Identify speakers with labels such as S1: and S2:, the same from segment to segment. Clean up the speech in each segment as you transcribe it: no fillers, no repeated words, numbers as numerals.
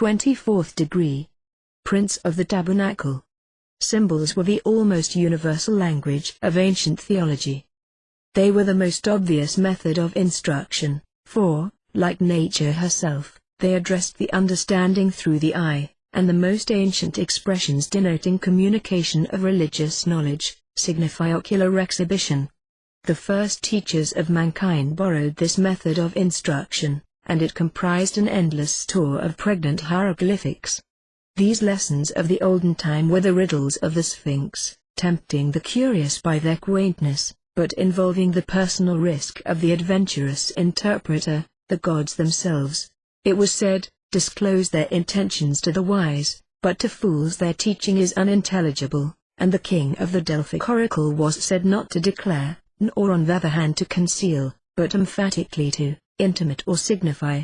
S1: 24th degree. Prince of the Tabernacle. Symbols were the almost universal language of ancient theology. They were the most obvious method of instruction, for, like nature herself, they addressed the understanding through the eye, and the most ancient expressions denoting communication of religious knowledge signify ocular exhibition. The first teachers of mankind borrowed this method of instruction, and it comprised an endless store of pregnant hieroglyphics. These lessons of the olden time were the riddles of the Sphinx, tempting the curious by their quaintness, but involving the personal risk of the adventurous interpreter, the gods themselves. It was said, disclose their intentions to the wise, but to fools their teaching is unintelligible, and the king of the Delphic oracle was said not to declare, nor on the other hand to conceal, but emphatically to intimate or signify.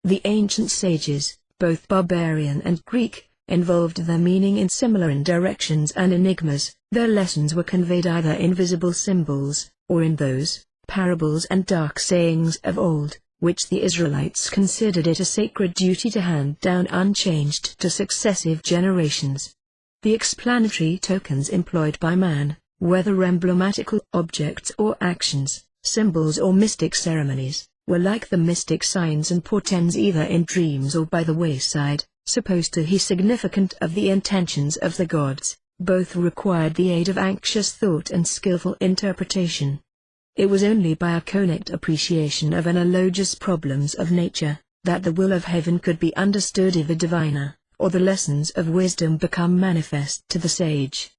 S1: The ancient sages, both barbarian and Greek, involved their meaning in similar indirections and enigmas. Their lessons were conveyed either in visible symbols, or in those parables and dark sayings of old, which the Israelites considered it a sacred duty to hand down unchanged to successive generations. The explanatory tokens employed by man, whether emblematical objects or actions, symbols or mystic ceremonies, were like the mystic signs and portents either in dreams or by the wayside, supposed to be significant of the intentions of the gods. Both required the aid of anxious thought and skillful interpretation. It was only by a correct appreciation of analogous problems of nature, that the will of heaven could be understood of a diviner, or the lessons of wisdom become manifest to the sage.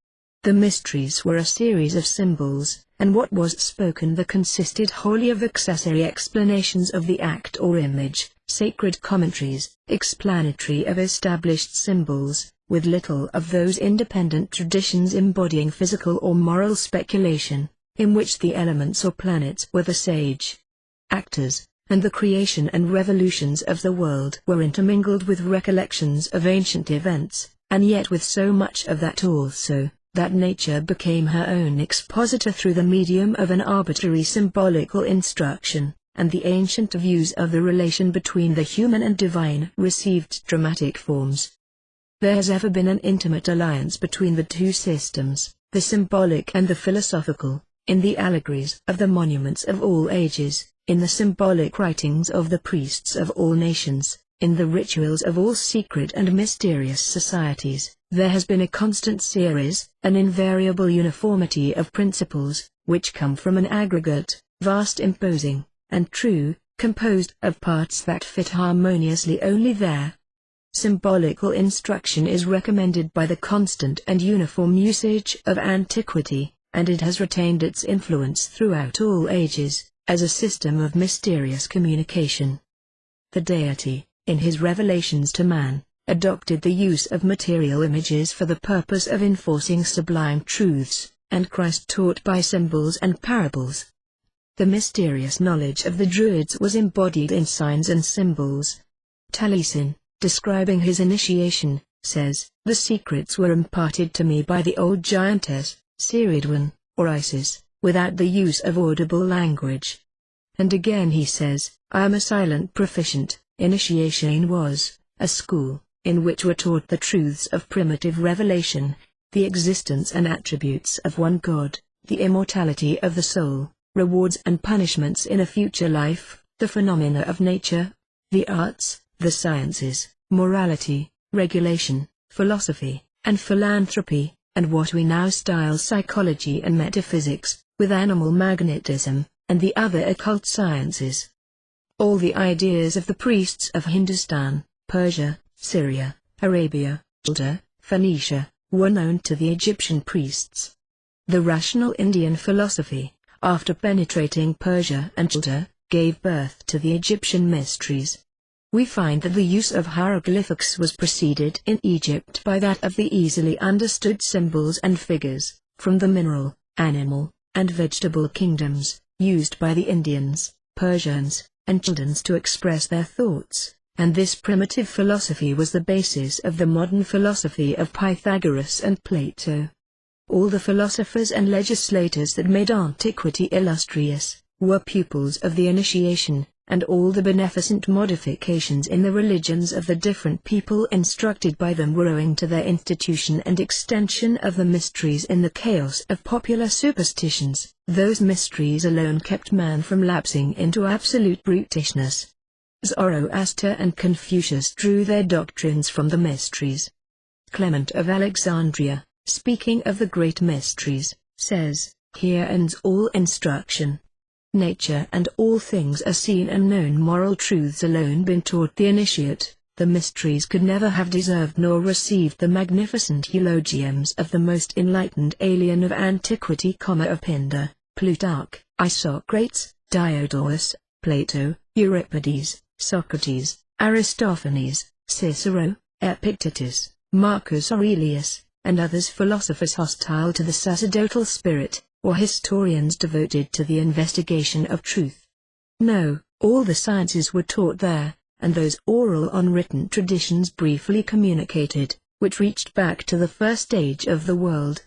S1: The mysteries were a series of symbols, and what was spoken consisted wholly of accessory explanations of the act or image, sacred commentaries, explanatory of established symbols, with little of those independent traditions embodying physical or moral speculation, in which the elements or planets were the sage actors, and the creation and revolutions of the world were intermingled with recollections of ancient events, and yet with so much of that also, that nature became her own expositor through the medium of an arbitrary symbolical instruction, and the ancient views of the relation between the human and divine received dramatic forms. There has ever been an intimate alliance between the two systems, the symbolic and the philosophical, in the allegories of the monuments of all ages, in the symbolic writings of the priests of all nations, in the rituals of all secret and mysterious societies. There has been a constant series, an invariable uniformity of principles, which come from an aggregate, vast, imposing, and true, composed of parts that fit harmoniously only there. Symbolical instruction is recommended by the constant and uniform usage of antiquity, and it has retained its influence throughout all ages, as a system of mysterious communication. The deity, in his revelations to man, adopted the use of material images for the purpose of enforcing sublime truths, and Christ taught by symbols and parables. The mysterious knowledge of the Druids was embodied in signs and symbols. Taliesin, describing his initiation, says, "The secrets were imparted to me by the old giantess, Ceridwen, or Isis, without the use of audible language." And again he says, "I am a silent proficient." Initiation was a school, in which were taught the truths of primitive revelation, the existence and attributes of one God, the immortality of the soul, rewards and punishments in a future life, the phenomena of nature, the arts, the sciences, morality, regulation, philosophy, and philanthropy, and what we now style psychology and metaphysics, with animal magnetism, and the other occult sciences. All the ideas of the priests of Hindustan, Persia, Syria, Arabia, Chaldea, Phoenicia, were known to the Egyptian priests. The rational Indian philosophy, after penetrating Persia and Chaldea, gave birth to the Egyptian mysteries. We find that the use of hieroglyphics was preceded in Egypt by that of the easily understood symbols and figures, from the mineral, animal, and vegetable kingdoms, used by the Indians, Persians, and Chaldeans to express their thoughts. And this primitive philosophy was the basis of the modern philosophy of Pythagoras and Plato. All the philosophers and legislators that made antiquity illustrious, were pupils of the initiation, and all the beneficent modifications in the religions of the different people instructed by them were owing to their institution and extension of the mysteries in the chaos of popular superstitions. Those mysteries alone kept man from lapsing into absolute brutishness. Zoroaster and Confucius drew their doctrines from the mysteries. Clement of Alexandria, speaking of the great mysteries, says, "Here ends all instruction. Nature and all things are seen and known. Moral truths alone been taught the initiate. The mysteries could never have deserved nor received the magnificent eulogiums of the most enlightened alien of antiquity, of Pindar, Plutarch, Isocrates, Diodorus, Plato, Euripides, Socrates, Aristophanes, Cicero, Epictetus, Marcus Aurelius, and others philosophers hostile to the sacerdotal spirit, or historians devoted to the investigation of truth. No, all the sciences were taught there, and those oral unwritten traditions briefly communicated, which reached back to the first age of the world."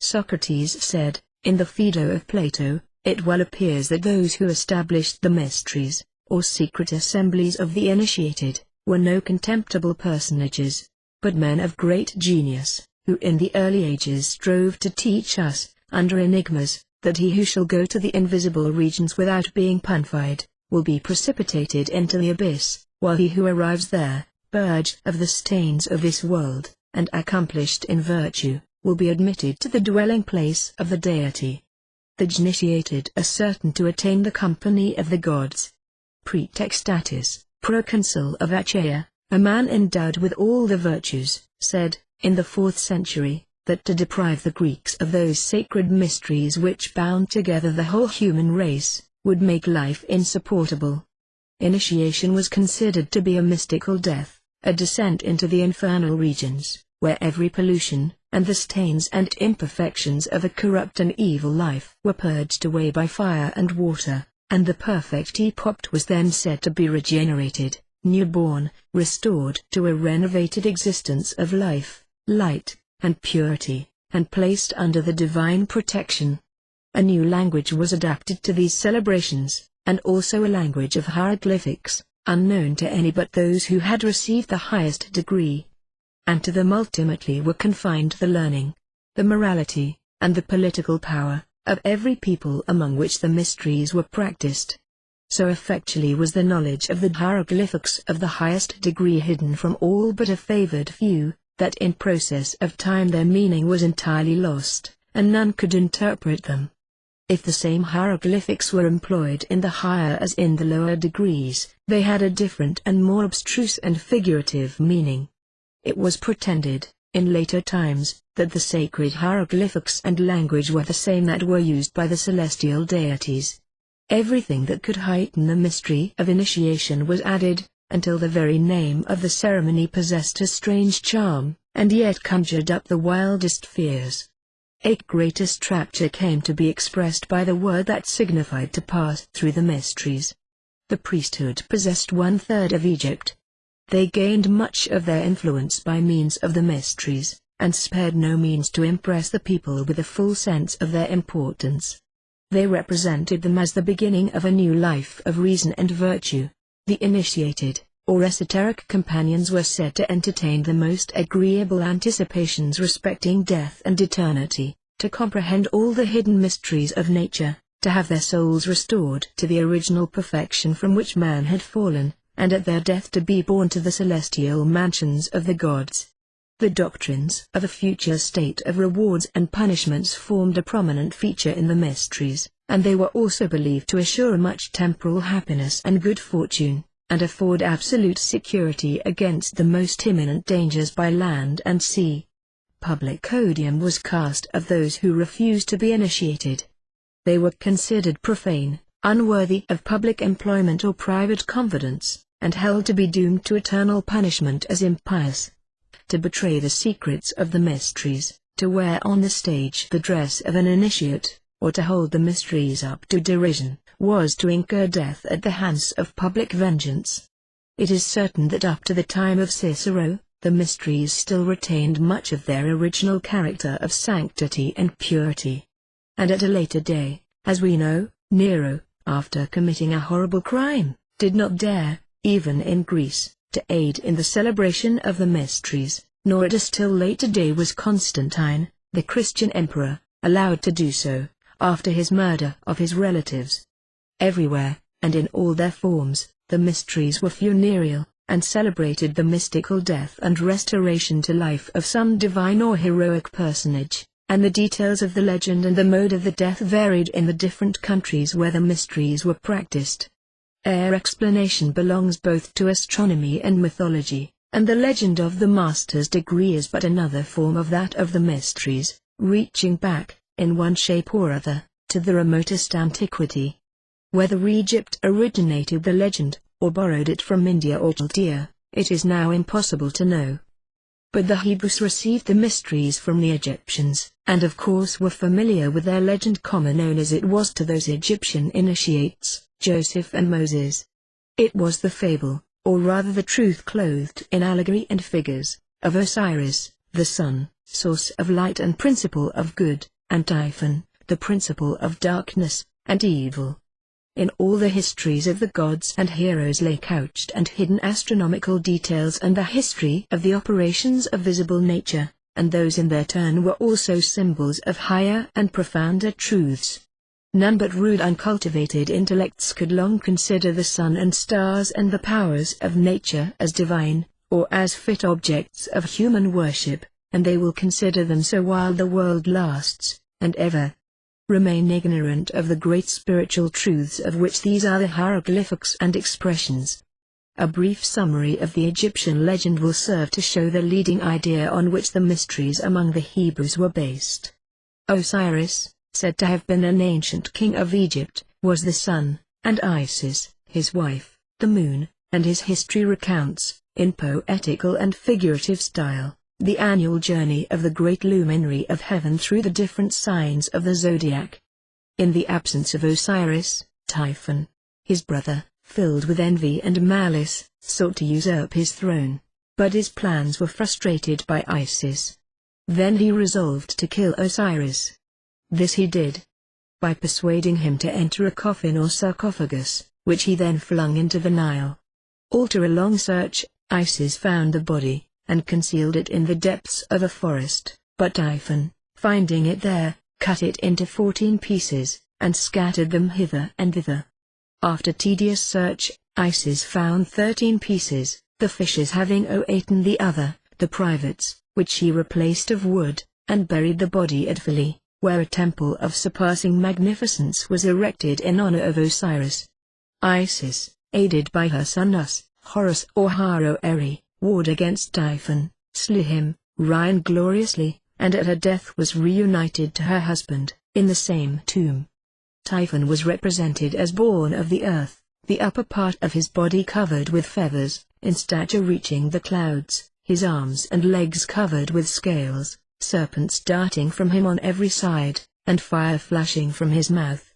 S1: Socrates said, in the Phaedo of Plato, "It well appears that those who established the mysteries, or secret assemblies of the initiated, were no contemptible personages, but men of great genius, who in the early ages strove to teach us, under enigmas, that he who shall go to the invisible regions without being punified, will be precipitated into the abyss, while he who arrives there, purged of the stains of this world, and accomplished in virtue, will be admitted to the dwelling place of the deity. The initiated are certain to attain the company of the gods." Praetextatus, proconsul of Achaia, a man endowed with all the virtues, said, in the 4th century, that to deprive the Greeks of those sacred mysteries which bound together the whole human race, would make life insupportable. Initiation was considered to be a mystical death, a descent into the infernal regions, where every pollution, and the stains and imperfections of a corrupt and evil life were purged away by fire and water, and the perfect epopt was then said to be regenerated, newborn, restored to a renovated existence of life, light, and purity, and placed under the divine protection. A new language was adapted to these celebrations, and also a language of hieroglyphics, unknown to any but those who had received the highest degree. And to them ultimately were confined the learning, the morality, and the political power, of every people among which the mysteries were practiced. So effectually was the knowledge of the hieroglyphics of the highest degree hidden from all but a favored few, that in process of time their meaning was entirely lost, and none could interpret them. If the same hieroglyphics were employed in the higher as in the lower degrees, they had a different and more abstruse and figurative meaning. It was pretended, in later times, that the sacred hieroglyphics and language were the same that were used by the celestial deities. Everything that could heighten the mystery of initiation was added, until the very name of the ceremony possessed a strange charm, and yet conjured up the wildest fears. A greatest rapture came to be expressed by the word that signified to pass through the mysteries. The priesthood possessed 1/3 of Egypt. They gained much of their influence by means of the mysteries, and spared no means to impress the people with a full sense of their importance. They represented them as the beginning of a new life of reason and virtue. The initiated, or esoteric companions were said to entertain the most agreeable anticipations respecting death and eternity, to comprehend all the hidden mysteries of nature, to have their souls restored to the original perfection from which man had fallen, and at their death to be borne to the celestial mansions of the gods. The doctrines of a future state of rewards and punishments formed a prominent feature in the mysteries, and they were also believed to assure much temporal happiness and good fortune, and afford absolute security against the most imminent dangers by land and sea. Public odium was cast of those who refused to be initiated. They were considered profane, unworthy of public employment or private confidence, and held to be doomed to eternal punishment as impious. To betray the secrets of the mysteries, to wear on the stage the dress of an initiate, or to hold the mysteries up to derision, was to incur death at the hands of public vengeance. It is certain that up to the time of Cicero, the mysteries still retained much of their original character of sanctity and purity. And at a later day, as we know, Nero, after committing a horrible crime, did not dare, even in Greece, to aid in the celebration of the mysteries, nor at a still later day was Constantine, the Christian emperor, allowed to do so, after his murder of his relatives. Everywhere, and in all their forms, the mysteries were funereal, and celebrated the mystical death and restoration to life of some divine or heroic personage, and the details of the legend and the mode of the death varied in the different countries where the mysteries were practiced. Their explanation belongs both to astronomy and mythology, and the legend of the Master's degree is but another form of that of the mysteries, reaching back, in one shape or other, to the remotest antiquity. Whether Egypt originated the legend, or borrowed it from India or Chaldea, it is now impossible to know. But the Hebrews received the mysteries from the Egyptians, and of course were familiar with their legend, known as it was to those Egyptian initiates, Joseph and Moses. It was the fable, or rather the truth clothed in allegory and figures, of Osiris, the sun, source of light and principle of good, and Typhon, the principle of darkness and evil. In all the histories of the gods and heroes lay couched and hidden astronomical details and the history of the operations of visible nature, and those in their turn were also symbols of higher and profounder truths. None but rude uncultivated intellects could long consider the sun and stars and the powers of nature as divine, or as fit objects of human worship, and they will consider them so while the world lasts, and ever remain ignorant of the great spiritual truths of which these are the hieroglyphics and expressions. A brief summary of the Egyptian legend will serve to show the leading idea on which the mysteries among the Hebrews were based. Osiris, said to have been an ancient king of Egypt, was the sun, and Isis, his wife, the moon, and his history recounts, in poetical and figurative style, the annual journey of the great luminary of heaven through the different signs of the zodiac. In the absence of Osiris, Typhon, his brother, filled with envy and malice, sought to usurp his throne, but his plans were frustrated by Isis. Then he resolved to kill Osiris. This he did by persuading him to enter a coffin or sarcophagus, which he then flung into the Nile. After a long search, Isis found the body, and concealed it in the depths of a forest, but Typhon, finding it there, cut it into 14 pieces, and scattered them hither and thither. After tedious search, Isis found 13 pieces, the fishes having eaten the other, the privates, which she replaced of wood, and buried the body at Philae, where a temple of surpassing magnificence was erected in honor of Osiris. Isis, aided by her son Horus or Haro-Eri, warred against Typhon, slew him, reigned gloriously, and at her death was reunited to her husband, in the same tomb. Typhon was represented as born of the earth, the upper part of his body covered with feathers, in stature reaching the clouds, his arms and legs covered with scales, serpents darting from him on every side, and fire flashing from his mouth.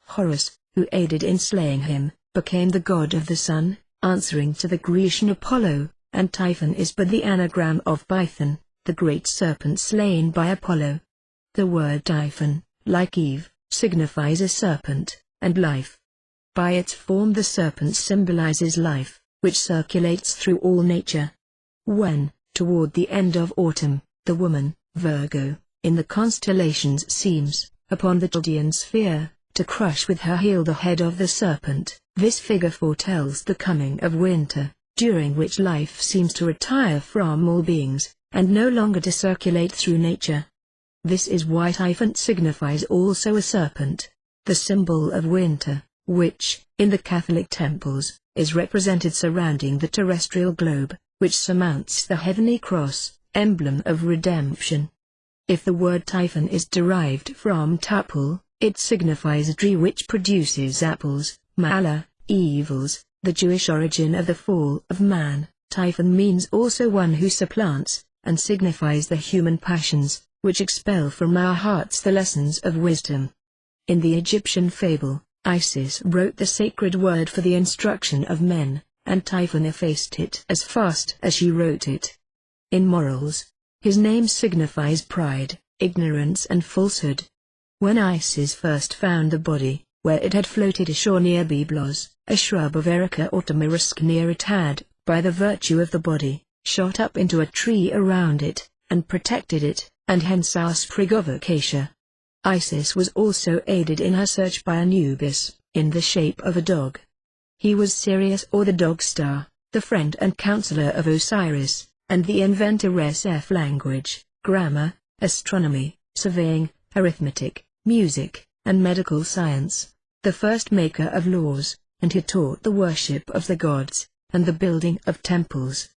S1: Horus, who aided in slaying him, became the god of the sun, answering to the Grecian Apollo, and Typhon is but the anagram of Python, the great serpent slain by Apollo. The word Typhon, like Eve, signifies a serpent, and life. By its form the serpent symbolizes life, which circulates through all nature. When, toward the end of autumn, the woman, Virgo, in the constellations seems, upon the Chaldean sphere, to crush with her heel the head of the serpent, this figure foretells the coming of winter, during which life seems to retire from all beings, and no longer to circulate through nature. This is why Typhon signifies also a serpent, the symbol of winter, which, in the Catholic temples, is represented surrounding the terrestrial globe, which surmounts the heavenly cross, emblem of redemption. If the word Typhon is derived from tapul, it signifies a tree which produces apples, ma'ala, evils, the Jewish origin of the fall of man. Typhon means also one who supplants, and signifies the human passions, which expel from our hearts the lessons of wisdom. In the Egyptian fable, Isis wrote the sacred word for the instruction of men, and Typhon effaced it as fast as she wrote it. In morals, his name signifies pride, ignorance and falsehood. When Isis first found the body, where it had floated ashore near Byblos, a shrub of Erica or tamarisk near it had, by the virtue of the body, shot up into a tree around it, and protected it, and hence our sprig of acacia. Isis was also aided in her search by Anubis, in the shape of a dog. He was Sirius or the dog star, the friend and counselor of Osiris, and the inventor of language, grammar, astronomy, surveying, arithmetic, music, and medical science, the first maker of laws, and who taught the worship of the gods, and the building of temples.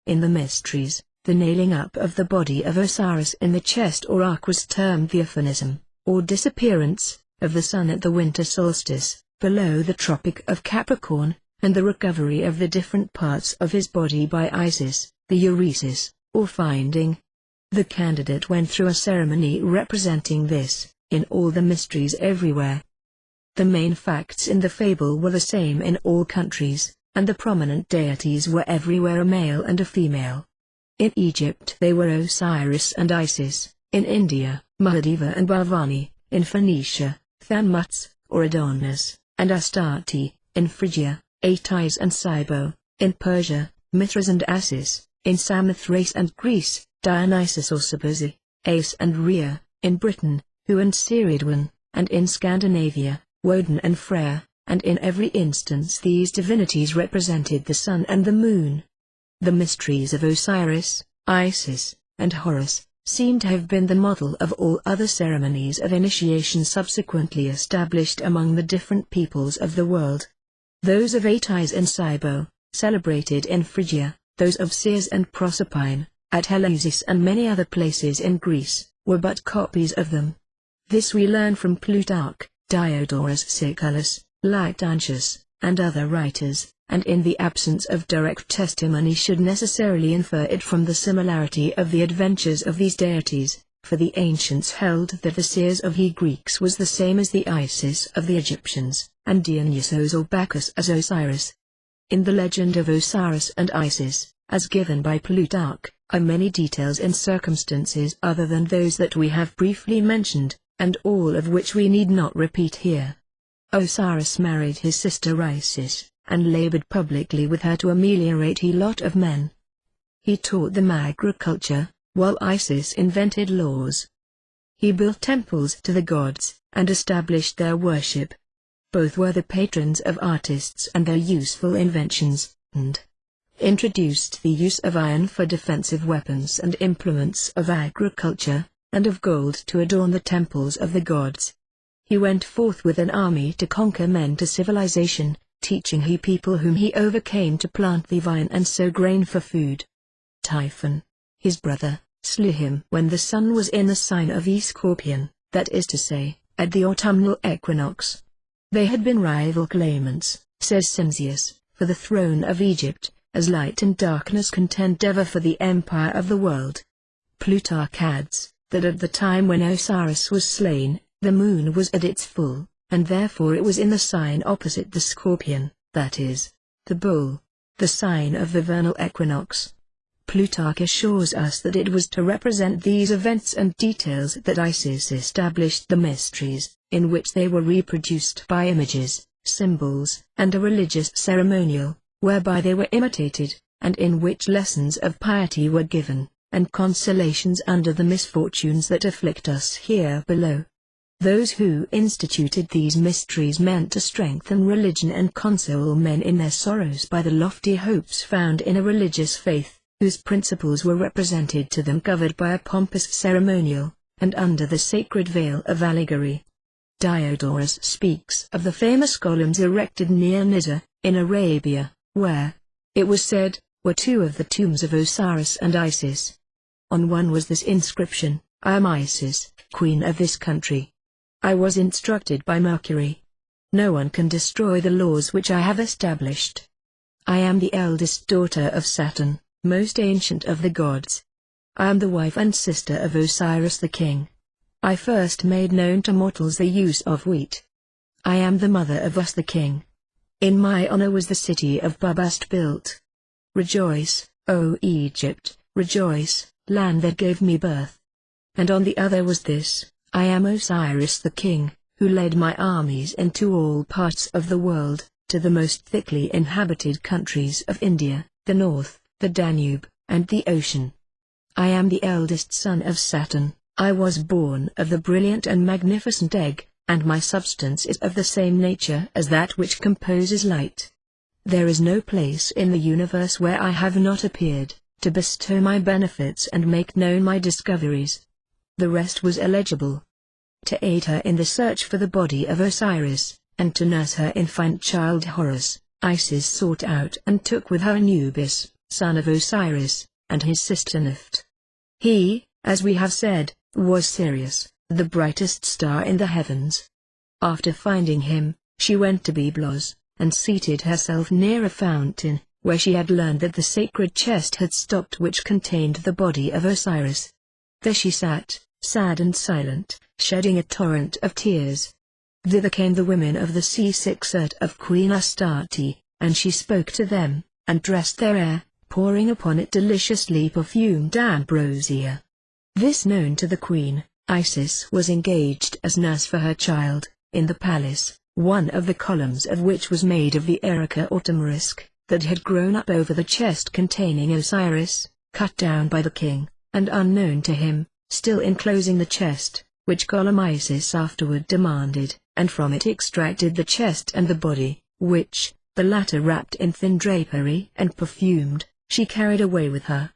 S1: In the mysteries, the nailing up of the body of Osiris in the chest or ark was termed the aphonism, or disappearance, of the sun at the winter solstice, below the Tropic of Capricorn, and the recovery of the different parts of his body by Isis, the euresis, or finding. The candidate went through a ceremony representing this, in all the mysteries everywhere. The main facts in the fable were the same in all countries, and the prominent deities were everywhere a male and a female. In Egypt they were Osiris and Isis, in India, Mahadeva and Bhavani, in Phoenicia, Thammuz, or Adonis, and Astarte, in Phrygia, Atis and Cybele, in Persia, Mithras and Asis, in Samothrace and Greece, Dionysus or Sabazi, Ace and Rhea, in Britain, Hu and Ceridwen, and in Scandinavia, Woden and Freyr, and in every instance these divinities represented the sun and the moon. The mysteries of Osiris, Isis, and Horus, seem to have been the model of all other ceremonies of initiation subsequently established among the different peoples of the world. Those of Atis and Cybele, celebrated in Phrygia, those of Seres and Proserpine, at Eleusis and many other places in Greece, were but copies of them. This we learn from Plutarch, Diodorus Siculus, Lactantius, and other writers, and in the absence of direct testimony should necessarily infer it from the similarity of the adventures of these deities, for the ancients held that the Seres of the Greeks was the same as the Isis of the Egyptians, and Dionysos or Bacchus as Osiris. In the legend of Osiris and Isis, as given by Plutarch, are many details and circumstances other than those that we have briefly mentioned, and all of which we need not repeat here. Osiris married his sister Isis, and labored publicly with her to ameliorate the lot of men. He taught them agriculture, while Isis invented laws. He built temples to the gods, and established their worship. Both were the patrons of artists and their useful inventions, and introduced the use of iron for defensive weapons and implements of agriculture, and of gold to adorn the temples of the gods. He went forth with an army to conquer men to civilization, teaching he people whom he overcame to plant the vine and sow grain for food. Typhon, his brother, slew him when the sun was in the sign of the Scorpion, that is to say, at the autumnal equinox. They had been rival claimants, says Simsius, for the throne of Egypt, as light and darkness contend ever for the empire of the world. Plutarch adds, that at the time when Osiris was slain, the moon was at its full, and therefore it was in the sign opposite the Scorpion, that is, the bull, the sign of the vernal equinox. Plutarch assures us that it was to represent these events and details that Isis established the mysteries, in which they were reproduced by images, symbols, and a religious ceremonial, whereby they were imitated, and in which lessons of piety were given, and consolations under the misfortunes that afflict us here below. Those who instituted these mysteries meant to strengthen religion and console men in their sorrows by the lofty hopes found in a religious faith, whose principles were represented to them covered by a pompous ceremonial, and under the sacred veil of allegory. Diodorus speaks of the famous columns erected near Nizza, in Arabia, where, it was said, were two of the tombs of Osiris and Isis. On one was this inscription, "I am Isis, queen of this country. I was instructed by Mercury. No one can destroy the laws which I have established. I am the eldest daughter of Saturn, most ancient of the gods. I am the wife and sister of Osiris the king. I first made known to mortals the use of wheat. I am the mother of Us the king. In my honor was the city of Bubast built. Rejoice, O Egypt, rejoice, land that gave me birth." And on the other was this, "I am Osiris the king, who who led my armies into all parts of the world, to the most thickly inhabited countries of India, the north, the Danube, and the ocean. I am the eldest son of Saturn. I was born of the brilliant and magnificent egg, and my substance is of the same nature as that which composes light. There is no place in the universe where I have not appeared, to bestow my benefits and make known my discoveries. The rest was illegible. To aid her in the search for the body of Osiris, and to nurse her infant child Horus, Isis sought out and took with her Anubis, son of Osiris, and his sister Nephte. He, as we have said, was Sirius, the brightest star in the heavens. After finding him, she went to Byblos, and seated herself near a fountain, where she had learned that the sacred chest had stopped which contained the body of Osiris. There she sat, sad and silent, shedding a torrent of tears. Thither came the women of the C6 of Queen Astarte, and she spoke to them, and dressed their hair, pouring upon it deliciously perfumed ambrosia. This known to the queen, Isis was engaged as nurse for her child, in the palace, one of the columns of which was made of the erica or tamarisk, that had grown up over the chest containing Osiris, cut down by the king, and unknown to him, still enclosing the chest, which column Isis afterward demanded, and from it extracted the chest and the body, which, the latter wrapped in thin drapery and perfumed, she carried away with her.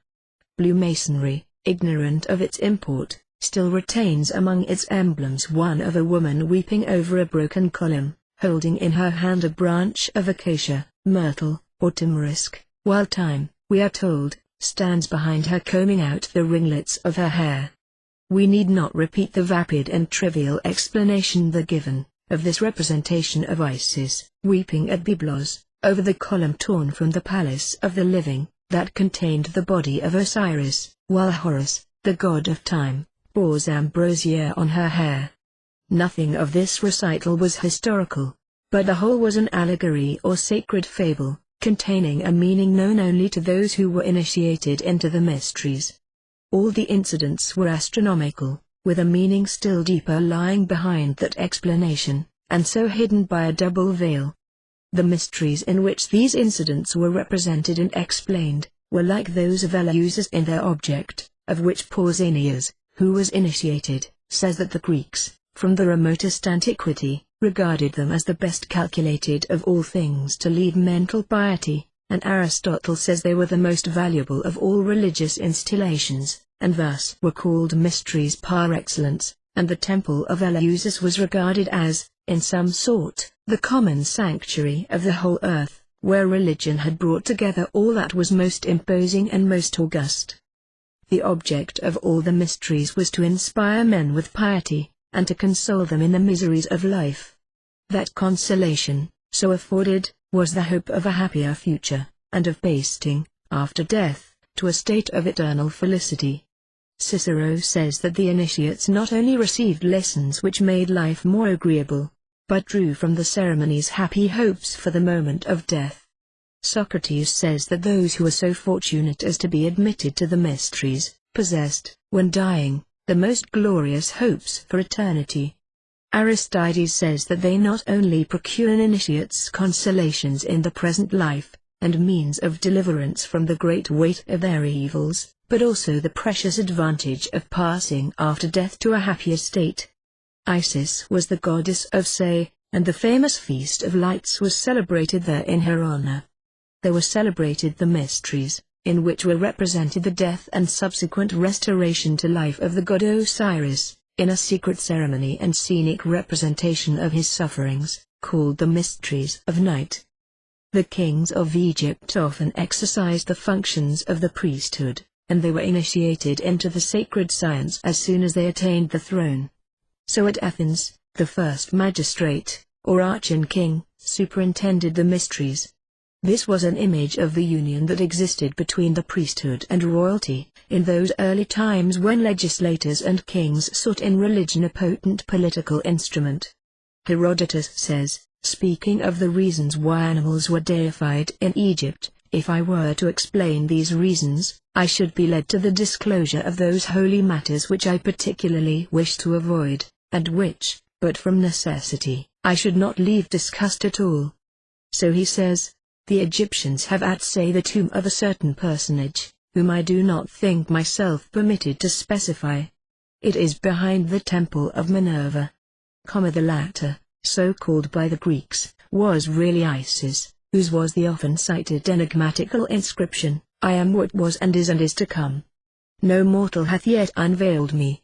S1: Blue Masonry, ignorant of its import, still retains among its emblems one of a woman weeping over a broken column, holding in her hand a branch of acacia, myrtle, or tamarisk, while time, we are told, stands behind her combing out the ringlets of her hair. We need not repeat the vapid and trivial explanation given, of this representation of Isis, weeping at Byblos, over the column torn from the palace of the living, that contained the body of Osiris, while Horus, the god of time, pours ambrosia on her hair. Nothing of this recital was historical, but the whole was an allegory or sacred fable, containing a meaning known only to those who were initiated into the mysteries. All the incidents were astronomical, with a meaning still deeper lying behind that explanation, and so hidden by a double veil. The mysteries in which these incidents were represented and explained, were like those of Eleusis in their object, of which Pausanias, who was initiated, says that the Greeks, from the remotest antiquity, regarded them as the best calculated of all things to lead mental piety, and Aristotle says they were the most valuable of all religious installations, and thus were called mysteries par excellence, and the temple of Eleusis was regarded as, in some sort, the common sanctuary of the whole earth, where religion had brought together all that was most imposing and most august. The object of all the mysteries was to inspire men with piety, and to console them in the miseries of life. That consolation, so afforded, was the hope of a happier future, and of pasting, after death, to a state of eternal felicity. Cicero says that the initiates not only received lessons which made life more agreeable, but drew from the ceremonies happy hopes for the moment of death. Socrates says that those who were so fortunate as to be admitted to the mysteries, possessed, when dying, the most glorious hopes for eternity. Aristides says that they not only procure an initiate's consolations in the present life, and means of deliverance from the great weight of their evils, but also the precious advantage of passing after death to a happier state. Isis was the goddess of Say, and the famous Feast of Lights was celebrated there in her honor. There were celebrated the mysteries, in which were represented the death and subsequent restoration to life of the god Osiris, in a secret ceremony and scenic representation of his sufferings, called the Mysteries of Night. The kings of Egypt often exercised the functions of the priesthood, and they were initiated into the sacred science as soon as they attained the throne. So at Athens, the first magistrate, or archon-king, superintended the mysteries. This was an image of the union that existed between the priesthood and royalty, in those early times when legislators and kings sought in religion a potent political instrument. Herodotus says, speaking of the reasons why animals were deified in Egypt, "If I were to explain these reasons, I should be led to the disclosure of those holy matters which I particularly wish to avoid, and which, but from necessity, I should not leave discussed at all. So he says, the Egyptians have at say the tomb of a certain personage, whom I do not think myself permitted to specify. It is behind the temple of Minerva. The latter, so called by the Greeks, was really Isis, whose was the often cited enigmatical inscription, I am what was and is to come. No mortal hath yet unveiled me.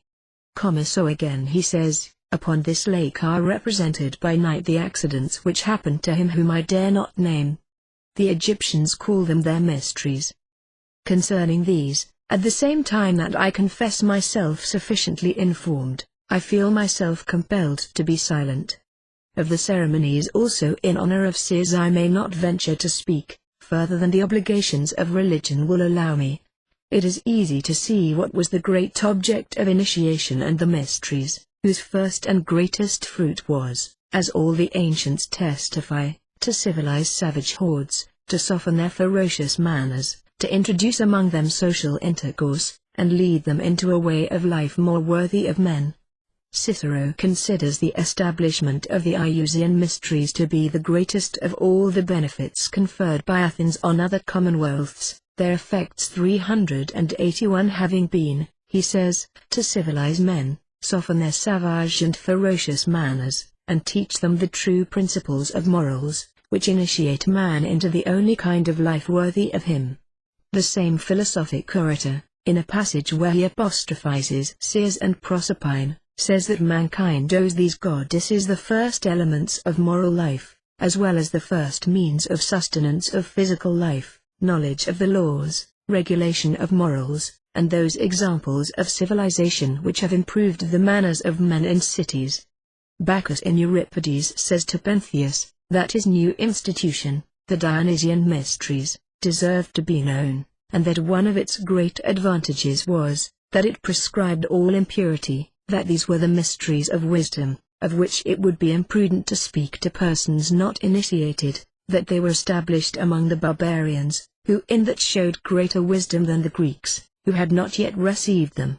S1: So again he says, upon this lake are represented by night the accidents which happened to him whom I dare not name. The Egyptians call them their mysteries. Concerning these, at the same time that I confess myself sufficiently informed, I feel myself compelled to be silent. Of the ceremonies also in honor of seers I may not venture to speak, further than the obligations of religion will allow me. It is easy to see what was the great object of initiation and the mysteries, whose first and greatest fruit was, as all the ancients testify, to civilize savage hordes, to soften their ferocious manners, to introduce among them social intercourse, and lead them into a way of life more worthy of men. Cicero considers the establishment of the Iusian mysteries to be the greatest of all the benefits conferred by Athens on other commonwealths, their effects 381 having been, he says, to civilize men, soften their savage and ferocious manners, and teach them the true principles of morals, which initiate man into the only kind of life worthy of him. The same philosophic orator, in a passage where he apostrophizes Ceres and Proserpine, says that mankind owes these goddesses the first elements of moral life, as well as the first means of sustenance of physical life, knowledge of the laws, regulation of morals, and those examples of civilization which have improved the manners of men in cities. Bacchus in Euripides says to Pentheus, that his new institution, the Dionysian mysteries, deserved to be known, and that one of its great advantages was, that it prescribed all impurity, that these were the mysteries of wisdom, of which it would be imprudent to speak to persons not initiated, that they were established among the barbarians, who in that showed greater wisdom than the Greeks, who had not yet received them.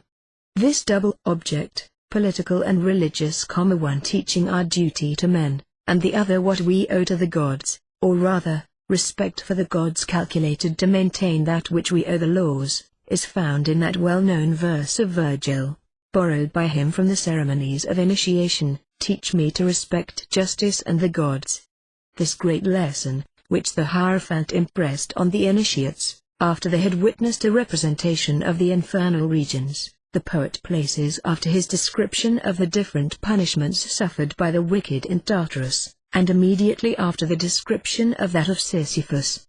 S1: This double object, political and religious, one teaching our duty to men, and the other what we owe to the gods, or rather, respect for the gods calculated to maintain that which we owe the laws, is found in that well-known verse of Virgil, borrowed by him from the ceremonies of initiation, teach me to respect justice and the gods. This great lesson, which the Hierophant impressed on the initiates, after they had witnessed a representation of the infernal regions, the poet places after his description of the different punishments suffered by the wicked in Tartarus, and immediately after the description of that of Sisyphus.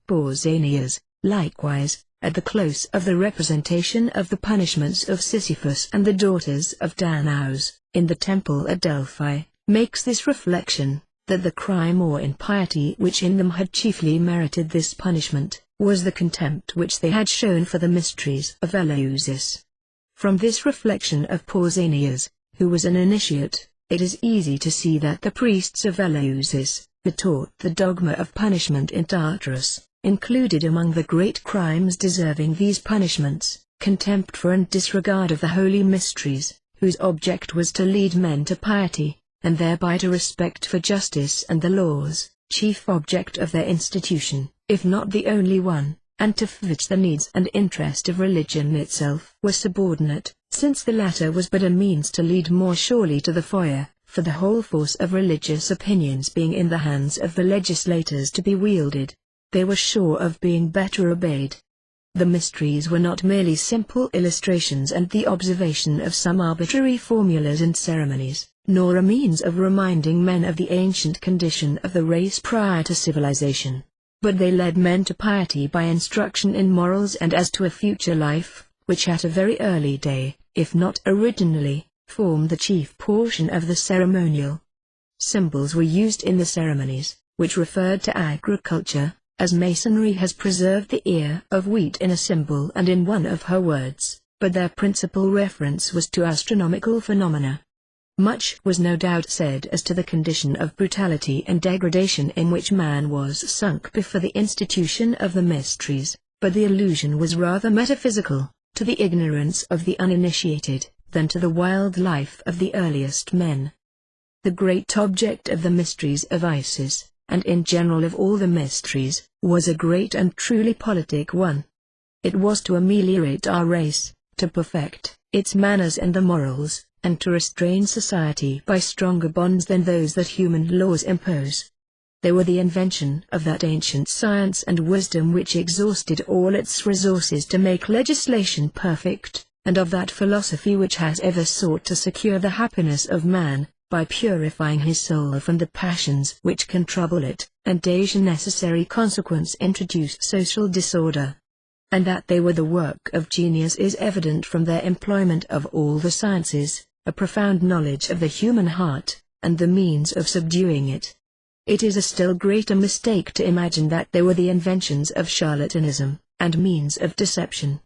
S1: Pausanias, likewise, at the close of the representation of the punishments of Sisyphus and the daughters of Danaus, in the temple at Delphi, makes this reflection, that the crime or impiety which in them had chiefly merited this punishment, was the contempt which they had shown for the mysteries of Eleusis. From this reflection of Pausanias, who was an initiate, it is easy to see that the priests of Eleusis, who taught the dogma of punishment in Tartarus, included among the great crimes deserving these punishments, contempt for and disregard of the holy mysteries, whose object was to lead men to piety, and thereby to respect for justice and the laws, chief object of their institution, if not the only one, and to which the needs and interest of religion itself were subordinate, since the latter was but a means to lead more surely to the fire, for the whole force of religious opinions being in the hands of the legislators to be wielded, they were sure of being better obeyed. The mysteries were not merely simple illustrations and the observation of some arbitrary formulas and ceremonies, nor a means of reminding men of the ancient condition of the race prior to civilization, but they led men to piety by instruction in morals and as to a future life, which at a very early day, if not originally, formed the chief portion of the ceremonial. Symbols were used in the ceremonies, which referred to agriculture, as Masonry has preserved the ear of wheat in a symbol and in one of her words, but their principal reference was to astronomical phenomena. Much was no doubt said as to the condition of brutality and degradation in which man was sunk before the institution of the mysteries, but the allusion was rather metaphysical, to the ignorance of the uninitiated, than to the wild life of the earliest men. The great object of the mysteries of Isis, and in general of all the mysteries, was a great and truly politic one. It was to ameliorate our race, to perfect its manners and the morals, and to restrain society by stronger bonds than those that human laws impose. They were the invention of that ancient science and wisdom which exhausted all its resources to make legislation perfect, and of that philosophy which has ever sought to secure the happiness of man, by purifying his soul from the passions which can trouble it, and as a necessary consequence introduce social disorder. And that they were the work of genius is evident from their employment of all the sciences, a profound knowledge of the human heart, and the means of subduing it. It is a still greater mistake to imagine that they were the inventions of charlatanism, and means of deception.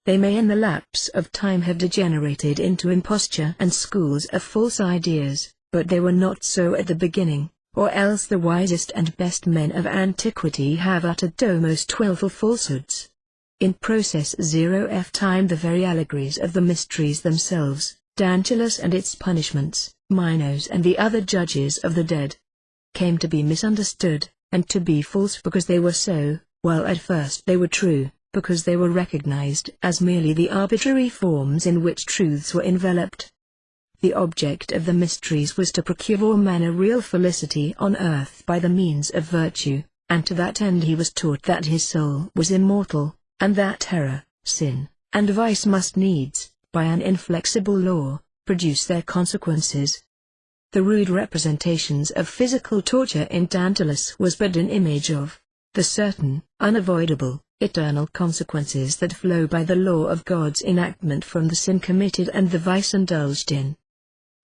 S1: They may in the lapse of time have degenerated into imposture and schools of false ideas, but they were not so at the beginning, or else the wisest and best men of antiquity have uttered the most willful falsehoods. In process 0f time the very allegories of the mysteries themselves, Tantalus and its punishments, Minos and the other judges of the dead, came to be misunderstood, and to be false because they were so, while at first they were true, because they were recognized as merely the arbitrary forms in which truths were enveloped. The object of the mysteries was to procure man a real felicity on earth by the means of virtue, and to that end he was taught that his soul was immortal, and that error, sin, and vice must needs, by an inflexible law, produce their consequences. The rude representations of physical torture in Tantalus was but an image of the certain, unavoidable, eternal consequences that flow by the law of God's enactment from the sin committed and the vice indulged in.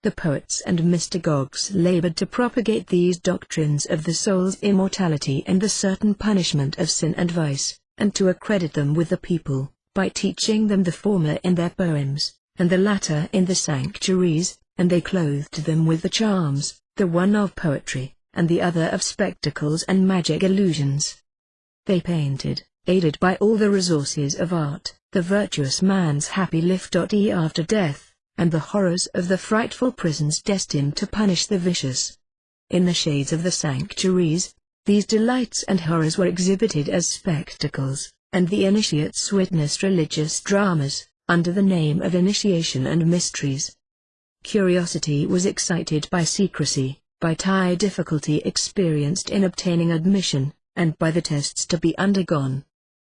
S1: The poets and mystagogues labored to propagate these doctrines of the soul's immortality and the certain punishment of sin and vice, and to accredit them with the people, by teaching them the former in their poems, and the latter in the sanctuaries, and they clothed them with the charms, the one of poetry, and the other of spectacles and magic illusions. They painted, aided by all the resources of art, the virtuous man's happy life after death, and the horrors of the frightful prisons destined to punish the vicious. In the shades of the sanctuaries, these delights and horrors were exhibited as spectacles, and the initiates witnessed religious dramas, under the name of initiation and mysteries. Curiosity was excited by secrecy, by the difficulty experienced in obtaining admission, and by the tests to be undergone.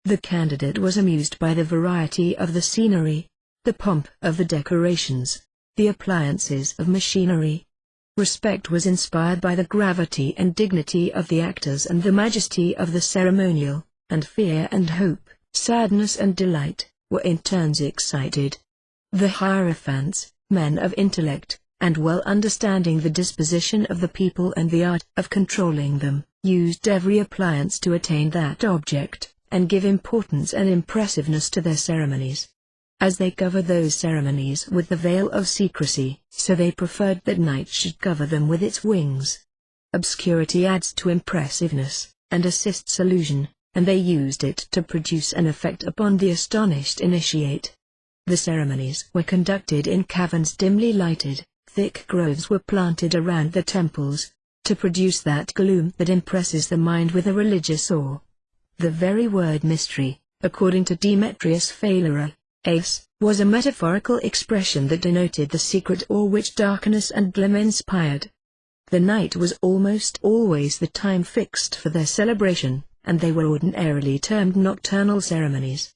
S1: The candidate was amused by the variety of the scenery, the pomp of the decorations, the appliances of machinery. Respect was inspired by the gravity and dignity of the actors and the majesty of the ceremonial, and fear and hope, sadness and delight, were in turns excited. The hierophants, men of intellect, and well understanding the disposition of the people and the art of controlling them, used every appliance to attain that object, and give importance and impressiveness to their ceremonies. As they covered those ceremonies with the veil of secrecy, so they preferred that night should cover them with its wings. Obscurity adds to impressiveness, and assists illusion, and they used it to produce an effect upon the astonished initiate. The ceremonies were conducted in caverns dimly lighted, thick groves were planted around the temples, to produce that gloom that impresses the mind with a religious awe. The very word mystery, according to Demetrius Phalera, was a metaphorical expression that denoted the secret awe which darkness and gloom inspired. The night was almost always the time fixed for their celebration, and they were ordinarily termed nocturnal ceremonies.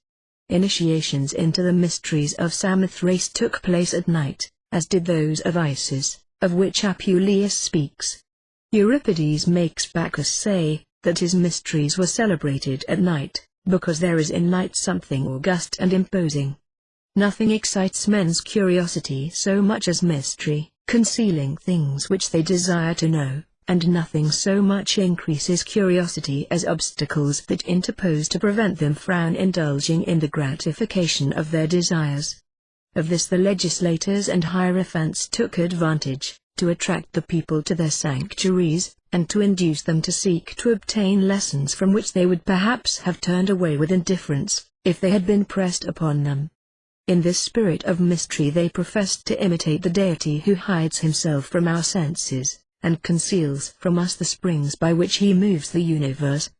S1: Initiations into the mysteries of Samothrace took place at night, as did those of Isis, of which Apuleius speaks. Euripides makes Bacchus say that his mysteries were celebrated at night, because there is in night something august and imposing. Nothing excites men's curiosity so much as mystery, concealing things which they desire to know, and nothing so much increases curiosity as obstacles that interpose to prevent them from indulging in the gratification of their desires. Of this the legislators and hierophants took advantage, to attract the people to their sanctuaries, and to induce them to seek to obtain lessons from which they would perhaps have turned away with indifference, if they had been pressed upon them. In this spirit of mystery they professed to imitate the deity who hides himself from our senses, and conceals from us the springs by which he moves the universe.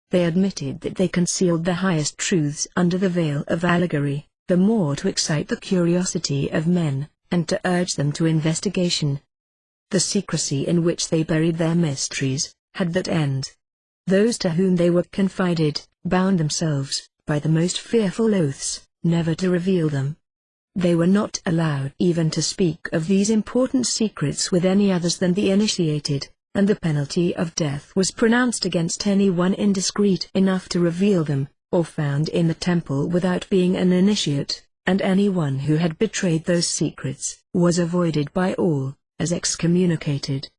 S1: They admitted that they concealed the highest truths under the veil of allegory, the more to excite the curiosity of men, and to urge them to investigation. The secrecy in which they buried their mysteries had that end. Those to whom they were confided, bound themselves, by the most fearful oaths, never to reveal them. They were not allowed even to speak of these important secrets with any others than the initiated, and the penalty of death was pronounced against anyone indiscreet enough to reveal them, or found in the temple without being an initiate, and anyone who had betrayed those secrets was avoided by all, as excommunicated.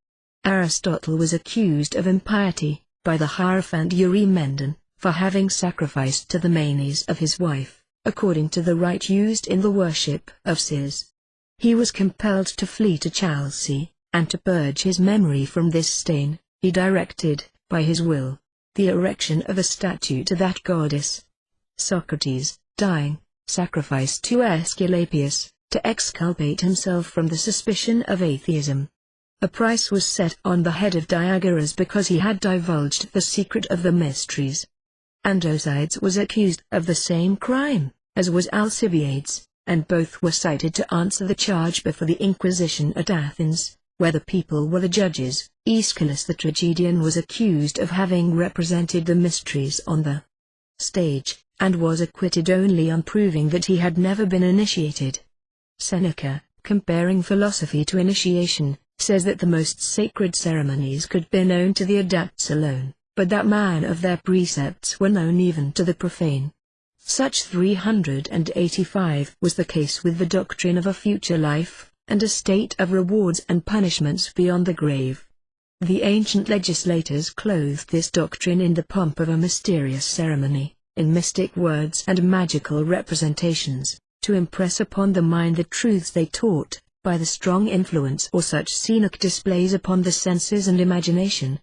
S1: Aristotle was accused of impiety by the Hierophant Eurymedon, for having sacrificed to the manes of his wife, according to the rite used in the worship of Sis. He was compelled to flee to Chelsea, and to purge his memory from this stain, he directed, by his will, the erection of a statue to that goddess. Socrates, dying, sacrificed to Aesculapius, to exculpate himself from the suspicion of atheism. A price was set on the head of Diagoras because he had divulged the secret of the mysteries. Andocides was accused of the same crime, as was Alcibiades, and both were cited to answer the charge before the Inquisition at Athens, where the people were the judges. Aeschylus the tragedian was accused of having represented the mysteries on the stage, and was acquitted only on proving that he had never been initiated. Seneca, comparing philosophy to initiation, says that the most sacred ceremonies could be known to the adepts alone, but that none of their precepts were known even to the profane. Such 385 was the case with the doctrine of a future life, and a state of rewards and punishments beyond the grave. The ancient legislators clothed this doctrine in the pomp of a mysterious ceremony, in mystic words and magical representations, to impress upon the mind the truths they taught, by the strong influence or such scenic displays upon the senses and imagination.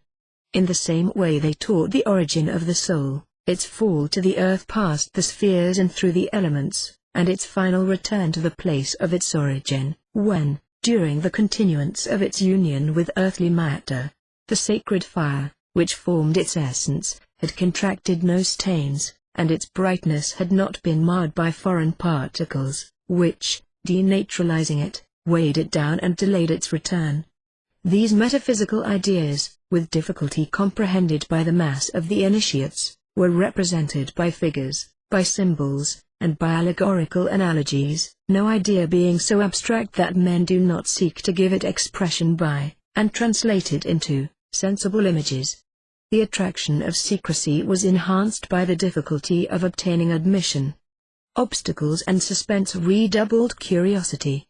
S1: In the same way they taught the origin of the soul, its fall to the earth past the spheres and through the elements, and its final return to the place of its origin, when, during the continuance of its union with earthly matter, the sacred fire, which formed its essence, had contracted no stains, and its brightness had not been marred by foreign particles, which, denaturalizing it, weighed it down and delayed its return. These metaphysical ideas, with difficulty comprehended by the mass of the initiates, were represented by figures, by symbols, and by allegorical analogies, no idea being so abstract that men do not seek to give it expression by, and translate it into, sensible images. The attraction of secrecy was enhanced by the difficulty of obtaining admission. Obstacles and suspense redoubled curiosity.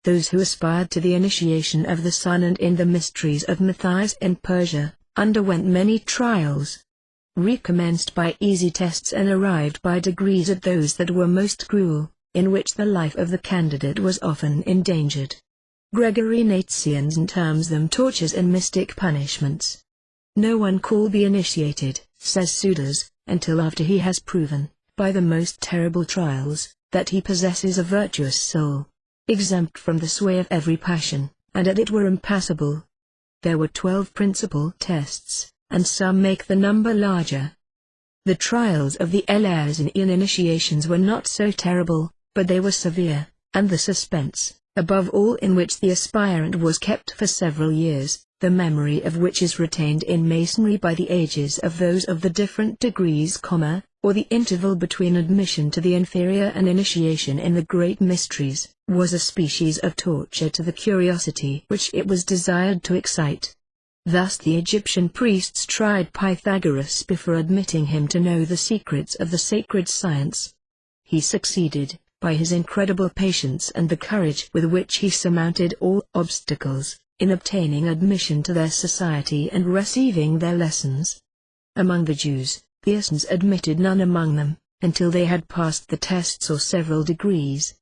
S1: Those who aspired to the initiation of the sun and in the mysteries of Matthias in Persia, underwent many trials. Recommenced by easy tests and arrived by degrees at those that were most cruel, in which the life of the candidate was often endangered. Gregory Nazianzen terms them tortures and mystic punishments. No one can be initiated, says Suidas, until after he has proven, by the most terrible trials, that he possesses a virtuous soul, exempt from the sway of every passion, and that it were impassible. There were 12 principal tests, and some make the number larger. The trials of the Eleazinian initiations were not so terrible, but they were severe, and the suspense, above all in which the aspirant was kept for several years, the memory of which is retained in Masonry by the ages of those of the different degrees, or the interval between admission to the inferior and initiation in the great mysteries, was a species of torture to the curiosity which it was desired to excite. Thus the Egyptian priests tried Pythagoras before admitting him to know the secrets of the sacred science. He succeeded, by his incredible patience and the courage with which he surmounted all obstacles, in obtaining admission to their society and receiving their lessons. Among the Jews, the Essenes admitted none among them, until they had passed the tests or several degrees.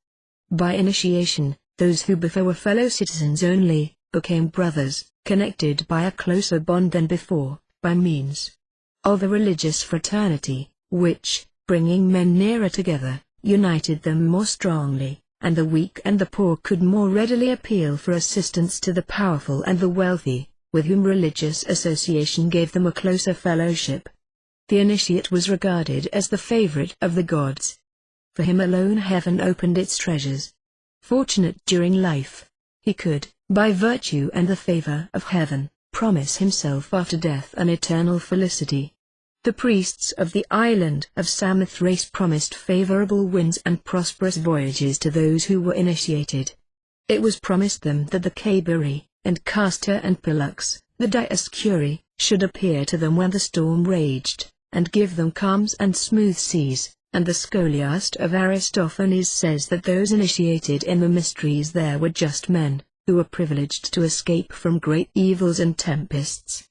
S1: By initiation, those who before were fellow citizens only, became brothers, connected by a closer bond than before, by means of a religious fraternity, which, bringing men nearer together, united them more strongly, and the weak and the poor could more readily appeal for assistance to the powerful and the wealthy, with whom religious association gave them a closer fellowship. The initiate was regarded as the favorite of the gods. For him alone heaven opened its treasures. Fortunate during life, he could, by virtue and the favor of heaven, promise himself after death an eternal felicity. The priests of the island of Samothrace promised favorable winds and prosperous voyages to those who were initiated. It was promised them that the Cabiri, and Castor and Pollux, the Dioscuri, should appear to them when the storm raged, and give them calms and smooth seas, and the scholiast of Aristophanes says that those initiated in the mysteries there were just men, who were privileged to escape from great evils and tempests.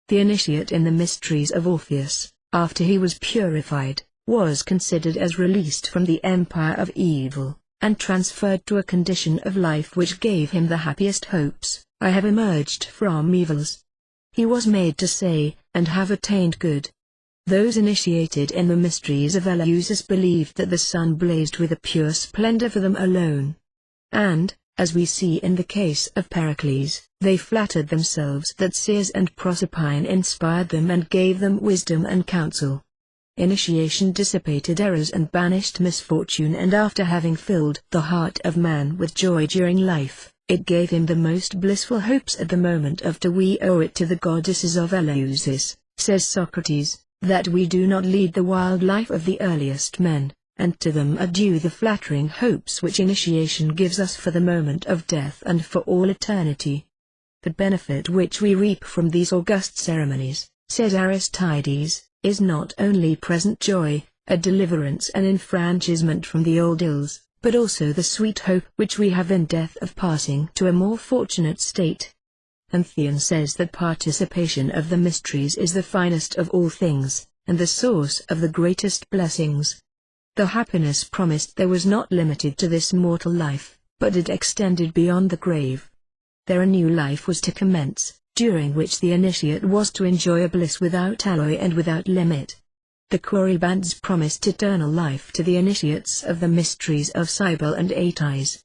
S1: The initiate in the mysteries of Orpheus, after he was purified, was considered as released from the empire of evil, and transferred to a condition of life which gave him the happiest hopes. I have emerged from evils. He was made to say, and have attained good. Those initiated in the mysteries of Eleusis believed that the sun blazed with a pure splendor for them alone. And, as we see in the case of Pericles, they flattered themselves that Ceres and Proserpine inspired them and gave them wisdom and counsel. Initiation dissipated errors and banished misfortune, and after having filled the heart of man with joy during life, it gave him the most blissful hopes at the moment of death. We owe it to the goddesses of Eleusis, says Socrates, that we do not lead the wild life of the earliest men, and to them are due the flattering hopes which initiation gives us for the moment of death and for all eternity. The benefit which we reap from these august ceremonies, says Aristides, is not only present joy, a deliverance and enfranchisement from the old ills, but also the sweet hope which we have in death of passing to a more fortunate state. And Theon says that participation of the mysteries is the finest of all things, and the source of the greatest blessings. The happiness promised there was not limited to this mortal life, but it extended beyond the grave. There a new life was to commence, during which the initiate was to enjoy a bliss without alloy and without limit. The Corybantes promised eternal life to the initiates of the mysteries of Cybele and Atys.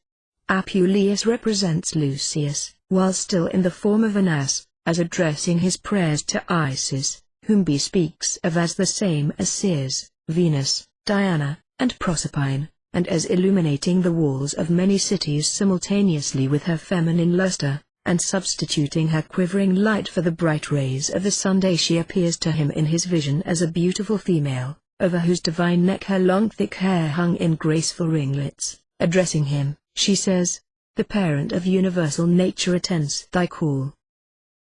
S1: Apuleius represents Lucius, while still in the form of an ass, as addressing his prayers to Isis, whom he speaks of as the same as Ceres, Venus, Diana, and Proserpine, and as illuminating the walls of many cities simultaneously with her feminine luster, and substituting her quivering light for the bright rays of the Sunday. She appears to him in his vision as a beautiful female, over whose divine neck her long thick hair hung in graceful ringlets. Addressing him, she says, "The parent of universal nature attends thy call.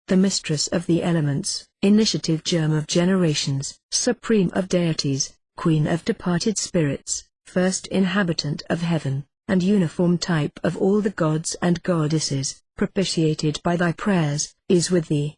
S1: The mistress of the elements, initiative germ of generations, supreme of deities, queen of departed spirits, first inhabitant of heaven, and uniform type of all the gods and goddesses, propitiated by thy prayers, is with thee.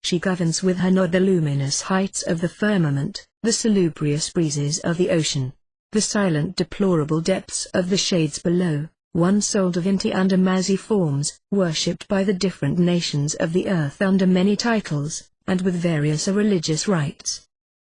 S1: She governs with her nod the luminous heights of the firmament, the salubrious breezes of the ocean, the silent deplorable depths of the shades below, one-souled divinity under mazy forms, worshipped by the different nations of the earth under many titles, and with various religious rites.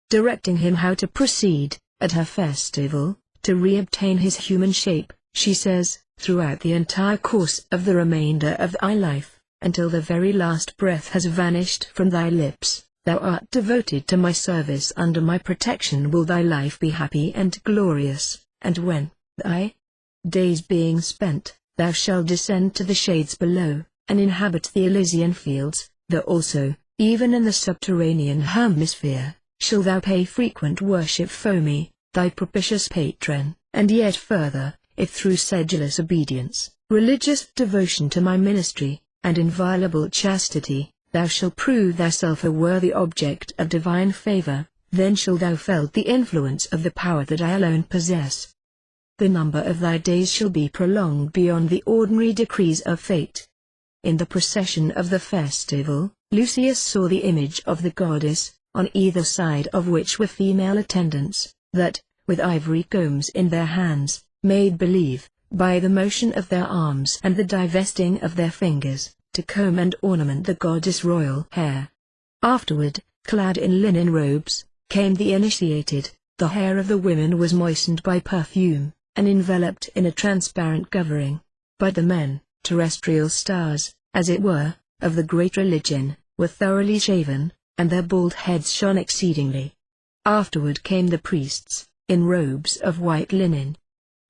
S1: Directing him how to proceed, at her festival, to re-obtain his human shape, she says, throughout the entire course of the remainder of thy life, until the very last breath has vanished from thy lips, thou art devoted to my service. Under my protection will thy life be happy and glorious, and when, thy days being spent, thou shalt descend to the shades below, and inhabit the Elysian fields, there also, even in the subterranean hemisphere, shall thou pay frequent worship for me, thy propitious patron, and yet further, if through sedulous obedience, religious devotion to my ministry, and inviolable chastity, thou shalt prove thyself a worthy object of divine favor, then shalt thou felt the influence of the power that I alone possess. The number of thy days shall be prolonged beyond the ordinary decrees of fate." In the procession of the festival, Lucius saw the image of the goddess, on either side of which were female attendants, that, with ivory combs in their hands, made believe, by the motion of their arms and the divesting of their fingers, to comb and ornament the goddess' royal hair. Afterward, clad in linen robes, came the initiated. The hair of the women was moistened by perfume, and enveloped in a transparent covering. But the men, terrestrial stars, as it were, of the great religion, were thoroughly shaven, and their bald heads shone exceedingly. Afterward came the priests, in robes of white linen.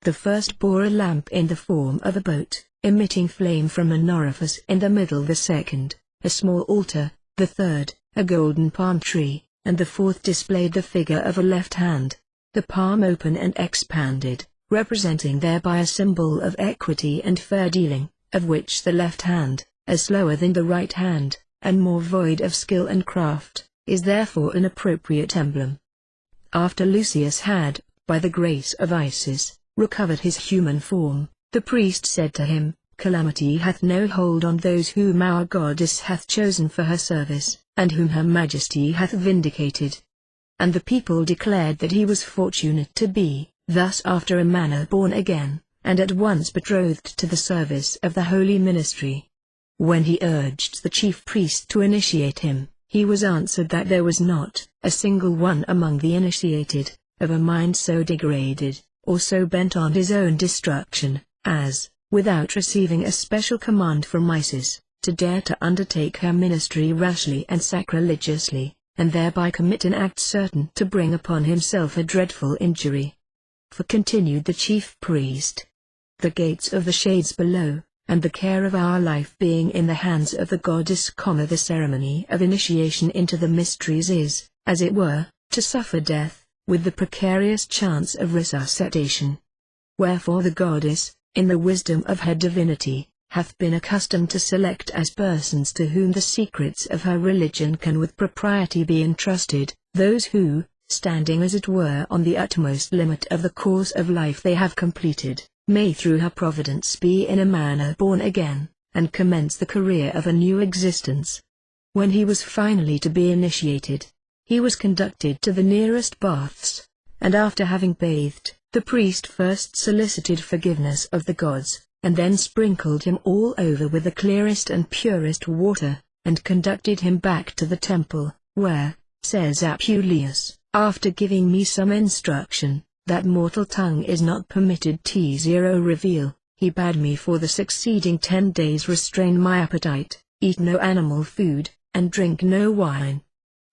S1: The first bore a lamp in the form of a boat, emitting flame from an orifice in the middle, the second, a small altar, the third, a golden palm tree, and the fourth displayed the figure of a left hand, the palm open and expanded, representing thereby a symbol of equity and fair dealing, of which the left hand, as slower than the right hand, and more void of skill and craft, is therefore an appropriate emblem. After Lucius had, by the grace of Isis, recovered his human form, the priest said to him, "Calamity hath no hold on those whom our goddess hath chosen for her service, and whom her majesty hath vindicated." And the people declared that he was fortunate to be, thus after a manner born again, and at once betrothed to the service of the holy ministry. When he urged the chief priest to initiate him, he was answered that there was not a single one among the initiated, of a mind so degraded, or so bent on his own destruction, as, without receiving a special command from Isis, to dare to undertake her ministry rashly and sacrilegiously, and thereby commit an act certain to bring upon himself a dreadful injury. For, continued the chief priest, the gates of the shades below, and the care of our life being in the hands of the goddess, the ceremony of initiation into the mysteries is, as it were, to suffer death, with the precarious chance of resuscitation. Wherefore the goddess, in the wisdom of her divinity, hath been accustomed to select as persons to whom the secrets of her religion can with propriety be entrusted, those who, standing as it were on the utmost limit of the course of life they have completed, may through her providence be in a manner born again, and commence the career of a new existence. When he was finally to be initiated, he was conducted to the nearest baths, and after having bathed, the priest first solicited forgiveness of the gods, and then sprinkled him all over with the clearest and purest water, and conducted him back to the temple, where, says Apuleius, after giving me some instruction, that mortal tongue is not permitted to reveal, he bade me for the succeeding 10 days restrain my appetite, eat no animal food, and drink no wine.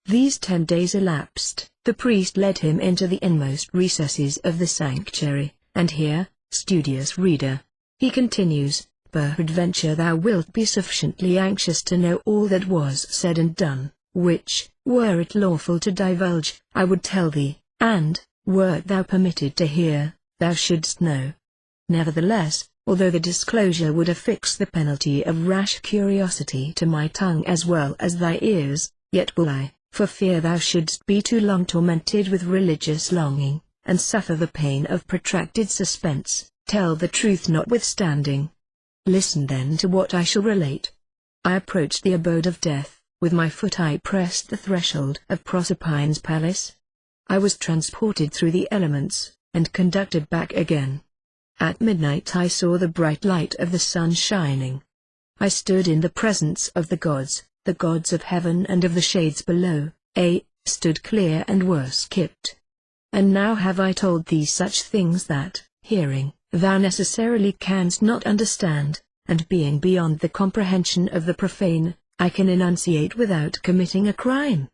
S1: These 10 days elapsed, the priest led him into the inmost recesses of the sanctuary, and here, studious reader, he continues, peradventure thou wilt be sufficiently anxious to know all that was said and done, which, were it lawful to divulge, I would tell thee, and, wert thou permitted to hear, thou shouldst know. Nevertheless, although the disclosure would affix the penalty of rash curiosity to my tongue as well as thy ears, yet will I, for fear thou shouldst be too long tormented with religious longing, and suffer the pain of protracted suspense, tell the truth notwithstanding. Listen then to what I shall relate. I approached the abode of death, with my foot I pressed the threshold of Proserpine's palace. I was transported through the elements, and conducted back again. At midnight I saw the bright light of the sun shining. I stood in the presence of the gods of heaven and of the shades below, stood clear and were skipped. And now have I told thee such things that, hearing, thou necessarily canst not understand, and being beyond the comprehension of the profane, I can enunciate without committing a crime.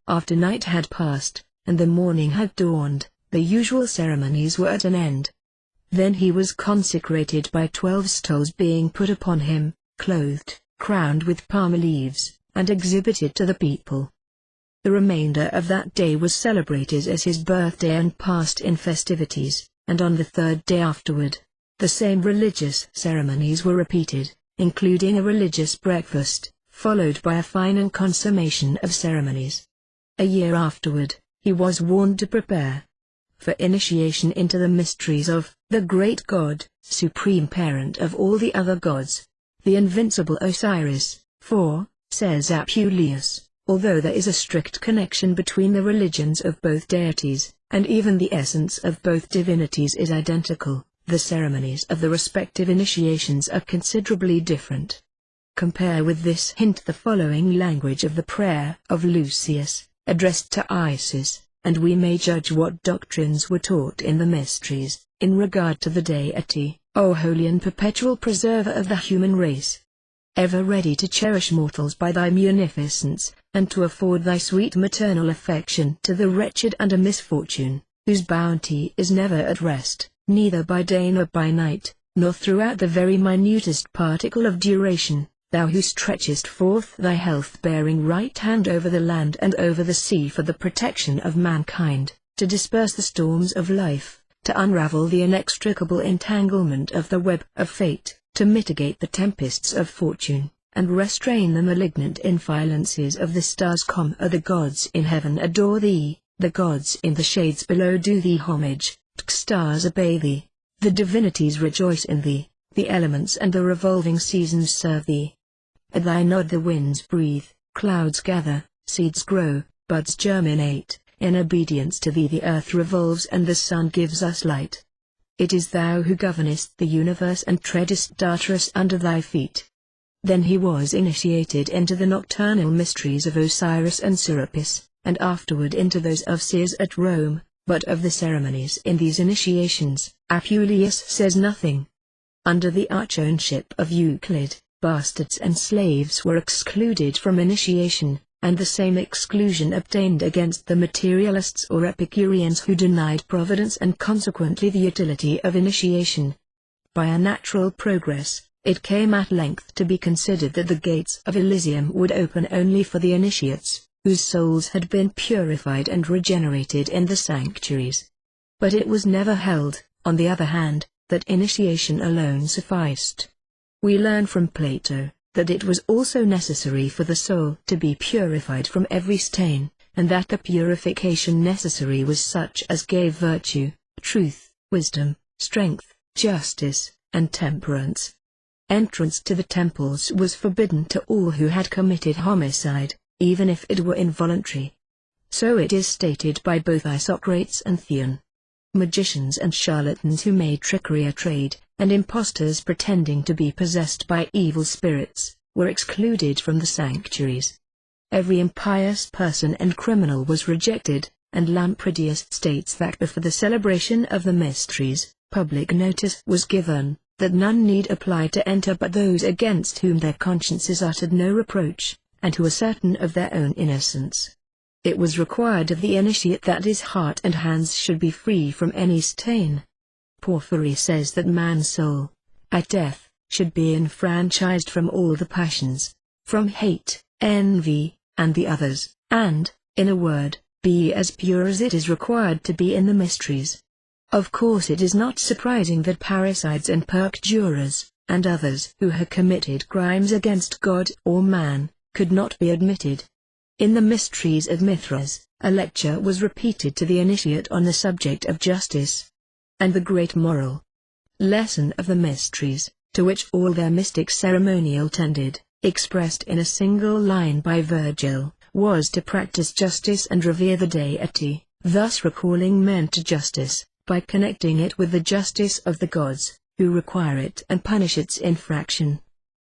S1: After night had passed, and the morning had dawned, the usual ceremonies were at an end. Then he was consecrated by 12 stoles being put upon him, clothed, crowned with palm leaves, and exhibited to the people. The remainder of that day was celebrated as his birthday and passed in festivities, and on the 3rd day afterward, the same religious ceremonies were repeated, including a religious breakfast, followed by a final consummation of ceremonies. A year afterward, he was warned to prepare for initiation into the mysteries of the great God, supreme parent of all the other gods, the invincible Osiris, for, says Apuleius, although there is a strict connection between the religions of both deities, and even the essence of both divinities is identical, the ceremonies of the respective initiations are considerably different. Compare with this hint the following language of the prayer of Lucius, addressed to Isis, and we may judge what doctrines were taught in the mysteries. in regard to the deity, O holy and perpetual preserver of the human race, ever ready to cherish mortals by thy munificence, and to afford thy sweet maternal affection to the wretched under misfortune, whose bounty is never at rest, neither by day nor by night, nor throughout the very minutest particle of duration, thou who stretchest forth thy health-bearing right hand over the land and over the sea for the protection of mankind, to disperse the storms of life, to unravel the inextricable entanglement of the web of fate, to mitigate the tempests of fortune, and restrain the malignant influences of the stars. The gods in heaven adore thee, the gods in the shades below do thee homage, stars obey thee, the divinities rejoice in thee, the elements and the revolving seasons serve thee. At thy nod the winds breathe, clouds gather, seeds grow, buds germinate, in obedience to thee the earth revolves and the sun gives us light. It is thou who governest the universe and treadest Tartarus under thy feet. Then he was initiated into the nocturnal mysteries of Osiris and Serapis, and afterward into those of Seers at Rome, but of the ceremonies in these initiations, Apuleius says nothing. Under the archonship of Euclid, bastards and slaves were excluded from initiation, and the same exclusion obtained against the materialists or Epicureans who denied providence and consequently the utility of initiation. By a natural progress, it came at length to be considered that the gates of Elysium would open only for the initiates, whose souls had been purified and regenerated in the sanctuaries. But it was never held, on the other hand, that initiation alone sufficed. We learn from Plato that it was also necessary for the soul to be purified from every stain, and that the purification necessary was such as gave virtue, truth, wisdom, strength, justice, and temperance. Entrance to the temples was forbidden to all who had committed homicide, even if it were involuntary. So it is stated by both Isocrates and Theon. Magicians and charlatans who made trickery a trade, and impostors pretending to be possessed by evil spirits, were excluded from the sanctuaries. Every impious person and criminal was rejected, and Lampridius states that before the celebration of the mysteries, public notice was given, that none need apply to enter but those against whom their consciences uttered no reproach, and who were certain of their own innocence. It was required of the initiate that his heart and hands should be free from any stain. Porphyry says that man's soul, at death, should be enfranchised from all the passions, from hate, envy, and the others, and, in a word, be as pure as it is required to be in the mysteries. Of course it is not surprising that parricides and perjurers, and others who had committed crimes against God or man, could not be admitted. In the mysteries of Mithras, a lecture was repeated to the initiate on the subject of justice. And the great moral lesson of the mysteries, to which all their mystic ceremonial tended, expressed in a single line by Virgil, was to practice justice and revere the deity, thus recalling men to justice, by connecting it with the justice of the gods, who require it and punish its infraction.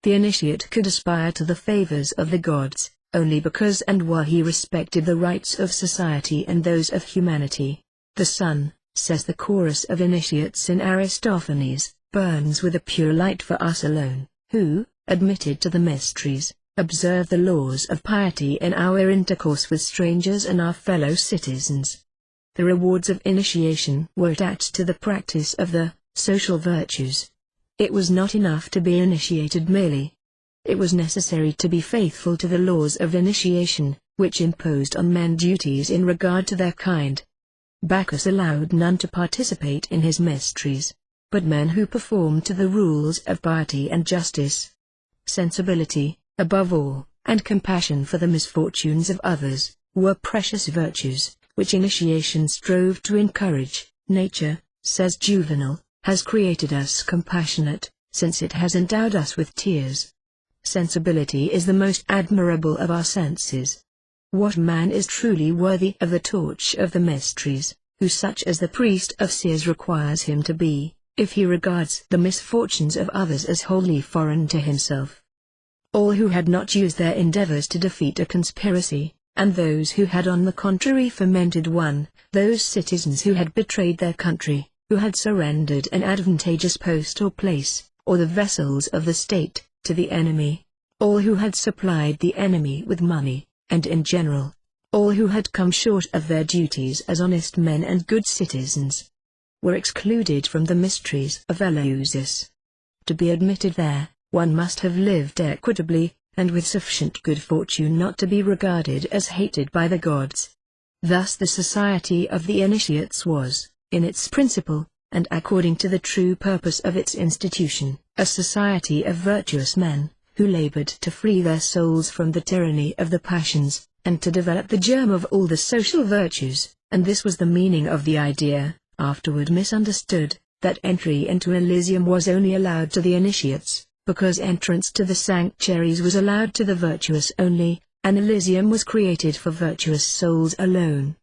S1: The initiate could aspire to the favors of the gods, only because and while he respected the rights of society and those of humanity. The sun, says the chorus of initiates in Aristophanes, burns with a pure light for us alone, who, admitted to the mysteries, observe the laws of piety in our intercourse with strangers and our fellow citizens. The rewards of initiation were attached to the practice of the social virtues. It was not enough to be initiated merely. It was necessary to be faithful to the laws of initiation, which imposed on men duties in regard to their kind. Bacchus allowed none to participate in his mysteries, but men who performed to the rules of piety and justice. Sensibility, above all, and compassion for the misfortunes of others, were precious virtues, which initiation strove to encourage. Nature, says Juvenal, has created us compassionate, since it has endowed us with tears. Sensibility is the most admirable of our senses. What man is truly worthy of the torch of the mysteries, who such as the priest of Seers requires him to be, if he regards the misfortunes of others as wholly foreign to himself? All who had not used their endeavors to defeat a conspiracy, and those who had on the contrary fomented one, those citizens who had betrayed their country, who had surrendered an advantageous post or place, or the vessels of the state, to the enemy, all who had supplied the enemy with money, and in general, all who had come short of their duties as honest men and good citizens, were excluded from the mysteries of Eleusis. To be admitted there, one must have lived equitably, and with sufficient good fortune not to be regarded as hated by the gods. Thus the society of the initiates was, in its principle, and according to the true purpose of its institution, a society of virtuous men, who labored to free their souls from the tyranny of the passions, and to develop the germ of all the social virtues, and this was the meaning of the idea, afterward misunderstood, that entry into Elysium was only allowed to the initiates, because entrance to the sanctuaries was allowed to the virtuous only, and Elysium was created for virtuous souls alone.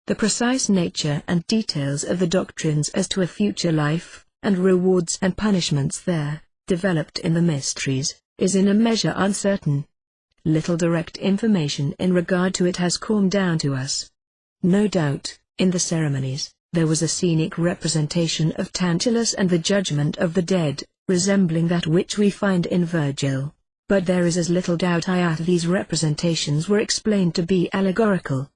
S1: The precise nature and details of the doctrines as to a future life, and rewards and punishments there, developed in the mysteries, is in a measure uncertain. Little direct information in regard to it has come down to us. No doubt, in the ceremonies, there was a scenic representation of Tantalus and the judgment of the dead, resembling that which we find in Virgil, but there is as little doubt that these representations were explained to be allegorical.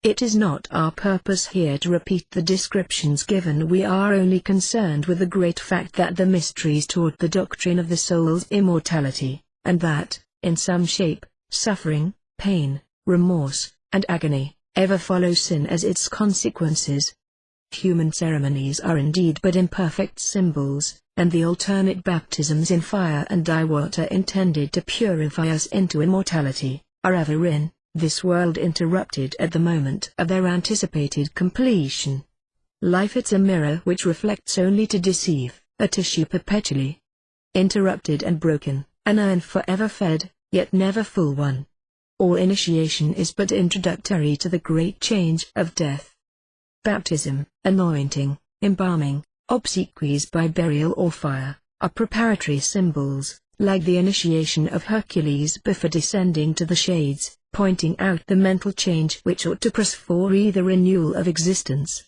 S1: It is not our purpose here to repeat the descriptions given. We are only concerned with the great fact that the mysteries taught the doctrine of the soul's immortality, and that, in some shape, suffering, pain, remorse, and agony, ever follow sin as its consequences. Human ceremonies are indeed but imperfect symbols, and the alternate baptisms in fire and water intended to purify us into immortality, are ever in this world interrupted at the moment of their anticipated completion. Life it's a mirror which reflects only to deceive, a tissue perpetually interrupted and broken, an urn forever fed, yet never full one. All initiation is but introductory to the great change of death. Baptism, anointing, embalming, obsequies by burial or fire, are preparatory symbols, like the initiation of Hercules before descending to the shades, pointing out the mental change which ought to foresee the renewal of existence.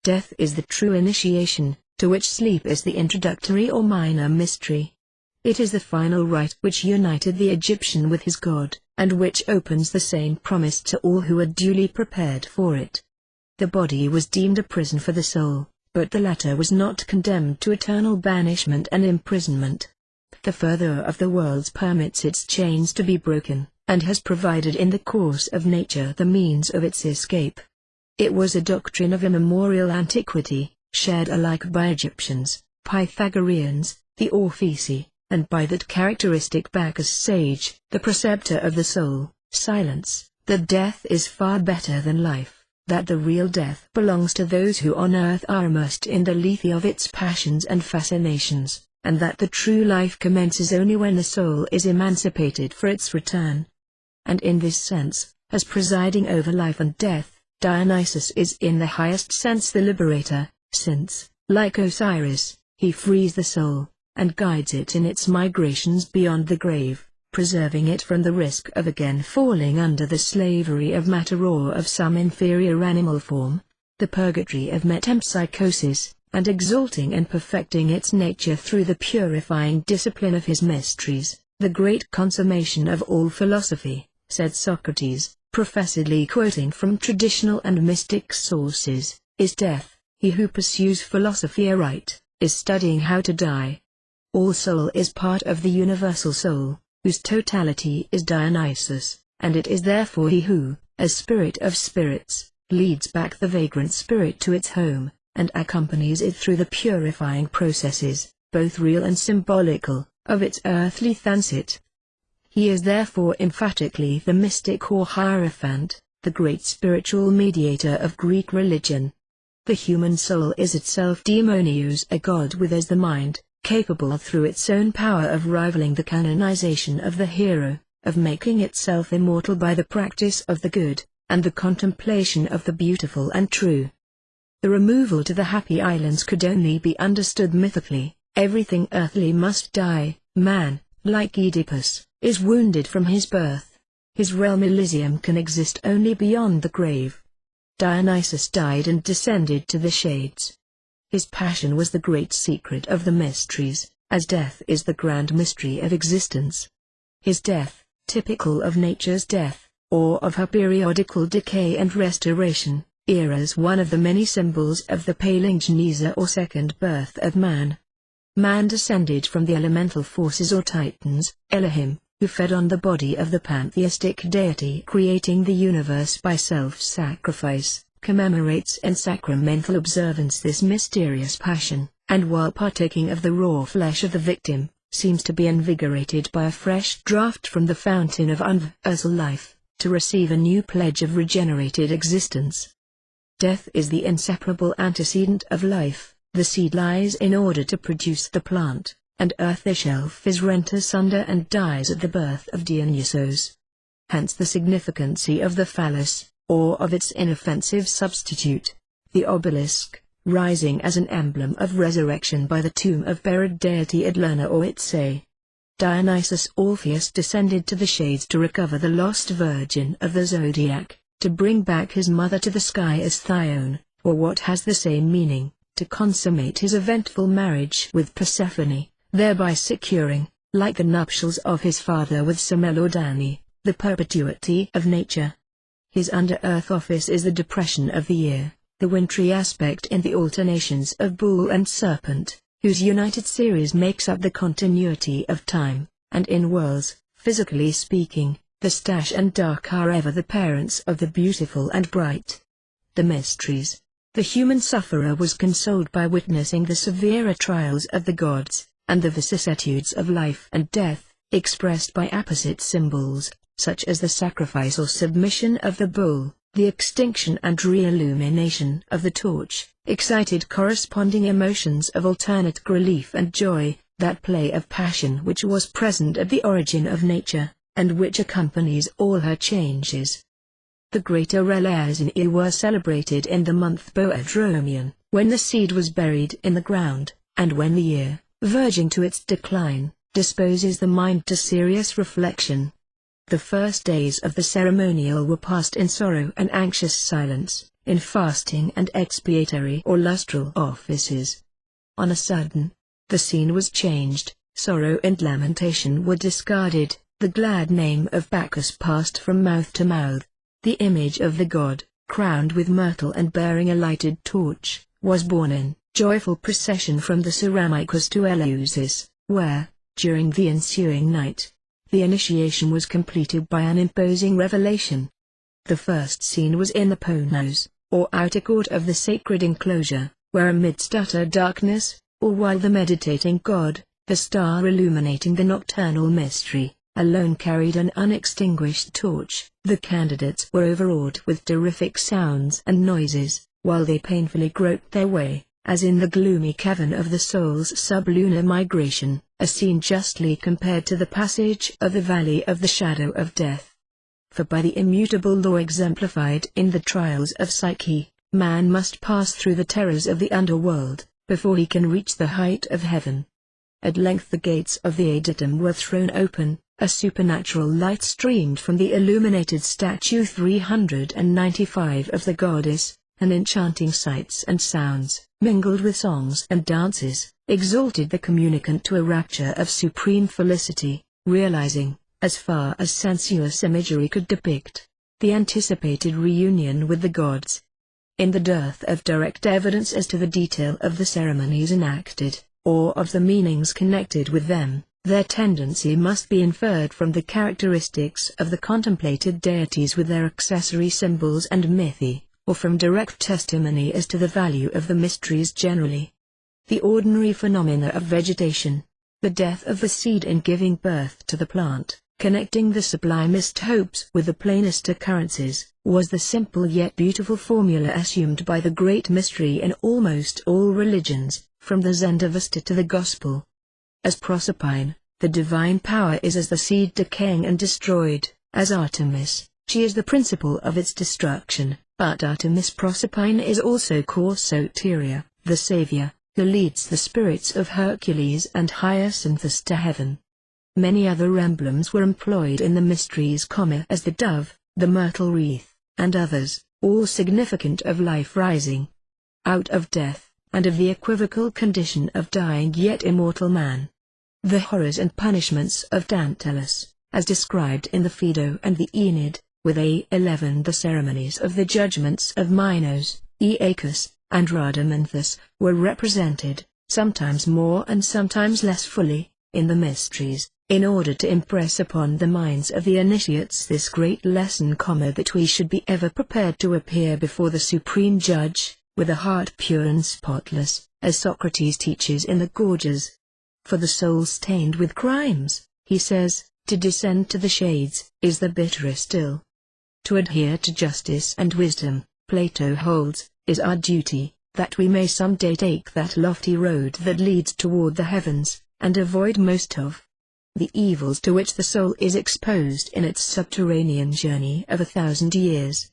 S1: Death is the true initiation, to which sleep is the introductory or minor mystery. It is the final rite which united the Egyptian with his god, and which opens the same promise to all who are duly prepared for it. The body was deemed a prison for the soul, but the latter was not condemned to eternal banishment and imprisonment. The further of the worlds permits its chains to be broken, and has provided in the course of nature the means of its escape. It was a doctrine of immemorial antiquity, shared alike by Egyptians, Pythagoreans, the Orphesi, and by that characteristic Bacchus sage, the preceptor of the soul, Silence, that death is far better than life, that the real death belongs to those who on earth are immersed in the lethe of its passions and fascinations, and that the true life commences only when the soul is emancipated for its return. And in this sense, as presiding over life and death, Dionysus is in the highest sense the liberator, since, like Osiris, he frees the soul, and guides it in its migrations beyond the grave, preserving it from the risk of again falling under the slavery of matter or of some inferior animal form, the purgatory of metempsychosis, and exalting and perfecting its nature through the purifying discipline of his mysteries, the great consummation of all philosophy, said Socrates, professedly quoting from traditional and mystic sources, is death. He who pursues philosophy aright, is studying how to die. All soul is part of the universal soul, whose totality is Dionysus, and it is therefore he who, as spirit of spirits, leads back the vagrant spirit to its home, and accompanies it through the purifying processes, both real and symbolical, of its earthly transit. He is therefore emphatically the mystic or hierophant, the great spiritual mediator of Greek religion. The human soul is itself daimonios, a god with as the mind, capable through its own power of rivaling the canonization of the hero, of making itself immortal by the practice of the good, and the contemplation of the beautiful and true. The removal to the Happy Islands could only be understood mythically. Everything earthly must die. Man, like Oedipus, is wounded from his birth. His realm Elysium can exist only beyond the grave. Dionysus died and descended to the shades. His passion was the great secret of the mysteries, as death is the grand mystery of existence. His death, typical of nature's death, or of her periodical decay and restoration, is one of the many symbols of the palingenesia or second birth of man. Man descended from the elemental forces or titans, Elohim, who fed on the body of the pantheistic deity creating the universe by self-sacrifice, commemorates in sacramental observance this mysterious passion, and while partaking of the raw flesh of the victim, seems to be invigorated by a fresh draught from the fountain of universal life, to receive a new pledge of regenerated existence. Death is the inseparable antecedent of life. The seed lies in order to produce the plant, and earth itself is rent asunder and dies at the birth of Dionysos. Hence the significancy of the phallus, or of its inoffensive substitute, the obelisk, rising as an emblem of resurrection by the tomb of buried deity at Lerna or Itse. Dionysus Orpheus descended to the shades to recover the lost virgin of the zodiac, to bring back his mother to the sky as Thyone, or what has the same meaning, to consummate his eventful marriage with Persephone, thereby securing, like the nuptials of his father with Semelordani, the perpetuity of nature. His under-earth office is the depression of the year, the wintry aspect in the alternations of bull and serpent, whose united series makes up the continuity of time, and in worlds, physically speaking, the stash and dark are ever the parents of the beautiful and bright. The mysteries. The human sufferer was consoled by witnessing the severer trials of the gods, and the vicissitudes of life and death, expressed by apposite symbols, such as the sacrifice or submission of the bull, the extinction and re-illumination of the torch, excited corresponding emotions of alternate relief and joy, that play of passion which was present at the origin of nature, and which accompanies all her changes. The great Aurelias in Ea were celebrated in the month Boedromion, when the seed was buried in the ground, and when the year, verging to its decline, disposes the mind to serious reflection. The first days of the ceremonial were passed in sorrow and anxious silence, in fasting and expiatory or lustral offices. On a sudden, the scene was changed, sorrow and lamentation were discarded, the glad name of Bacchus passed from mouth to mouth. The image of the god, crowned with myrtle and bearing a lighted torch, was borne in joyful procession from the Ceramicus to Eleusis, where, during the ensuing night, the initiation was completed by an imposing revelation. The first scene was in the Ponos, or outer court of the sacred enclosure, where amidst utter darkness, or while the meditating god, the star illuminating the nocturnal mystery, alone carried an unextinguished torch, the candidates were overawed with terrific sounds and noises, while they painfully groped their way, as in the gloomy cavern of the soul's sublunar migration, a scene justly compared to the passage of the valley of the shadow of death. For by the immutable law exemplified in the trials of Psyche, man must pass through the terrors of the underworld, before he can reach the height of heaven. At length the gates of the adytum were thrown open, a supernatural light streamed from the illuminated statue 395 of the goddess, and enchanting sights and sounds, mingled with songs and dances, exalted the communicant to a rapture of supreme felicity, realizing, as far as sensuous imagery could depict, the anticipated reunion with the gods. In the dearth of direct evidence as to the detail of the ceremonies enacted, or of the meanings connected with them, their tendency must be inferred from the characteristics of the contemplated deities with their accessory symbols and mythi, or from direct testimony as to the value of the mysteries generally. The ordinary phenomena of vegetation, the death of the seed in giving birth to the plant, connecting the sublimest hopes with the plainest occurrences, was the simple yet beautiful formula assumed by the great mystery in almost all religions, from the Zendavesta to the Gospel. As Proserpine, the divine power is as the seed decaying and destroyed, as Artemis, she is the principle of its destruction, but Artemis Proserpine is also called Soteria, the Savior, who leads the spirits of Hercules and Hyacinthus to heaven. Many other emblems were employed in the mysteries, as the dove, the myrtle wreath, and others, all significant of life rising out of death, and of the equivocal condition of dying yet immortal man. The horrors and punishments of Tantalus, as described in the Phaedo and the Aeneid, with A11 the ceremonies of the judgments of Minos, Aeacus, and Rhadamanthus, were represented, sometimes more and sometimes less fully, in the mysteries, in order to impress upon the minds of the initiates this great lesson, that we should be ever prepared to appear before the Supreme Judge, with a heart pure and spotless, as Socrates teaches in the Gorgias. For the soul stained with crimes, he says, to descend to the shades, is the bitterest ill. To adhere to justice and wisdom, Plato holds, is our duty, that we may some day take that lofty road that leads toward the heavens, and avoid most of the evils to which the soul is exposed in its subterranean journey of 1,000 years.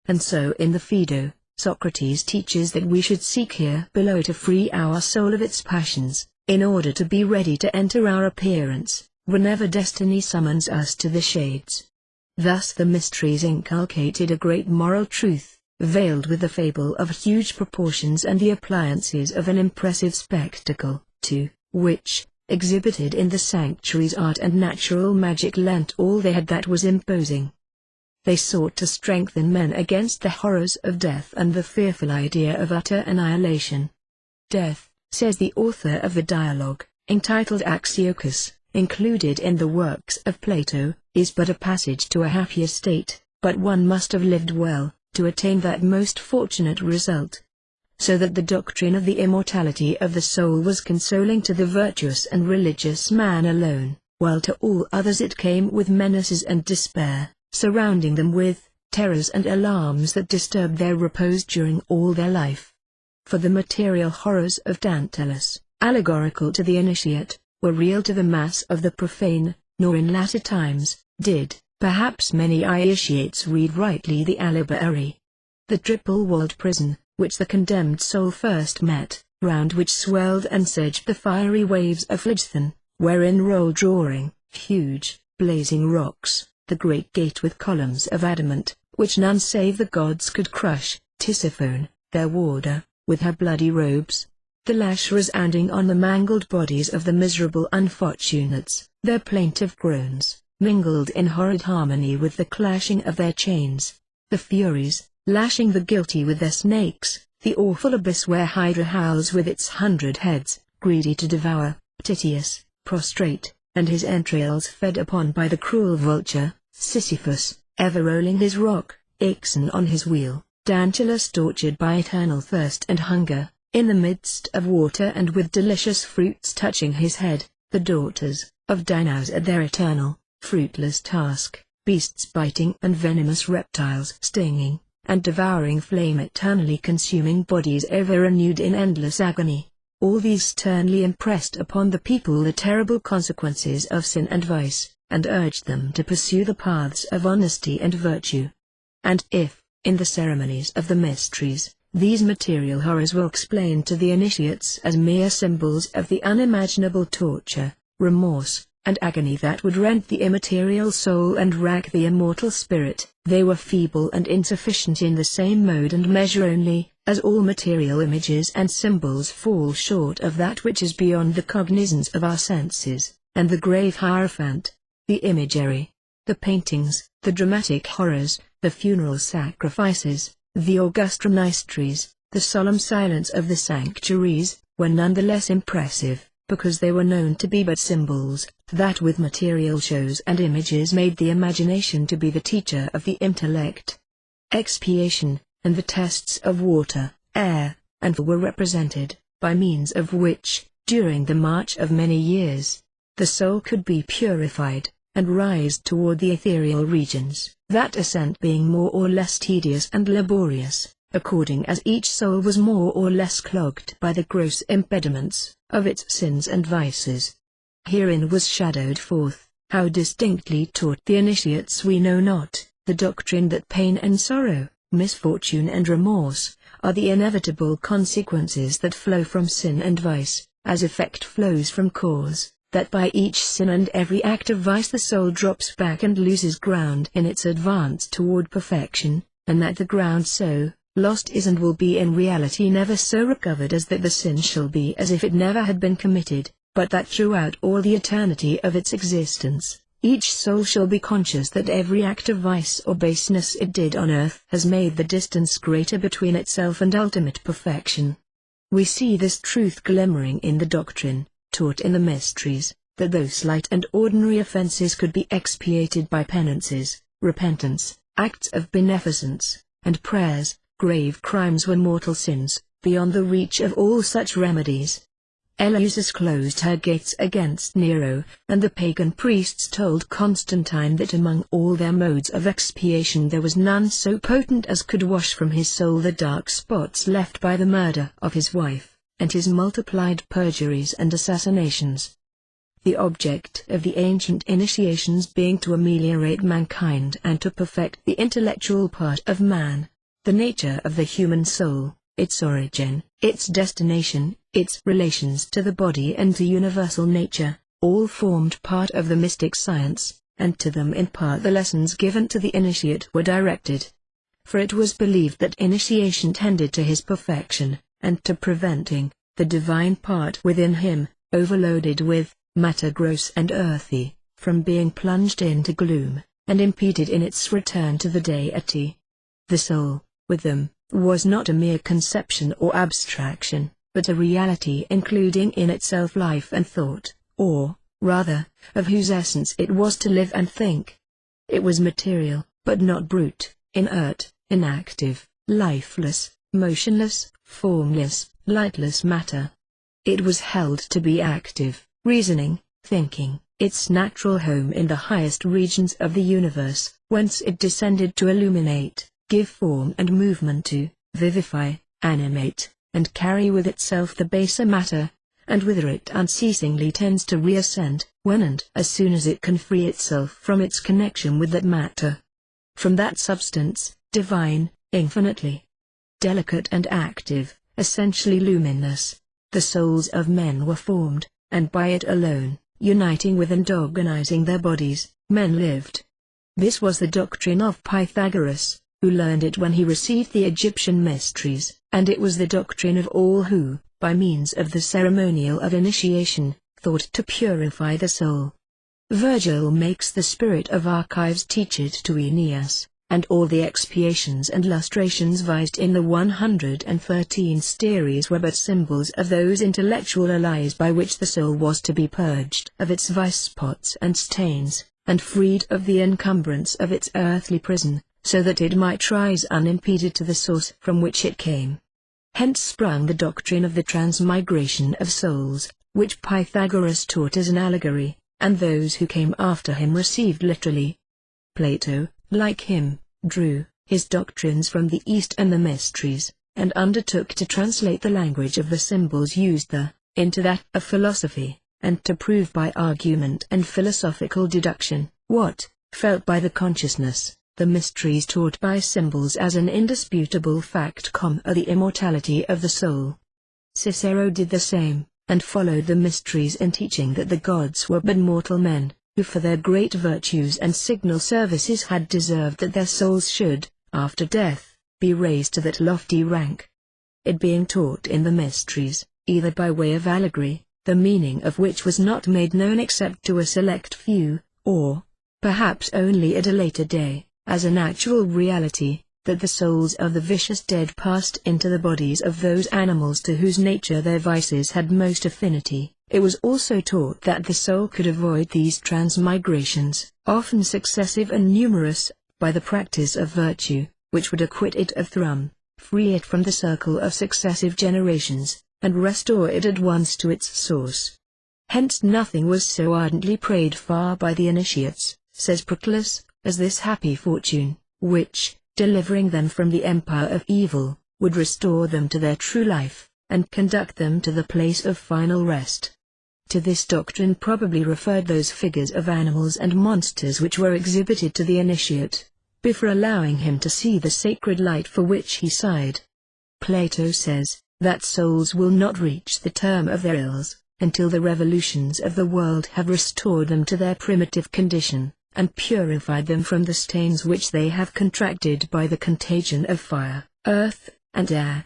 S1: And so in the Phaedo, Socrates teaches that we should seek here below to free our soul of its passions, in order to be ready to enter our appearance, whenever destiny summons us to the shades. Thus the mysteries inculcated a great moral truth, veiled with the fable of huge proportions and the appliances of an impressive spectacle, to which, exhibited in the sanctuaries, art and natural magic lent all they had that was imposing. They sought to strengthen men against the horrors of death and the fearful idea of utter annihilation. Death, says the author of the dialogue, entitled Axiochus, included in the works of Plato, is but a passage to a happier state, but one must have lived well, to attain that most fortunate result. So that the doctrine of the immortality of the soul was consoling to the virtuous and religious man alone, while to all others it came with menaces and despair, surrounding them with terrors and alarms that disturbed their repose during all their life. For the material horrors of Tantalus, allegorical to the initiate, were real to the mass of the profane, nor in latter times, did, perhaps many initiates read rightly the allegory. The triple-walled prison, which the condemned soul first met, round which swelled and surged the fiery waves of Phlegethon, wherein rolled roaring, huge, blazing rocks, the great gate with columns of adamant, which none save the gods could crush, Tisiphone, their warder, with her bloody robes, the lash resounding on the mangled bodies of the miserable unfortunates, their plaintive groans, mingled in horrid harmony with the clashing of their chains, the Furies, lashing the guilty with their snakes, the awful abyss where Hydra howls with its 100 heads, greedy to devour, Tityus, prostrate, and his entrails fed upon by the cruel vulture, Sisyphus, ever rolling his rock, Ixion on his wheel, Tantalus tortured by eternal thirst and hunger, in the midst of water and with delicious fruits touching his head, the daughters of Danaus at their eternal, fruitless task, beasts biting and venomous reptiles stinging, and devouring flame eternally consuming bodies ever renewed in endless agony. All these sternly impressed upon the people the terrible consequences of sin and vice, and urged them to pursue the paths of honesty and virtue. And if, in the ceremonies of the mysteries, these material horrors were explained to the initiates as mere symbols of the unimaginable torture, remorse, and agony that would rent the immaterial soul and rack the immortal spirit, they were feeble and insufficient in the same mode and measure only, as all material images and symbols fall short of that which is beyond the cognizance of our senses, and the grave hierophant, the imagery, the paintings, the dramatic horrors, the funeral sacrifices, the august mysteries, the solemn silence of the sanctuaries, were none the less impressive, because they were known to be but symbols, that with material shows and images made the imagination to be the teacher of the intellect. Expiation, and the tests of water, air, and fire were represented, by means of which, during the march of many years, the soul could be purified, and rise toward the ethereal regions, that ascent being more or less tedious and laborious, according as each soul was more or less clogged by the gross impediments of its sins and vices. Herein was shadowed forth, how distinctly taught the initiates we know not, the doctrine that pain and sorrow, misfortune and remorse, are the inevitable consequences that flow from sin and vice, as effect flows from cause, that by each sin and every act of vice the soul drops back and loses ground in its advance toward perfection, and that the ground so, lost is and will be in reality never so recovered as that the sin shall be as if it never had been committed, but that throughout all the eternity of its existence, each soul shall be conscious that every act of vice or baseness it did on earth has made the distance greater between itself and ultimate perfection. We see this truth glimmering in the doctrine, taught in the mysteries, that though slight and ordinary offences could be expiated by penances, repentance, acts of beneficence, and prayers, grave crimes were mortal sins, beyond the reach of all such remedies. Eleusis closed her gates against Nero, and the pagan priests told Constantine that among all their modes of expiation there was none so potent as could wash from his soul the dark spots left by the murder of his wife, and his multiplied perjuries and assassinations. The object of the ancient initiations being to ameliorate mankind and to perfect the intellectual part of man, the nature of the human soul, its origin, its destination, its relations to the body and to universal nature, all formed part of the mystic science, and to them in part the lessons given to the initiate were directed. For it was believed that initiation tended to his perfection, and to preventing the divine part within him, overloaded with matter gross and earthy, from being plunged into gloom, and impeded in its return to the deity. The soul, with them, was not a mere conception or abstraction, but a reality including in itself life and thought, or, rather, of whose essence it was to live and think. It was material, but not brute, inert, inactive, lifeless, motionless, formless, lightless matter. It was held to be active, reasoning, thinking, its natural home in the highest regions of the universe, whence it descended to illuminate, give form and movement to, vivify, animate, and carry with itself the baser matter, and whither it unceasingly tends to reascend, when and as soon as it can free itself from its connection with that matter. From that substance, divine, infinitely delicate and active, essentially luminous, the souls of men were formed, and by it alone, uniting with and organizing their bodies, men lived. This was the doctrine of Pythagoras, who learned it when he received the Egyptian mysteries, and it was the doctrine of all who, by means of the ceremonial of initiation, thought to purify the soul. Virgil makes the spirit of archives teach it to Aeneas, and all the expiations and lustrations vised in the 113 steries were but symbols of those intellectual allies by which the soul was to be purged of its vice spots and stains, and freed of the encumbrance of its earthly prison, so that it might rise unimpeded to the source from which it came. Hence sprung the doctrine of the transmigration of souls, which Pythagoras taught as an allegory, and those who came after him received literally. Plato, like him, drew his doctrines from the East and the mysteries, and undertook to translate the language of the symbols used there, into that of philosophy, and to prove by argument and philosophical deduction, what, felt by the consciousness, the mysteries taught by symbols as an indisputable fact, the immortality of the soul. Cicero did the same, and followed the mysteries in teaching that the gods were but mortal men, who for their great virtues and signal services had deserved that their souls should, after death, be raised to that lofty rank. It being taught in the mysteries, either by way of allegory, the meaning of which was not made known except to a select few, or, perhaps only at a later day, as an actual reality, that the souls of the vicious dead passed into the bodies of those animals to whose nature their vices had most affinity. It was also taught that the soul could avoid these transmigrations, often successive and numerous, by the practice of virtue, which would acquit it of thrum, free it from the circle of successive generations, and restore it at once to its source. Hence nothing was so ardently prayed for by the initiates, says Proclus, as this happy fortune, which, delivering them from the empire of evil, would restore them to their true life, and conduct them to the place of final rest. To this doctrine probably referred those figures of animals and monsters which were exhibited to the initiate, before allowing him to see the sacred light for which he sighed. Plato says, that souls will not reach the term of their ills, until the revolutions of the world have restored them to their primitive condition, and purified them from the stains which they have contracted by the contagion of fire, earth, and air.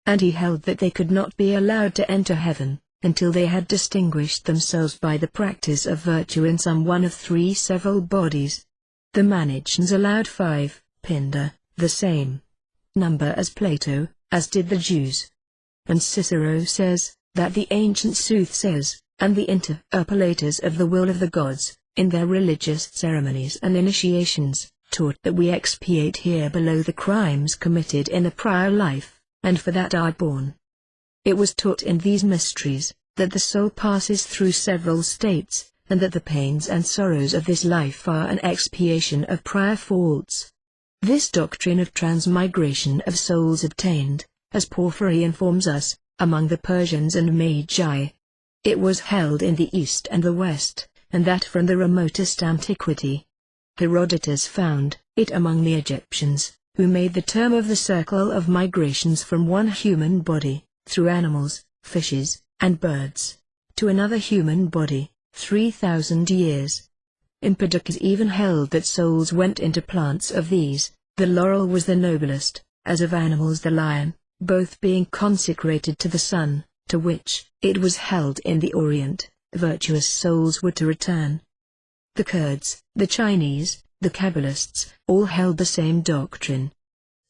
S1: And he held that they could not be allowed to enter heaven, until they had distinguished themselves by the practice of virtue in some one of three several bodies. The Manicheans allowed 5, Pindar, the same number as Plato, as did the Jews. And Cicero says, that the ancient soothsayers, and the interpolators of the will of the gods, in their religious ceremonies and initiations, taught that we expiate here below the crimes committed in the prior life, and for that are born. It was taught in these mysteries, that the soul passes through several states, and that the pains and sorrows of this life are an expiation of prior faults. This doctrine of transmigration of souls obtained, as Porphyry informs us, among the Persians and Magi. It was held in the East and the West, and that from the remotest antiquity. Herodotus found it among the Egyptians, who made the term of the circle of migrations from one human body, through animals, fishes, and birds, to another human body, 3,000 years. Empedocles even held that souls went into plants of these. The laurel was the noblest, as of animals the lion, both being consecrated to the sun, to which, it was held in the Orient, virtuous souls were to return. The Kurds, the Chinese, the Kabbalists, all held the same doctrine.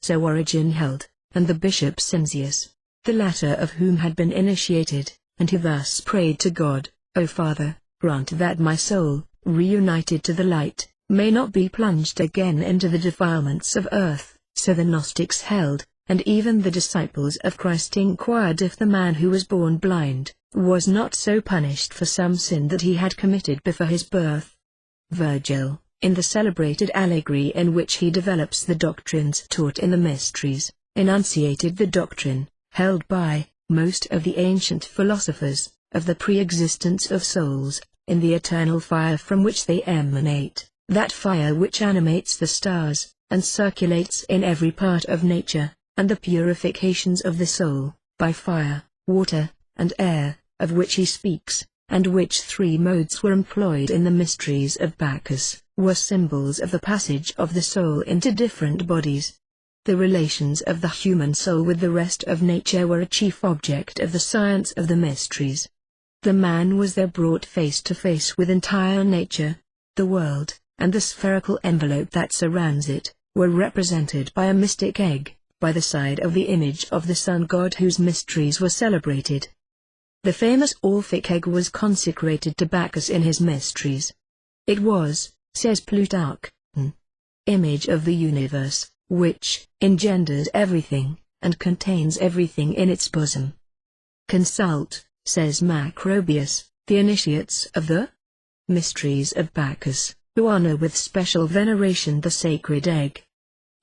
S1: So Origen held, and the bishop Cincius, the latter of whom had been initiated, and he thus prayed to God, O Father, grant that my soul, reunited to the light, may not be plunged again into the defilements of earth. So the Gnostics held, and even the disciples of Christ inquired if the man who was born blind, was not so punished for some sin that he had committed before his birth. Virgil, in the celebrated allegory in which he develops the doctrines taught in the mysteries, enunciated the doctrine, held by most of the ancient philosophers, of the pre-existence of souls, in the eternal fire from which they emanate, that fire which animates the stars, and circulates in every part of nature, and the purifications of the soul, by fire, water, and air, of which he speaks, and which three modes were employed in the mysteries of Bacchus, were symbols of the passage of the soul into different bodies. The relations of the human soul with the rest of nature were a chief object of the science of the mysteries. The man was there brought face to face with entire nature. The world, and the spherical envelope that surrounds it, were represented by a mystic egg, by the side of the image of the sun god whose mysteries were celebrated. The famous Orphic egg was consecrated to Bacchus in his mysteries. It was, says Plutarch, an image of the universe, which engendered everything, and contains everything in its bosom. Consult, says Macrobius, the initiates of the mysteries of Bacchus, who honor with special veneration the sacred egg.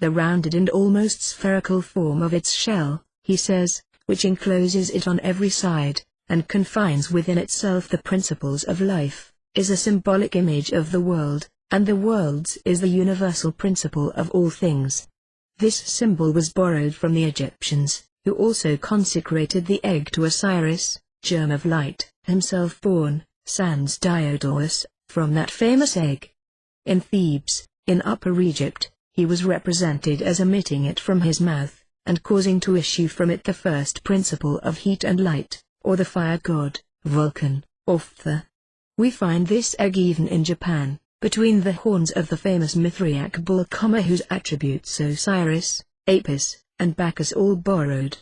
S1: The rounded and almost spherical form of its shell, he says, which encloses it on every side, and confines within itself the principles of life, is a symbolic image of the world, and the world's is the universal principle of all things. This symbol was borrowed from the Egyptians, who also consecrated the egg to Osiris, germ of light, himself born, sans Diodorus, from that famous egg. In Thebes, in Upper Egypt, he was represented as emitting it from his mouth, and causing to issue from it the first principle of heat and light, or the fire god, Vulcan, or Ftha. We find this egg even in Japan, between the horns of the famous Mithriac bull whose attributes Osiris, Apis, and Bacchus all borrowed.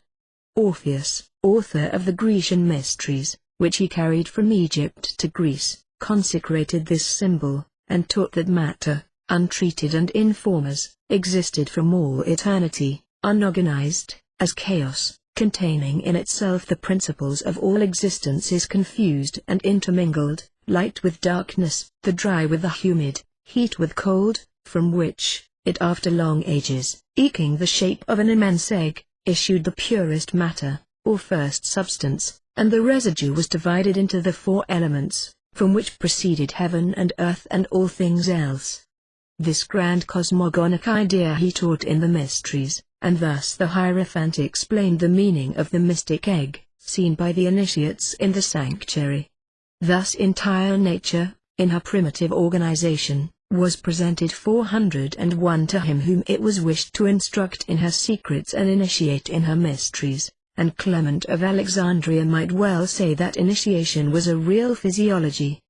S1: Orpheus, author of the Grecian mysteries, which he carried from Egypt to Greece, consecrated this symbol, and taught that matter, untreated and in forms, existed from all eternity, unorganized, as chaos, containing in itself the principles of all existence is confused and intermingled, light with darkness, the dry with the humid, heat with cold, from which, it after long ages, eking the shape of an immense egg, issued the purest matter, or first substance, and the residue was divided into the four elements, from which proceeded heaven and earth and all things else. This grand cosmogonic idea he taught in the mysteries, and thus the Hierophant explained the meaning of the mystic egg, seen by the initiates in the sanctuary. Thus entire nature, in her primitive organization, was presented 401 to him whom it was wished to instruct in her secrets and initiate in her mysteries, and Clement of Alexandria might well say that initiation was a real physiology.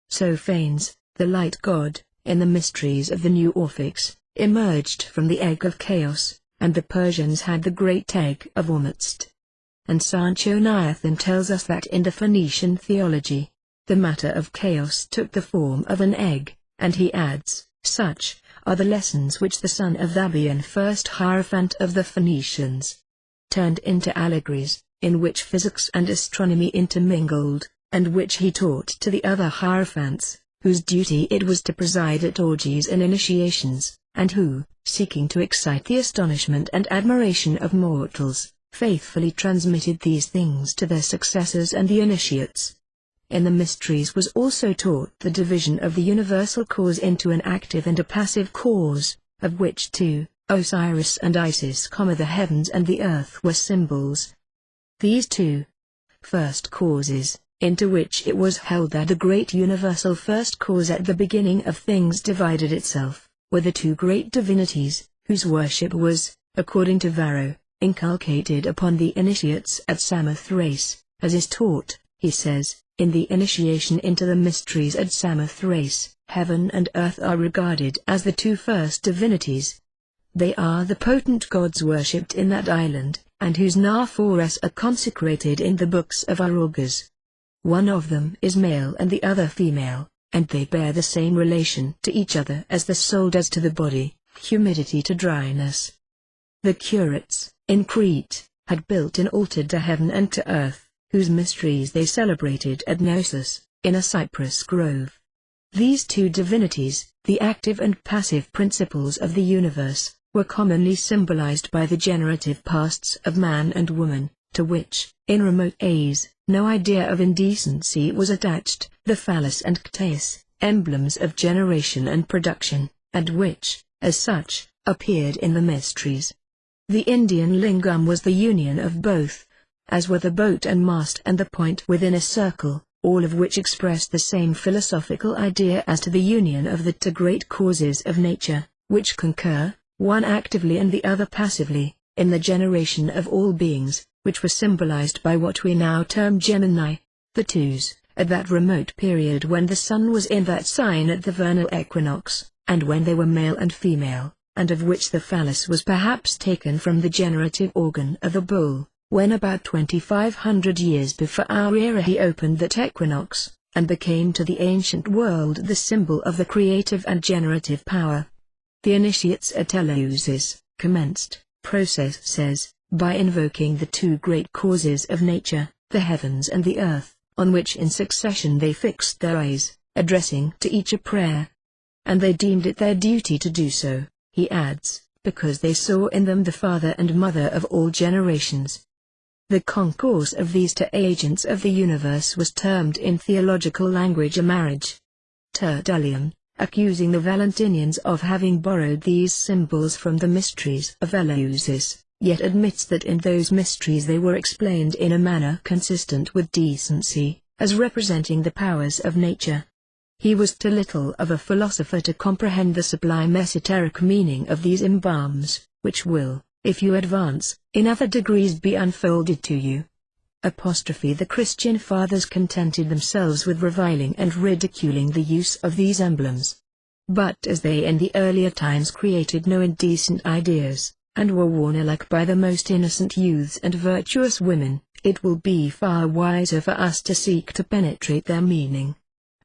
S1: Sophons, the light god, in the mysteries of the new Orphics, emerged from the egg of chaos, and the Persians had the great egg of Ormuzd. And Sanchoniathon tells us that in the Phoenician theology, the matter of chaos took the form of an egg, and he adds, such are the lessons which the son of Abion, first hierophant of the Phoenicians, turned into allegories, in which physics and astronomy intermingled, and which he taught to the other hierophants, whose duty it was to preside at orgies and initiations, and who, seeking to excite the astonishment and admiration of mortals, faithfully transmitted these things to their successors and the initiates. In the mysteries was also taught the division of the universal cause into an active and a passive cause, of which two, Osiris and Isis, the heavens and the earth, were symbols. These two first causes, into which it was held that the great universal first cause at the beginning of things divided itself, were the two great divinities, whose worship was, according to Varro, inculcated upon the initiates at Samothrace, as is taught, he says, in the initiation into the mysteries at Samothrace. Heaven and earth are regarded as the two first divinities. They are the potent gods worshipped in that island, and whose Naphores are consecrated in the books of Arogas. One of them is male and the other female, and they bear the same relation to each other as the soul does to the body, humidity to dryness. The curates, in Crete, had built an altar to heaven and to earth, whose mysteries they celebrated at Knossos, in a cypress grove. These two divinities, the active and passive principles of the universe, were commonly symbolized by the generative pasts of man and woman, to which, in remote ages, no idea of indecency was attached, the phallus and cteis, emblems of generation and production, and which, as such, appeared in the mysteries. The Indian lingam was the union of both, as were the boat and mast and the point within a circle, all of which expressed the same philosophical idea as to the union of the two great causes of nature, which concur, one actively and the other passively, in the generation of all beings, which were symbolized by what we now term Gemini, the twos, at that remote period when the sun was in that sign at the vernal equinox, and when they were male and female, and of which the phallus was perhaps taken from the generative organ of a bull, when about 2500 years before our era he opened that equinox, and became to the ancient world the symbol of the creative and generative power. The initiates at Eleusis commenced, process says, by invoking the two great causes of nature, the heavens and the earth, on which in succession they fixed their eyes, addressing to each a prayer. And they deemed it their duty to do so, he adds, because they saw in them the father and mother of all generations. The concourse of these two agents of the universe was termed in theological language a marriage. Tertullian, accusing the Valentinians of having borrowed these symbols from the mysteries of Eleusis, yet admits that in those mysteries they were explained in a manner consistent with decency, as representing the powers of nature. He was too little of a philosopher to comprehend the sublime esoteric meaning of these embalms, which will, if you advance, in other degrees be unfolded to you. The Christian fathers contented themselves with reviling and ridiculing the use of these emblems. But as they in the earlier times created no indecent ideas, and were worn alike by the most innocent youths and virtuous women, it will be far wiser for us to seek to penetrate their meaning.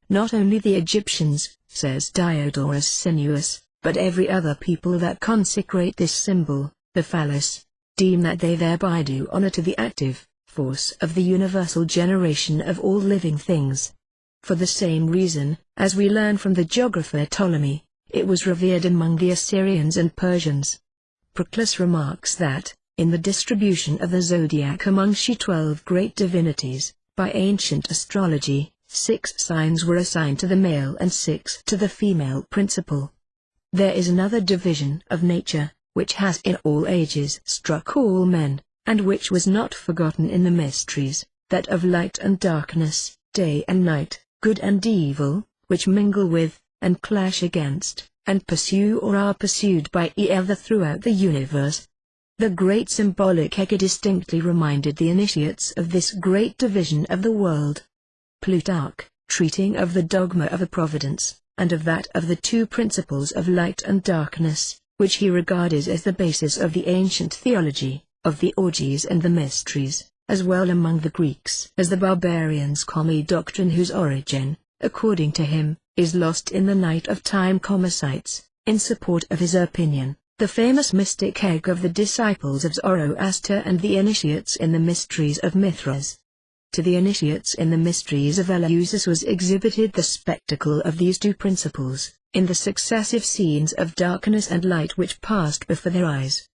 S1: Not only the Egyptians, says Diodorus Sinuus, but every other people that consecrate this symbol, the phallus, deem that they thereby do honor to the active force of the universal generation of all living things. For the same reason, as we learn from the geographer Ptolemy, it was revered among the Assyrians and Persians. Proclus remarks that, in the distribution of the zodiac among she 12 great divinities, by ancient astrology, 6 signs were assigned to the male and 6 to the female principle. There is another division of nature, which has in all ages struck all men, and which was not forgotten in the mysteries, that of light and darkness, day and night, good and evil, which mingle with, and clash against, and pursue or are pursued by each other throughout the universe. The great symbolic egg distinctly reminded the initiates of this great division of the world. Plutarch, treating of the dogma of a providence, and of that of the two principles of light and darkness, which he regarded as the basis of the ancient theology, of the orgies and the mysteries, as well among the Greeks as the barbarians, a doctrine whose origin, according to him, is lost in the night of time, cites, in support of his opinion, the famous mystic egg of the disciples of Zoroaster and the initiates in the mysteries of Mithras. To the initiates in the mysteries of Eleusis was exhibited the spectacle of these two principles, in the successive scenes of darkness and light which passed before their eyes.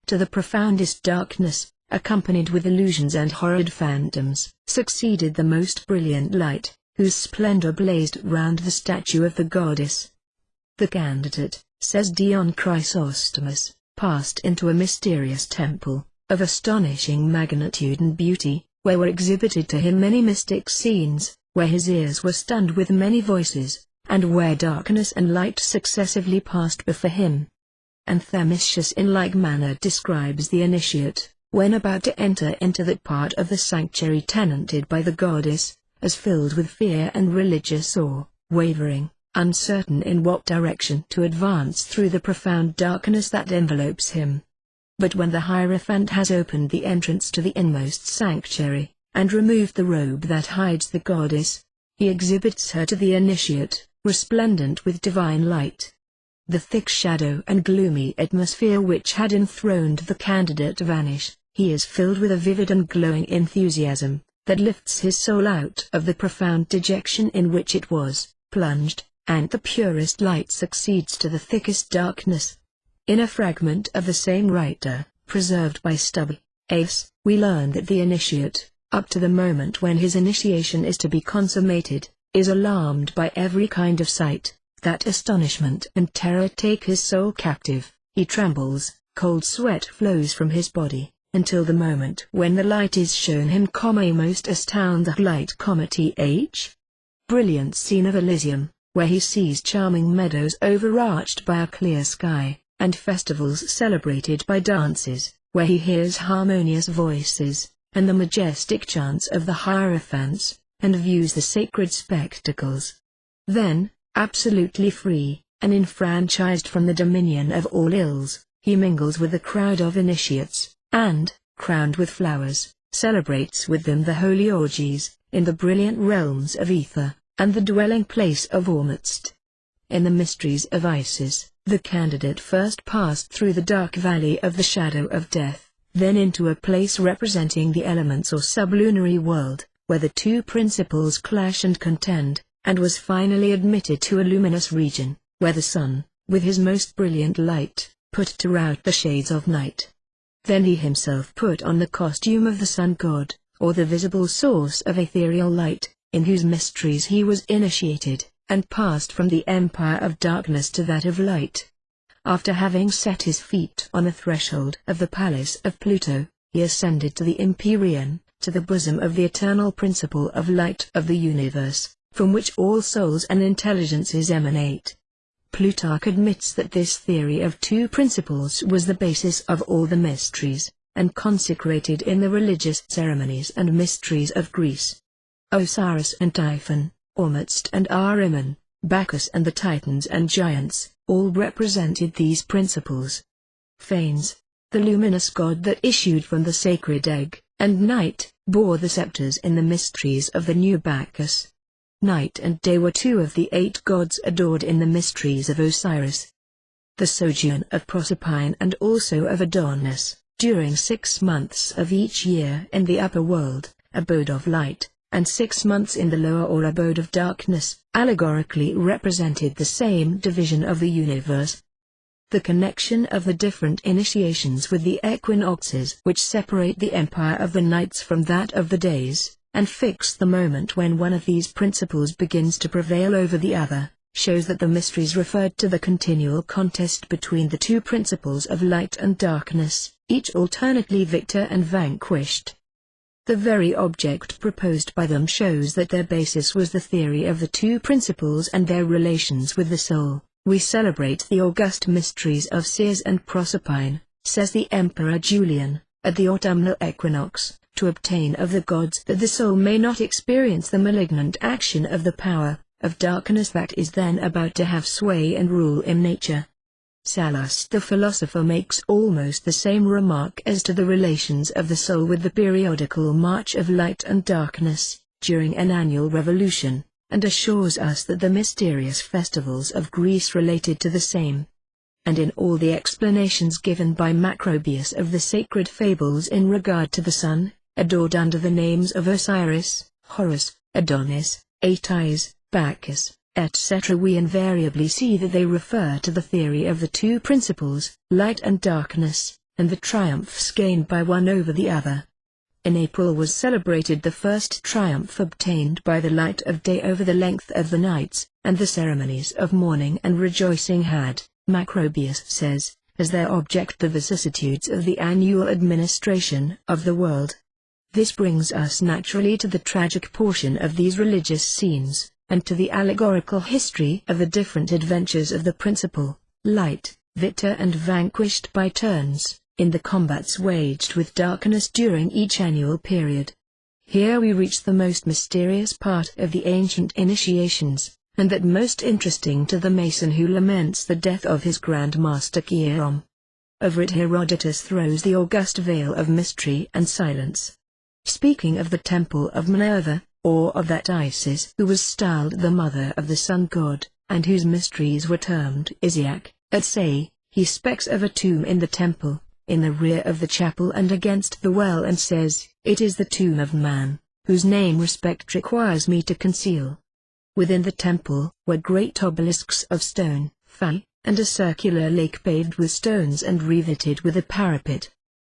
S1: To the profoundest darkness, accompanied with illusions and horrid phantoms, succeeded the most brilliant light, whose splendor blazed round the statue of the goddess. The candidate, says Dion Chrysostomus, passed into a mysterious temple, of astonishing magnitude and beauty, where were exhibited to him many mystic scenes, where his ears were stunned with many voices, and where darkness and light successively passed before him. And Themistocles in like manner describes the initiate, when about to enter into that part of the sanctuary tenanted by the goddess, as filled with fear and religious awe, wavering, uncertain in what direction to advance through the profound darkness that envelopes him. But when the Hierophant has opened the entrance to the inmost sanctuary, and removed the robe that hides the goddess, he exhibits her to the initiate, resplendent with divine light. The thick shadow and gloomy atmosphere which had enthroned the candidate vanish. He is filled with a vivid and glowing enthusiasm, that lifts his soul out of the profound dejection in which it was plunged, and the purest light succeeds to the thickest darkness. In a fragment of the same writer, preserved by Stubbe, Ace, we learn that the initiate, up to the moment when his initiation is to be consummated, is alarmed by every kind of sight, that astonishment and terror take his soul captive, he trembles, cold sweat flows from his body, until the moment when the light is shown him, a most astounding light, th. Brilliant scene of Elysium, where he sees charming meadows overarched by a clear sky, and festivals celebrated by dances, where he hears harmonious voices, and the majestic chants of the Hierophants, and views the sacred spectacles. Then, absolutely free, and enfranchised from the dominion of all ills, he mingles with the crowd of initiates, and, crowned with flowers, celebrates with them the holy orgies, in the brilliant realms of ether, and the dwelling place of Ormuzd. In the mysteries of Isis, the candidate first passed through the dark valley of the shadow of death, then into a place representing the elements or sublunary world, where the two principles clash and contend, and was finally admitted to a luminous region, where the sun, with his most brilliant light, put to rout the shades of night. Then he himself put on the costume of the sun god, or the visible source of ethereal light, in whose mysteries he was initiated, and passed from the empire of darkness to that of light. After having set his feet on the threshold of the palace of Pluto, he ascended to the Empyrean, to the bosom of the eternal principle of light of the universe, from which all souls and intelligences emanate. Plutarch admits that this theory of two principles was the basis of all the mysteries, and consecrated in the religious ceremonies and mysteries of Greece. Osiris and Typhon, Ormuzd and Ahriman, Bacchus and the Titans and Giants, all represented these principles. Phanes, the luminous god that issued from the sacred egg, and Night, bore the scepters in the mysteries of the new Bacchus. Night and Day were two of the 8 gods adored in the mysteries of Osiris. The sojourn of Proserpine and also of Adonis, during 6 months of each year in the upper world, abode of light, and 6 months in the lower or abode of darkness, allegorically represented the same division of the universe. The connection of the different initiations with the equinoxes which separate the empire of the nights from that of the days, and fix the moment when one of these principles begins to prevail over the other, shows that the mysteries referred to the continual contest between the two principles of light and darkness, each alternately victor and vanquished. The very object proposed by them shows that their basis was the theory of the two principles and their relations with the soul. "We celebrate the august mysteries of Ceres and Proserpine," says the Emperor Julian, "at the autumnal equinox, to obtain of the gods that the soul may not experience the malignant action of the power of darkness that is then about to have sway and rule in nature." Sallust the philosopher makes almost the same remark as to the relations of the soul with the periodical march of light and darkness, during an annual revolution, and assures us that the mysterious festivals of Greece related to the same. And in all the explanations given by Macrobius of the sacred fables in regard to the sun, adored under the names of Osiris, Horus, Adonis, Atys, Bacchus, etc., we invariably see that they refer to the theory of the two principles, light and darkness, and the triumphs gained by one over the other. In April was celebrated the first triumph obtained by the light of day over the length of the nights, and the ceremonies of mourning and rejoicing had, Macrobius says, as their object the vicissitudes of the annual administration of the world. This brings us naturally to the tragic portion of these religious scenes, and to the allegorical history of the different adventures of the principal, light, victor and vanquished by turns, in the combats waged with darkness during each annual period. Here we reach the most mysterious part of the ancient initiations, and that most interesting to the Mason who laments the death of his Grand Master Hierom. Over it Herodotus throws the august veil of mystery and silence. Speaking of the temple of Minerva, or of that Isis who was styled the mother of the sun god, and whose mysteries were termed Isiac, at Say, he speaks of a tomb in the temple, in the rear of the chapel and against the well, and says, "It is the tomb of man, whose name respect requires me to conceal." Within the temple were great obelisks of stone, Phi, and a circular lake paved with stones and riveted with a parapet.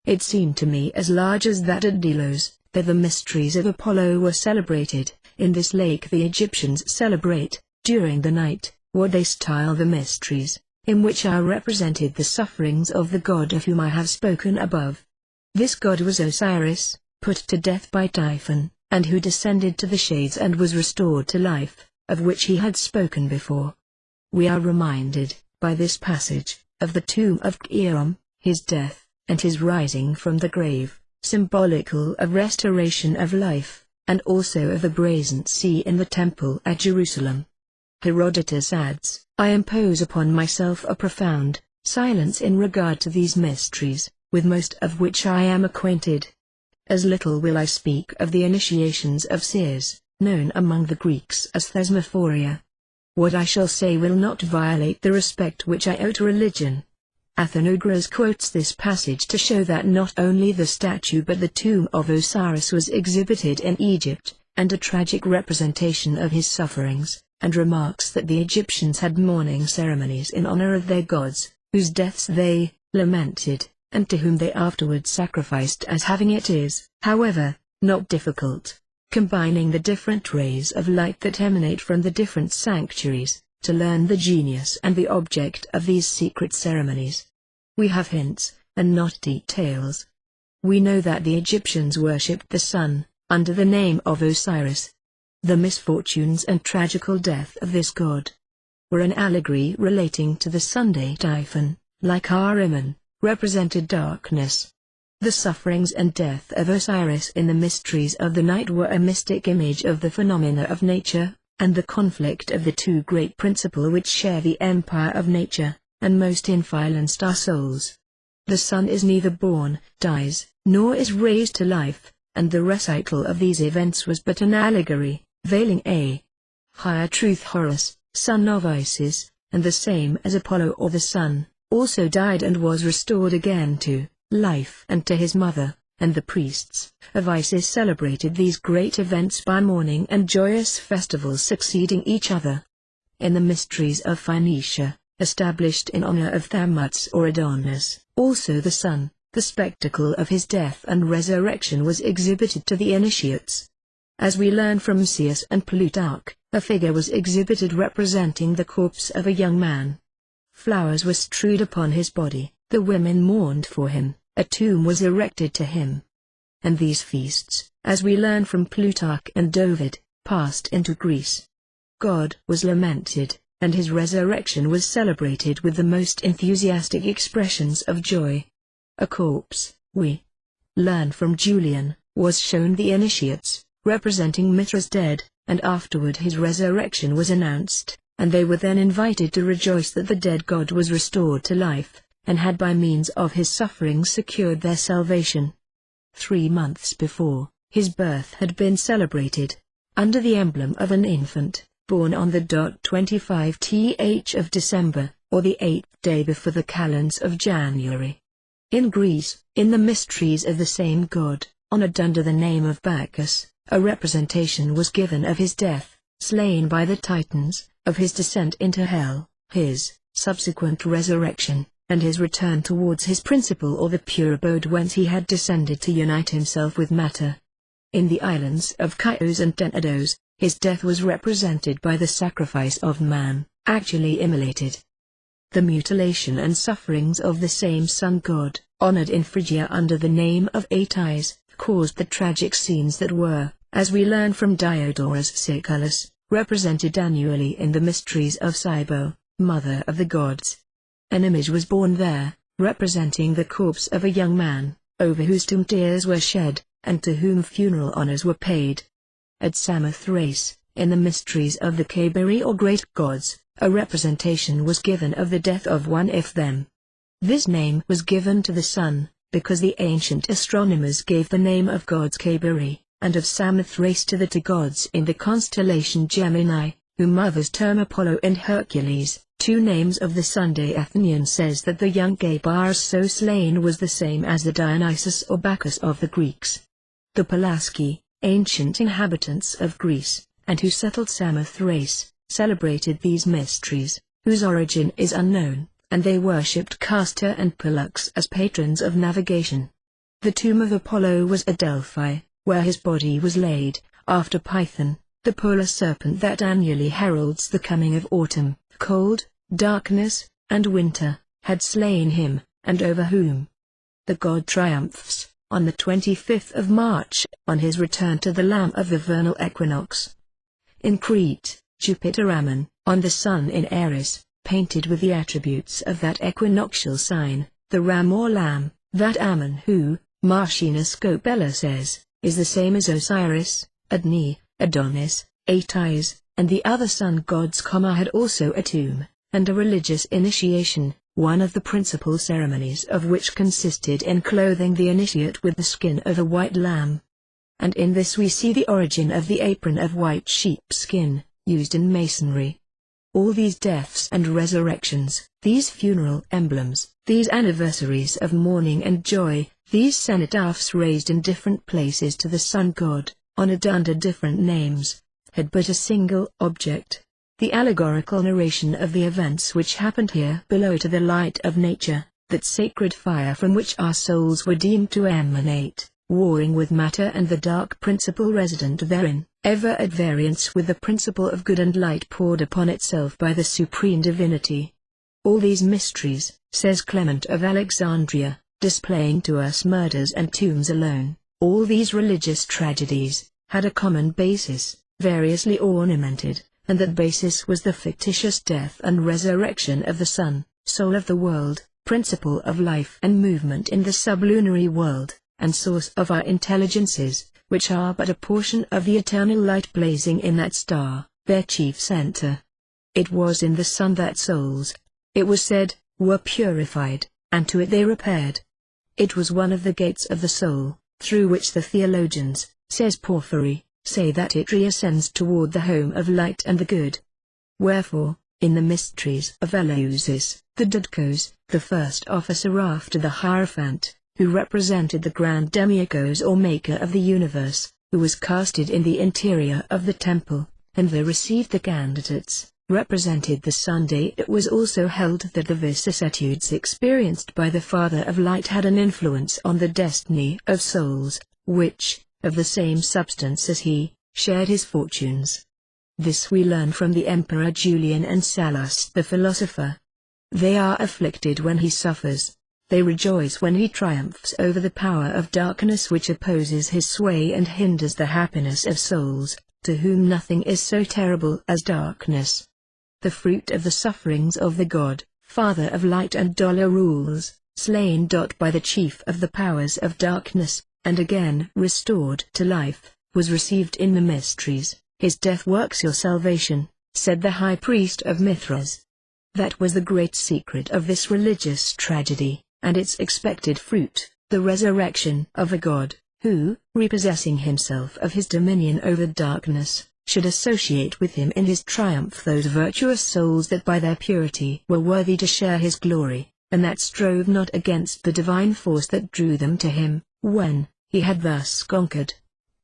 S1: It seemed to me as large as that at Delos. There the mysteries of Apollo were celebrated. In this lake the Egyptians celebrate, during the night, what they style the mysteries, in which are represented the sufferings of the god of whom I have spoken above. This god was Osiris, put to death by Typhon, and who descended to the shades and was restored to life, of which he had spoken before. We are reminded, by this passage, of the tomb of Hierom, his death, and his rising from the grave, symbolical of restoration of life, and also of the brazen sea in the temple at Jerusalem. Herodotus adds, "I impose upon myself a profound silence in regard to these mysteries, with most of which I am acquainted. As little will I speak of the initiations of Ceres, known among the Greeks as Thesmophoria. What I shall say will not violate the respect which I owe to religion." Athenagoras quotes this passage to show that not only the statue but the tomb of Osiris was exhibited in Egypt, and a tragic representation of his sufferings, and remarks that the Egyptians had mourning ceremonies in honor of their gods, whose deaths they lamented, and to whom they afterwards sacrificed, as having it is, however, not difficult, combining the different rays of light that emanate from the different sanctuaries, to learn the genius and the object of these secret ceremonies. We have hints, and not details. We know that the Egyptians worshipped the sun, under the name of Osiris. The misfortunes and tragical death of this god were an allegory relating to the Sunday Typhon, like Ahriman, represented darkness. The sufferings and death of Osiris in the mysteries of the night were a mystic image of the phenomena of nature, and the conflict of the two great principles which share the empire of nature, and most influenced our souls. The sun is neither born, dies, nor is raised to life, and the recital of these events was but an allegory, veiling a higher truth. Horus, son of Isis, and the same as Apollo or the sun, also died and was restored again to life and to his mother, and the priests of Isis celebrated these great events by mourning and joyous festivals succeeding each other. In the mysteries of Phoenicia, established in honor of Thammuz or Adonis, also the sun, the spectacle of his death and resurrection was exhibited to the initiates. As we learn from Ceus and Plutarch, a figure was exhibited representing the corpse of a young man. Flowers were strewed upon his body, the women mourned for him, a tomb was erected to him. And these feasts, as we learn from Plutarch and Ovid, passed into Greece. God was lamented, and his resurrection was celebrated with the most enthusiastic expressions of joy. A corpse, we learn from Julian, was shown the initiates, representing Mithras dead, and afterward his resurrection was announced, and they were then invited to rejoice that the dead god was restored to life, and had by means of his sufferings secured their salvation. 3 months before, his birth had been celebrated, under the emblem of an infant, born on the 25th of December, or the 8th day before the calends of January. In Greece, in the mysteries of the same god, honored under the name of Bacchus, a representation was given of his death, slain by the Titans, of his descent into hell, his subsequent resurrection, and his return towards his principle or the pure abode whence he had descended to unite himself with matter. In the islands of Chios and Tenedos, his death was represented by the sacrifice of man, actually immolated. The mutilation and sufferings of the same sun god, honored in Phrygia under the name of Atys, caused the tragic scenes that were, as we learn from Diodorus Siculus, represented annually in the mysteries of Cybele, mother of the gods. An image was born there, representing the corpse of a young man, over whose tomb tears were shed, and to whom funeral honors were paid. At Samothrace, in the mysteries of the Kabiri or great gods, a representation was given of the death of one of them. This name was given to the sun, because the ancient astronomers gave the name of gods Kabiri, and of Samothrace to the two gods in the constellation Gemini, whom others term Apollo and Hercules. 2 names of the sun. The Athenian says that the young Gabarus so slain was the same as the Dionysus or Bacchus of the Greeks. The Pelasgi, ancient inhabitants of Greece, and who settled Samothrace, celebrated these mysteries, whose origin is unknown, and they worshipped Castor and Pollux as patrons of navigation. The tomb of Apollo was at Delphi, where his body was laid, after Python, the polar serpent that annually heralds the coming of autumn, cold, darkness, and winter, had slain him, and over whom the god triumphs, on the 25th of March, on his return to the lamb of the vernal equinox. In Crete, Jupiter Ammon, on the sun in Aries, painted with the attributes of that equinoctial sign, the ram or lamb, that Ammon who, Martianus Scopella says, is the same as Osiris, Adni, Adonis, Atys, and the other sun gods, had also a tomb, and a religious initiation, one of the principal ceremonies of which consisted in clothing the initiate with the skin of a white lamb. And in this we see the origin of the apron of white sheepskin, used in masonry. All these deaths and resurrections, these funeral emblems, these anniversaries of mourning and joy, these cenotaphs raised in different places to the sun god, honored under different names, had but a single object: the allegorical narration of the events which happened here below to the light of nature, that sacred fire from which our souls were deemed to emanate, warring with matter and the dark principle resident therein, ever at variance with the principle of good and light poured upon itself by the supreme divinity. All these mysteries, says Clement of Alexandria, displaying to us murders and tombs alone, all these religious tragedies, had a common basis, variously ornamented, and that basis was the fictitious death and resurrection of the sun, soul of the world, principle of life and movement in the sublunary world, and source of our intelligences, which are but a portion of the eternal light blazing in that star, their chief center. It was in the sun that souls, it was said, were purified, and to it they repaired. It was one of the gates of the soul, through which the theologians, says Porphyry, say that it reascends toward the home of light and the good. Wherefore, in the mysteries of Eleusis, the Didcos, the first officer after the Hierophant, who represented the grand demiurgos or maker of the universe, who was casted in the interior of the temple, and they received the candidates, represented the Sunday. It was also held that the vicissitudes experienced by the Father of Light had an influence on the destiny of souls, which, of the same substance as he, shared his fortunes. This we learn from the Emperor Julian and Sallust the philosopher. They are afflicted when he suffers. They rejoice when he triumphs over the power of darkness which opposes his sway and hinders the happiness of souls, to whom nothing is so terrible as darkness. The fruit of the sufferings of the God, Father of light and dollar rules, slain by the chief of the powers of darkness, and again restored to life, was received in the mysteries. His death works your salvation, said the high priest of Mithras. That was the great secret of this religious tragedy, and its expected fruit, the resurrection of a God, who, repossessing himself of his dominion over darkness, should associate with him in his triumph those virtuous souls that by their purity were worthy to share his glory, and that strove not against the divine force that drew them to him, when he had thus conquered.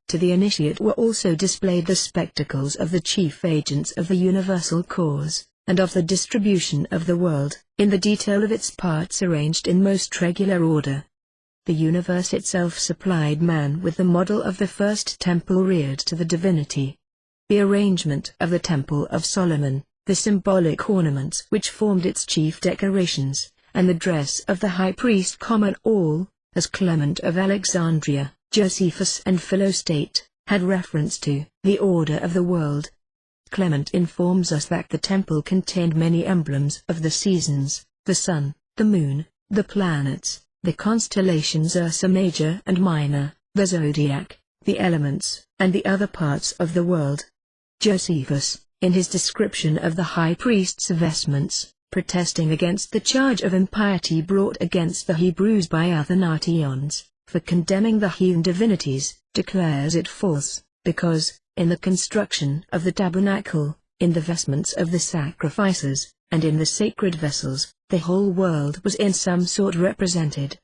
S1: To the initiate were also displayed the spectacles of the chief agents of the universal cause, and of the distribution of the world, in the detail of its parts arranged in most regular order. The universe itself supplied man with the model of the first temple reared to the divinity. The arrangement of the Temple of Solomon, the symbolic ornaments which formed its chief decorations, and the dress of the high priest common all, as Clement of Alexandria, Josephus and Philo state, had reference to the order of the world. Clement informs us that the temple contained many emblems of the seasons, the sun, the moon, the planets, the constellations Ursa Major and Minor, the zodiac, the elements, and the other parts of the world. Josephus, in his description of the high priest's vestments, protesting against the charge of impiety brought against the Hebrews by Athanasians, for condemning the heathen divinities, declares it false, because, in the construction of the tabernacle, in the vestments of the sacrifices, and in the sacred vessels, the whole world was in some sort represented.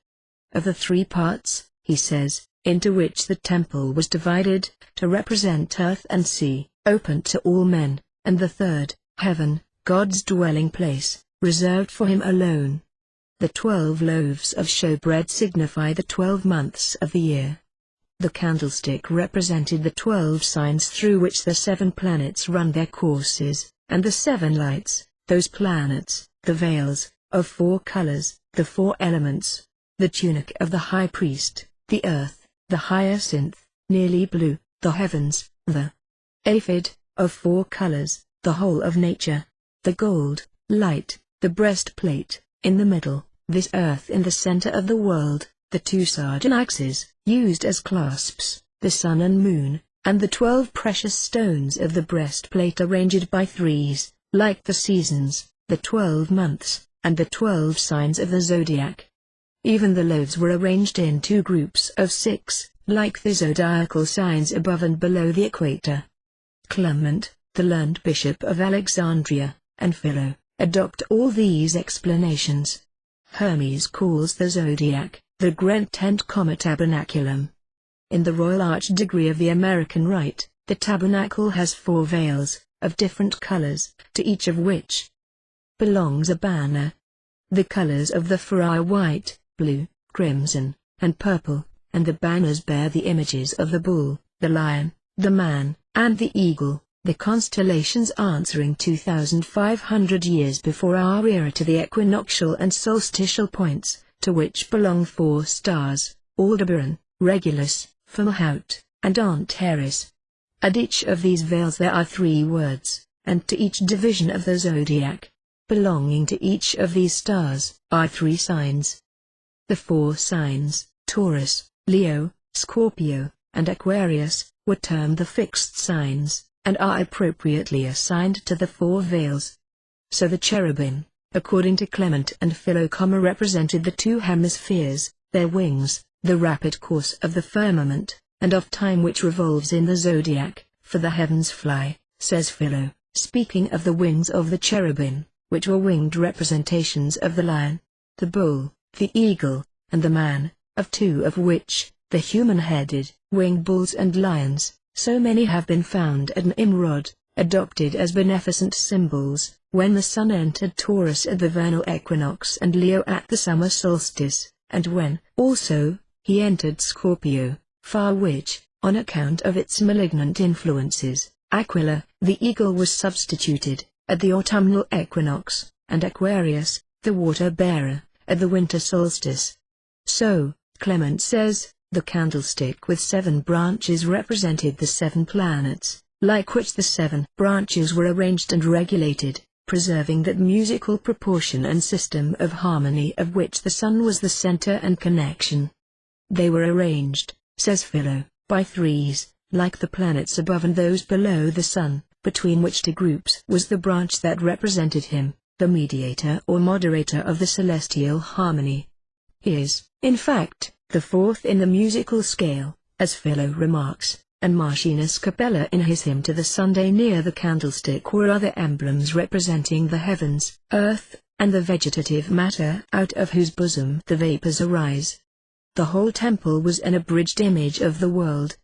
S1: Of the three parts, he says, into which the temple was divided, to represent earth and sea, open to all men, and the third, heaven, God's dwelling place, reserved for him alone. The 12 loaves of showbread signify the 12 months of the year. The candlestick represented the 12 signs through which the 7 planets run their courses, and the 7 lights, those planets, the veils, of 4 colors, the 4 elements, the tunic of the high priest, the earth, the hyacinth, nearly blue, the heavens, the aphid, of 4 colors, the whole of nature, the gold, light, the breastplate, in the middle, this earth in the center of the world, the 2 sardonyxes, used as clasps, the sun and moon, and the 12 precious stones of the breastplate arranged by threes, like the seasons, the 12 months, and the 12 signs of the zodiac. Even the loaves were arranged in 2 groups of 6, like the zodiacal signs above and below the equator. Clement, the learned bishop of Alexandria, and Philo, adopt all these explanations. Hermes calls the zodiac, the Great Tent Tabernaculum. In the Royal Arch degree of the American Rite, the tabernacle has 4 veils, of different colors, to each of which belongs a banner. The colors of the 4 are white, blue, crimson, and purple, and the banners bear the images of the bull, the lion, the man, and the eagle, the constellations answering 2,500 years before our era to the equinoctial and solstitial points, to which belong 4 stars, Aldebaran, Regulus, Fomalhaut, and Antares. At each of these veils there are 3 words, and to each division of the zodiac, belonging to each of these stars, are 3 signs. The 4 signs, Taurus, Leo, Scorpio, and Aquarius, were termed the fixed signs, and are appropriately assigned to the 4 veils. So the cherubim, according to Clement and Philo, represented the 2 hemispheres, their wings, the rapid course of the firmament, and of time which revolves in the zodiac, for the heavens fly, says Philo, speaking of the wings of the cherubim, which were winged representations of the lion, the bull, the eagle, and the man, of 2 of which, the human-headed, winged bulls and lions, so many have been found at Nimrod, adopted as beneficent symbols, when the sun entered Taurus at the vernal equinox and Leo at the summer solstice, and when, also, he entered Scorpio, for which, on account of its malignant influences, Aquila, the eagle, was substituted, at the autumnal equinox, and Aquarius, the water-bearer, at the winter solstice. So, Clement says, the candlestick with 7 branches represented the 7 planets, like which the 7 branches were arranged and regulated, preserving that musical proportion and system of harmony of which the sun was the center and connection. They were arranged, says Philo, by threes, like the planets above and those below the sun, between which 2 groups was the branch that represented him, the mediator or moderator of the celestial harmony. He is, in fact, the 4th in the musical scale, as Philo remarks, and Martinus Capella in his hymn to the Sunday. Near the candlestick were other emblems representing the heavens, earth, and the vegetative matter out of whose bosom the vapors arise. The whole temple was an abridged image of the world.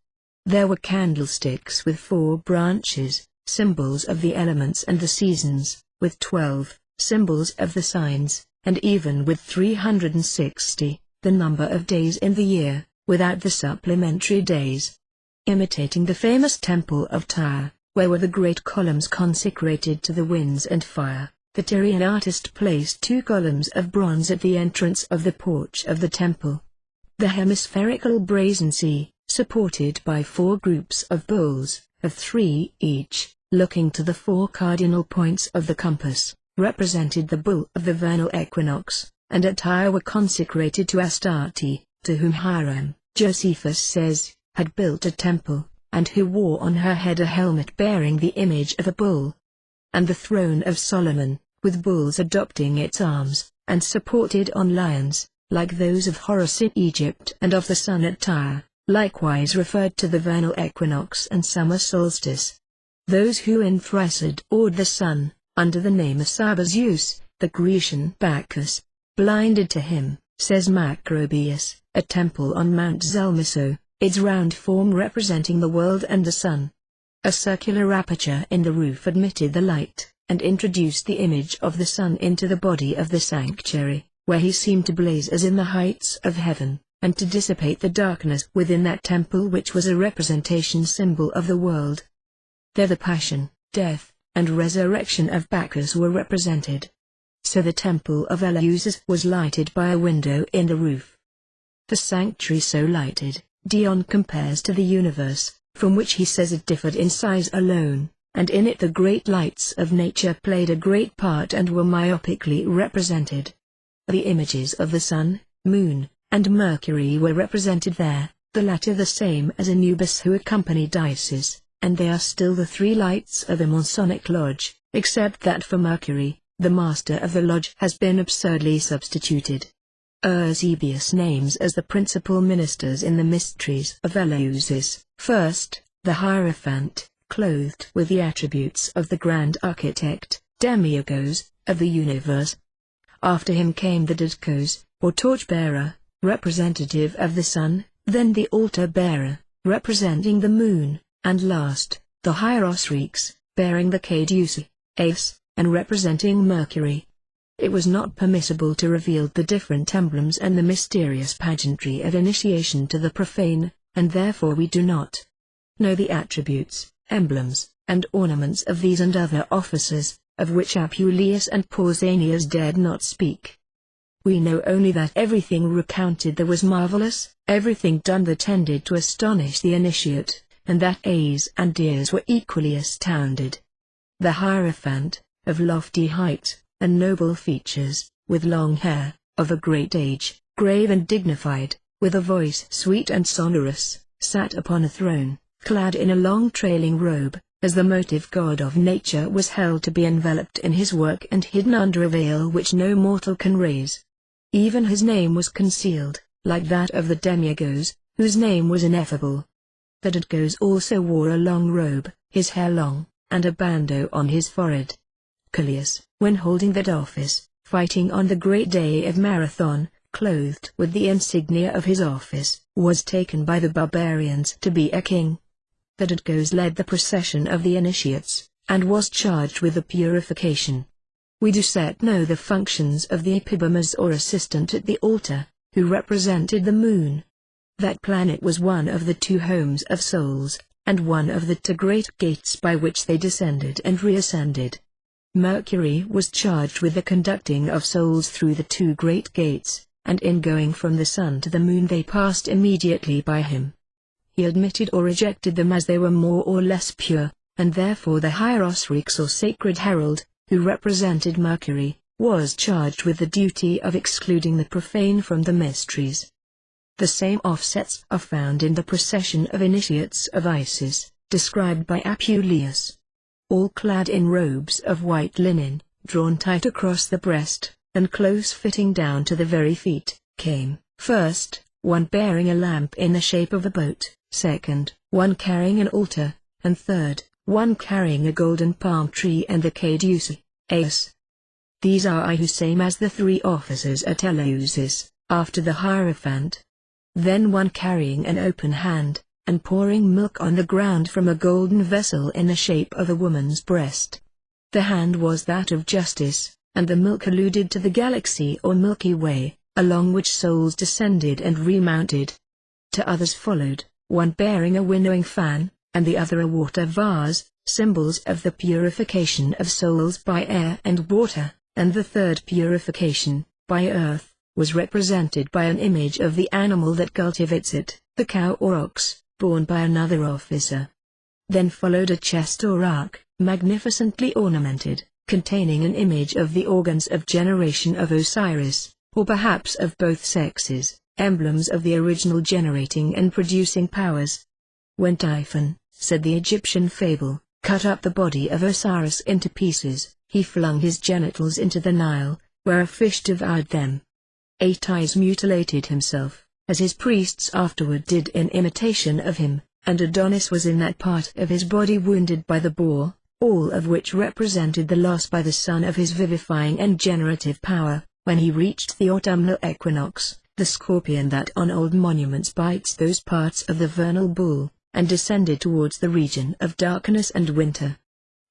S1: There were candlesticks with 4 branches, symbols of the elements and the seasons, with 12, symbols of the signs, and even with 360, the number of days in the year, without the supplementary days. Imitating the famous Temple of Tyre, where were the great columns consecrated to the winds and fire, the Tyrian artist placed 2 columns of bronze at the entrance of the porch of the temple. The hemispherical brazen sea, supported by 4 groups of bulls, of 3 each, looking to the 4 cardinal points of the compass, represented the bull of the vernal equinox, and at Tyre were consecrated to Astarte, to whom Hiram, Josephus says, had built a temple, and who wore on her head a helmet bearing the image of a bull. And the throne of Solomon, with bulls adopting its arms, and supported on lions, like those of Horus in Egypt and of the sun at Tyre, likewise referred to the vernal equinox and summer solstice. Those who in Thrace adored the sun, under the name of Sabazius, the Grecian Bacchus, blinded to him, says Macrobius, a temple on Mount Zelmiso, its round form representing the world and the sun. A circular aperture in the roof admitted the light, and introduced the image of the sun into the body of the sanctuary, where he seemed to blaze as in the heights of heaven, and to dissipate the darkness within that temple which was a representation symbol of the world. There the passion, death, and resurrection of Bacchus were represented. So the temple of Eleusis was lighted by a window in the roof. The sanctuary so lighted, Dion compares to the universe, from which he says it differed in size alone, and in it the great lights of nature played a great part and were myopically represented. The images of the sun, moon, and Mercury were represented there, the latter the same as Anubis who accompanied Isis, and they are still the 3 lights of the Masonic Lodge, except that for Mercury, the master of the lodge has been absurdly substituted. Eusebius names as the principal ministers in the mysteries of Eleusis, first, the Hierophant, clothed with the attributes of the grand architect, demiurgos, of the universe. After him came the didkos, or torch-bearer, representative of the sun, then the altar-bearer, representing the moon, and last, the hierosreeks, bearing the caduceus, ace, and representing Mercury. It was not permissible to reveal the different emblems and the mysterious pageantry of initiation to the profane, and therefore we do not know the attributes, emblems, and ornaments of these and other officers, of which Apuleius and Pausanias dared not speak. We know only that everything recounted there was marvelous, everything done that tended to astonish the initiate, and that A's and D's were equally astounded. The Hierophant, of lofty height, and noble features, with long hair, of a great age, grave and dignified, with a voice sweet and sonorous, sat upon a throne, clad in a long trailing robe, as the motive god of nature was held to be enveloped in his work and hidden under a veil which no mortal can raise. Even his name was concealed, like that of the demiurgos, whose name was ineffable. The didkos also wore a long robe, his hair long, and a bandeau on his forehead. Callias, when holding that office, fighting on the great day of Marathon, clothed with the insignia of his office, was taken by the barbarians to be a king. The didkos led the procession of the initiates, and was charged with the purification. We do set know the functions of the epibomas or assistant at the altar, who represented the moon. That planet was one of the 2 homes of souls, and one of the 2 great gates by which they descended and reascended. Mercury was charged with the conducting of souls through the two great gates, and in going from the sun to the moon they passed immediately by him. He admitted or rejected them as they were more or less pure, and therefore the hierosryx or sacred herald, who represented Mercury, was charged with the duty of excluding the profane from the mysteries. The same offsets are found in the procession of initiates of Isis, described by Apuleius. All clad in robes of white linen, drawn tight across the breast, and close-fitting down to the very feet, came, first, one bearing a lamp in the shape of a boat, second, one carrying an altar, and third, one carrying a golden palm tree and the caduceus. These are I who same as the three officers at Eleusis, after the Hierophant. Then one carrying an open hand, and pouring milk on the ground from a golden vessel in the shape of a woman's breast. The hand was that of justice, and the milk alluded to the galaxy or Milky Way, along which souls descended and remounted. To others followed, one bearing a winnowing fan, and the other a water vase, symbols of the purification of souls by air and water, and the third purification, by earth, was represented by an image of the animal that cultivates it, the cow or ox, borne by another officer. Then followed a chest or ark, magnificently ornamented, containing an image of the organs of generation of Osiris, or perhaps of both sexes, emblems of the original generating and producing powers. When Typhon, said the Egyptian fable, cut up the body of Osiris into pieces, he flung his genitals into the Nile, where a fish devoured them. Atys mutilated himself, as his priests afterward did in imitation of him, and Adonis was in that part of his body wounded by the boar, all of which represented the loss by the sun of his vivifying and generative power. When he reached the autumnal equinox, the scorpion that on old monuments bites those parts of the vernal bull, and descended towards the region of darkness and winter.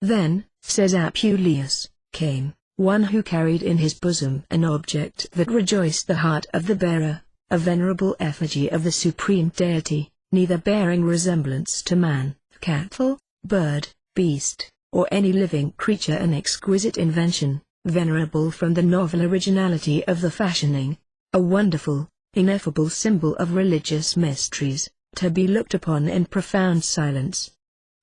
S1: Then, says Apuleius, came one who carried in his bosom an object that rejoiced the heart of the bearer, a venerable effigy of the supreme deity, neither bearing resemblance to man, cattle, bird, beast, or any living creature, an exquisite invention, venerable from the novel originality of the fashioning, a wonderful, ineffable symbol of religious mysteries, to be looked upon in profound silence.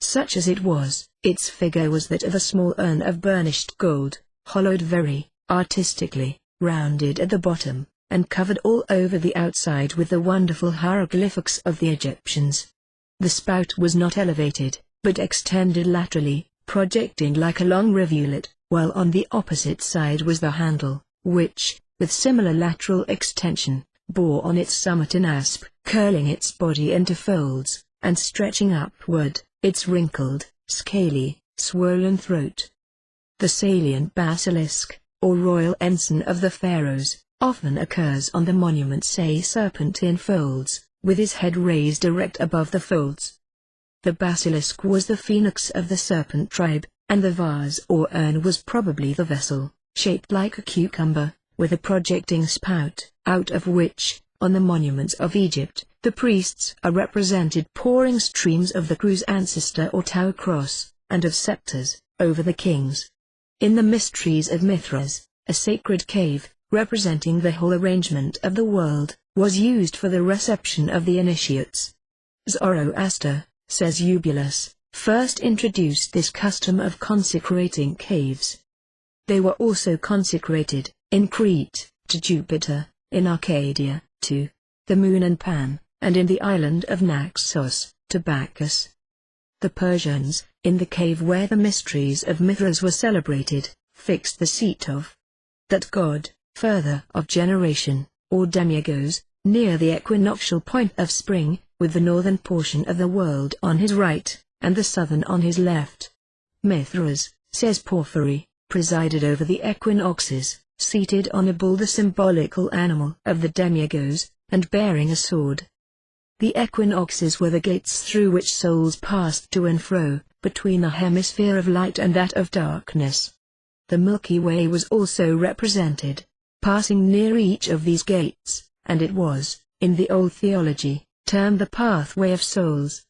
S1: Such as it was, its figure was that of a small urn of burnished gold, hollowed very artistically, rounded at the bottom, and covered all over the outside with the wonderful hieroglyphics of the Egyptians. The spout was not elevated, but extended laterally, projecting like a long rivulet, while on the opposite side was the handle, which, with similar lateral extension, bore on its summit an asp, curling its body into folds, and stretching upward, its wrinkled, scaly, swollen throat. The salient basilisk, or royal ensign of the pharaohs, often occurs on the monuments, a serpent in folds, with his head raised erect above the folds. The basilisk was the phoenix of the serpent tribe, and the vase or urn was probably the vessel, shaped like a cucumber, with a projecting spout, out of which, on the monuments of Egypt, the priests are represented pouring streams of the crew's ancestor or tower cross, and of scepters, over the kings. In the mysteries of Mithras, a sacred cave, representing the whole arrangement of the world, was used for the reception of the initiates. Zoroaster, says Eubulus, first introduced this custom of consecrating caves. They were also consecrated, in Crete, to Jupiter, in Arcadia, to the moon and Pan, and in the island of Naxos, to Bacchus. The Persians, in the cave where the mysteries of Mithras were celebrated, fixed the seat of that god, further of generation, or demiurgos, near the equinoctial point of spring, with the northern portion of the world on his right, and the southern on his left. Mithras, says Porphyry, presided over the equinoxes, seated on a bull, the symbolical animal of the demiurgos, and bearing a sword. The equinoxes were the gates through which souls passed to and fro, between the hemisphere of light and that of darkness. The Milky Way was also represented, passing near each of these gates, and it was, in the old theology, termed the pathway of souls.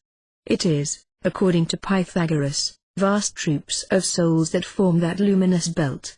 S1: It is, according to Pythagoras, vast troops of souls that form that luminous belt.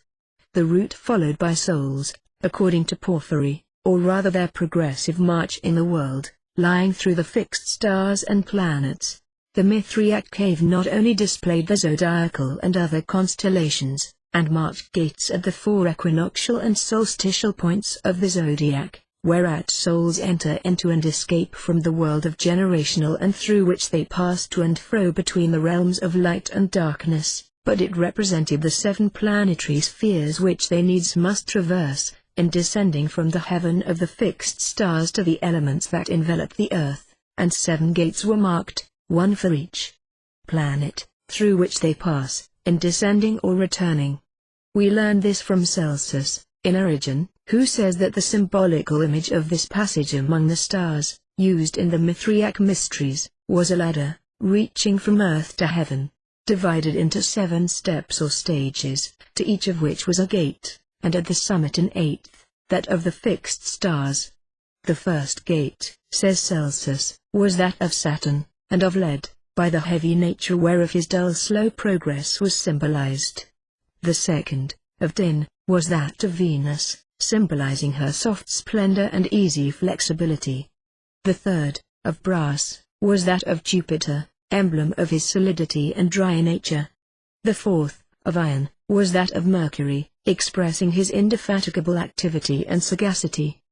S1: The route followed by souls, according to Porphyry, or rather their progressive march in the world, lying through the fixed stars and planets. The Mithriac cave not only displayed the zodiacal and other constellations, and marked gates at the 4 equinoctial and solstitial points of the zodiac, whereat souls enter into and escape from the world of generational and through which they pass to and fro between the realms of light and darkness, but it represented the 7 planetary spheres which they needs must traverse, in descending from the heaven of the fixed stars to the elements that envelop the earth, and 7 gates were marked, one for each planet, through which they pass, in descending or returning. We learn this from Celsus, in Origen, who says that the symbolical image of this passage among the stars, used in the Mithriac mysteries, was a ladder, reaching from earth to heaven, divided into 7 steps or stages, to each of which was a gate, and at the summit an 8th, that of the fixed stars. The first gate, says Celsus, was that of Saturn, and of lead, by the heavy nature whereof his dull slow progress was symbolized. The second, of tin, was that of Venus, symbolizing her soft splendor and easy flexibility. The third, of brass, was that of Jupiter, emblem of his solidity and dry nature. The fourth, of iron, was that of Mercury, expressing his indefatigable activity and sagacity.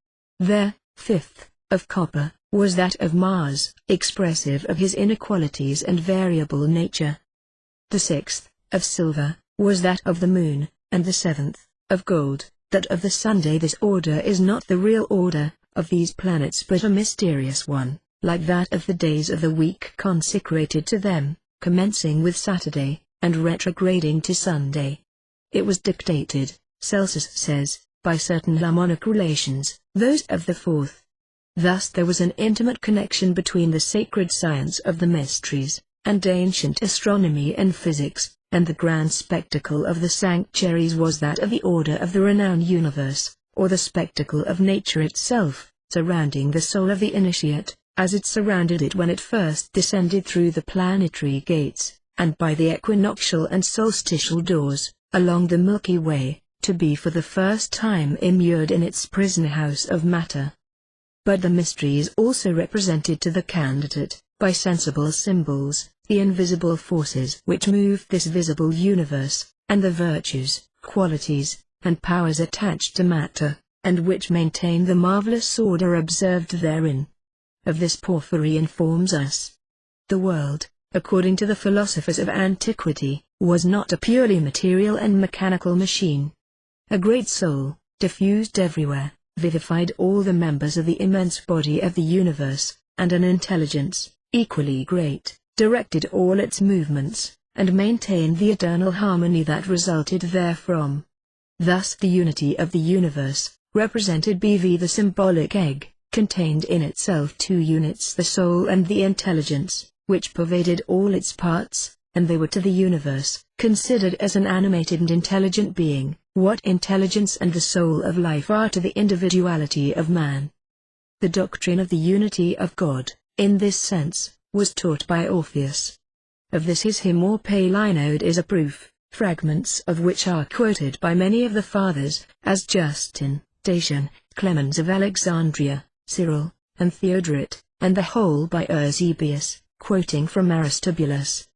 S1: The fifth, of copper, was that of Mars, expressive of his inequalities and variable nature. The sixth, of silver, was that of the moon, and the seventh, of gold, that of the Sunday. This order is not the real order of these planets but a mysterious one, like that of the days of the week consecrated to them, commencing with Saturday, and retrograding to Sunday. It was dictated, Celsus says, by certain harmonic relations, those of the fourth. Thus there was an intimate connection between the sacred science of the mysteries, and ancient astronomy and physics, and the grand spectacle of the sanctuaries was that of the order of the renowned universe, or the spectacle of nature itself, surrounding the soul of the initiate, as it surrounded it when it first descended through the planetary gates, and by the equinoctial and solstitial doors, along the Milky Way, to be for the first time immured in its prison house of matter. But the mystery is also represented to the candidate, by sensible symbols, the invisible forces which move this visible universe, and the virtues, qualities, and powers attached to matter, and which maintain the marvelous order observed therein. Of this Porphyry informs us. The world, according to the philosophers of antiquity, was not a purely material and mechanical machine. A great soul, diffused everywhere, vivified all the members of the immense body of the universe, and an intelligence, equally great, directed all its movements, and maintained the eternal harmony that resulted therefrom. Thus the unity of the universe, represented bv the symbolic egg, contained in itself 2 units, the soul and the intelligence, which pervaded all its parts, and they were to the universe, considered as an animated and intelligent being, what intelligence and the soul of life are to the individuality of man. The doctrine of the unity of God, in this sense, was taught by Orpheus. Of this his hymn or Palinode is a proof, fragments of which are quoted by many of the fathers, as Justin, Dacian, Clemens of Alexandria, Cyril, and Theodoret, and the whole by Eusebius, quoting from Aristobulus.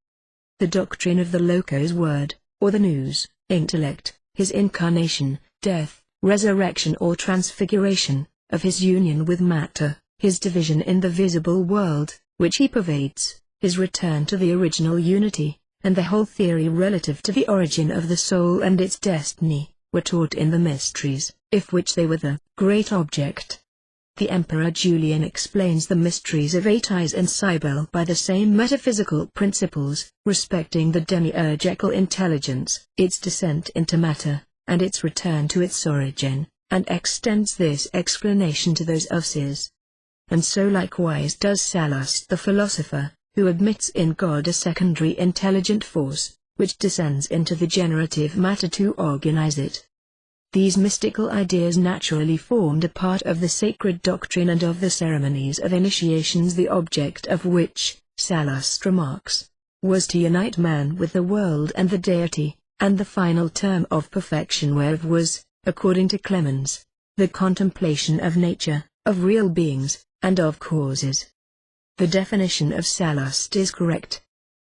S1: The doctrine of the Logos word, or the nous, intellect, his incarnation, death, resurrection or transfiguration, of his union with matter, his division in the visible world, which he pervades, his return to the original unity, and the whole theory relative to the origin of the soul and its destiny, were taught in the mysteries, of which they were the great object. The Emperor Julian explains the mysteries of Atis and Cybele by the same metaphysical principles, respecting the demiurgical intelligence, its descent into matter, and its return to its origin, and extends this explanation to those of Sis. And so likewise does Sallust the philosopher, who admits in God a secondary intelligent force, which descends into the generative matter to organize it. These mystical ideas naturally formed a part of the sacred doctrine and of the ceremonies of initiations, the object of which, Sallust remarks, was to unite man with the world and the deity, and the final term of perfection whereof was, according to Clemens, the contemplation of nature, of real beings, and of causes. The definition of Sallust is correct.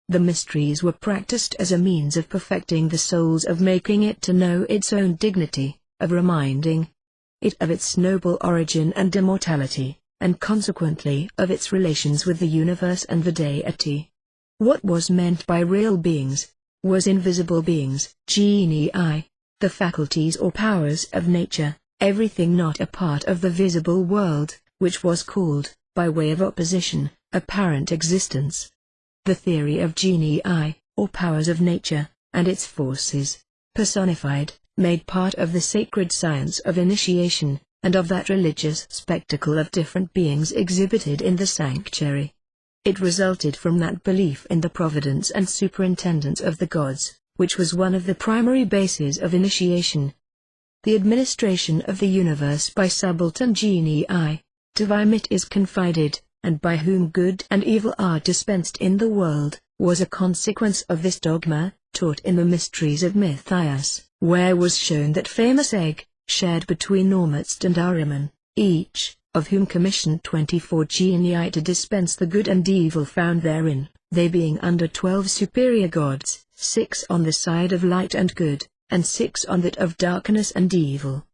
S1: The mysteries were practiced as a means of perfecting the souls, of making it to know its own dignity, of reminding it of its noble origin and immortality, and consequently of its relations with the universe and the deity. What was meant by real beings was invisible beings, genii, the faculties or powers of nature, everything not a part of the visible world, which was called, by way of opposition, apparent existence. The theory of genii, or powers of nature, and its forces, personified, made part of the sacred science of initiation, and of that religious spectacle of different beings exhibited in the sanctuary. It resulted from that belief in the providence and superintendence of the gods, which was one of the primary bases of initiation. The administration of the universe by subaltern genii, to whom it is confided, and by whom good and evil are dispensed in the world, was a consequence of this dogma, taught in the mysteries of Matthias, where was shown that famous egg, shared between Ormuzd and Ahriman, each of whom commissioned 24 genii to dispense the good and evil found therein, they being under 12 superior gods, 6 on the side of light and good, and 6 on that of darkness and evil.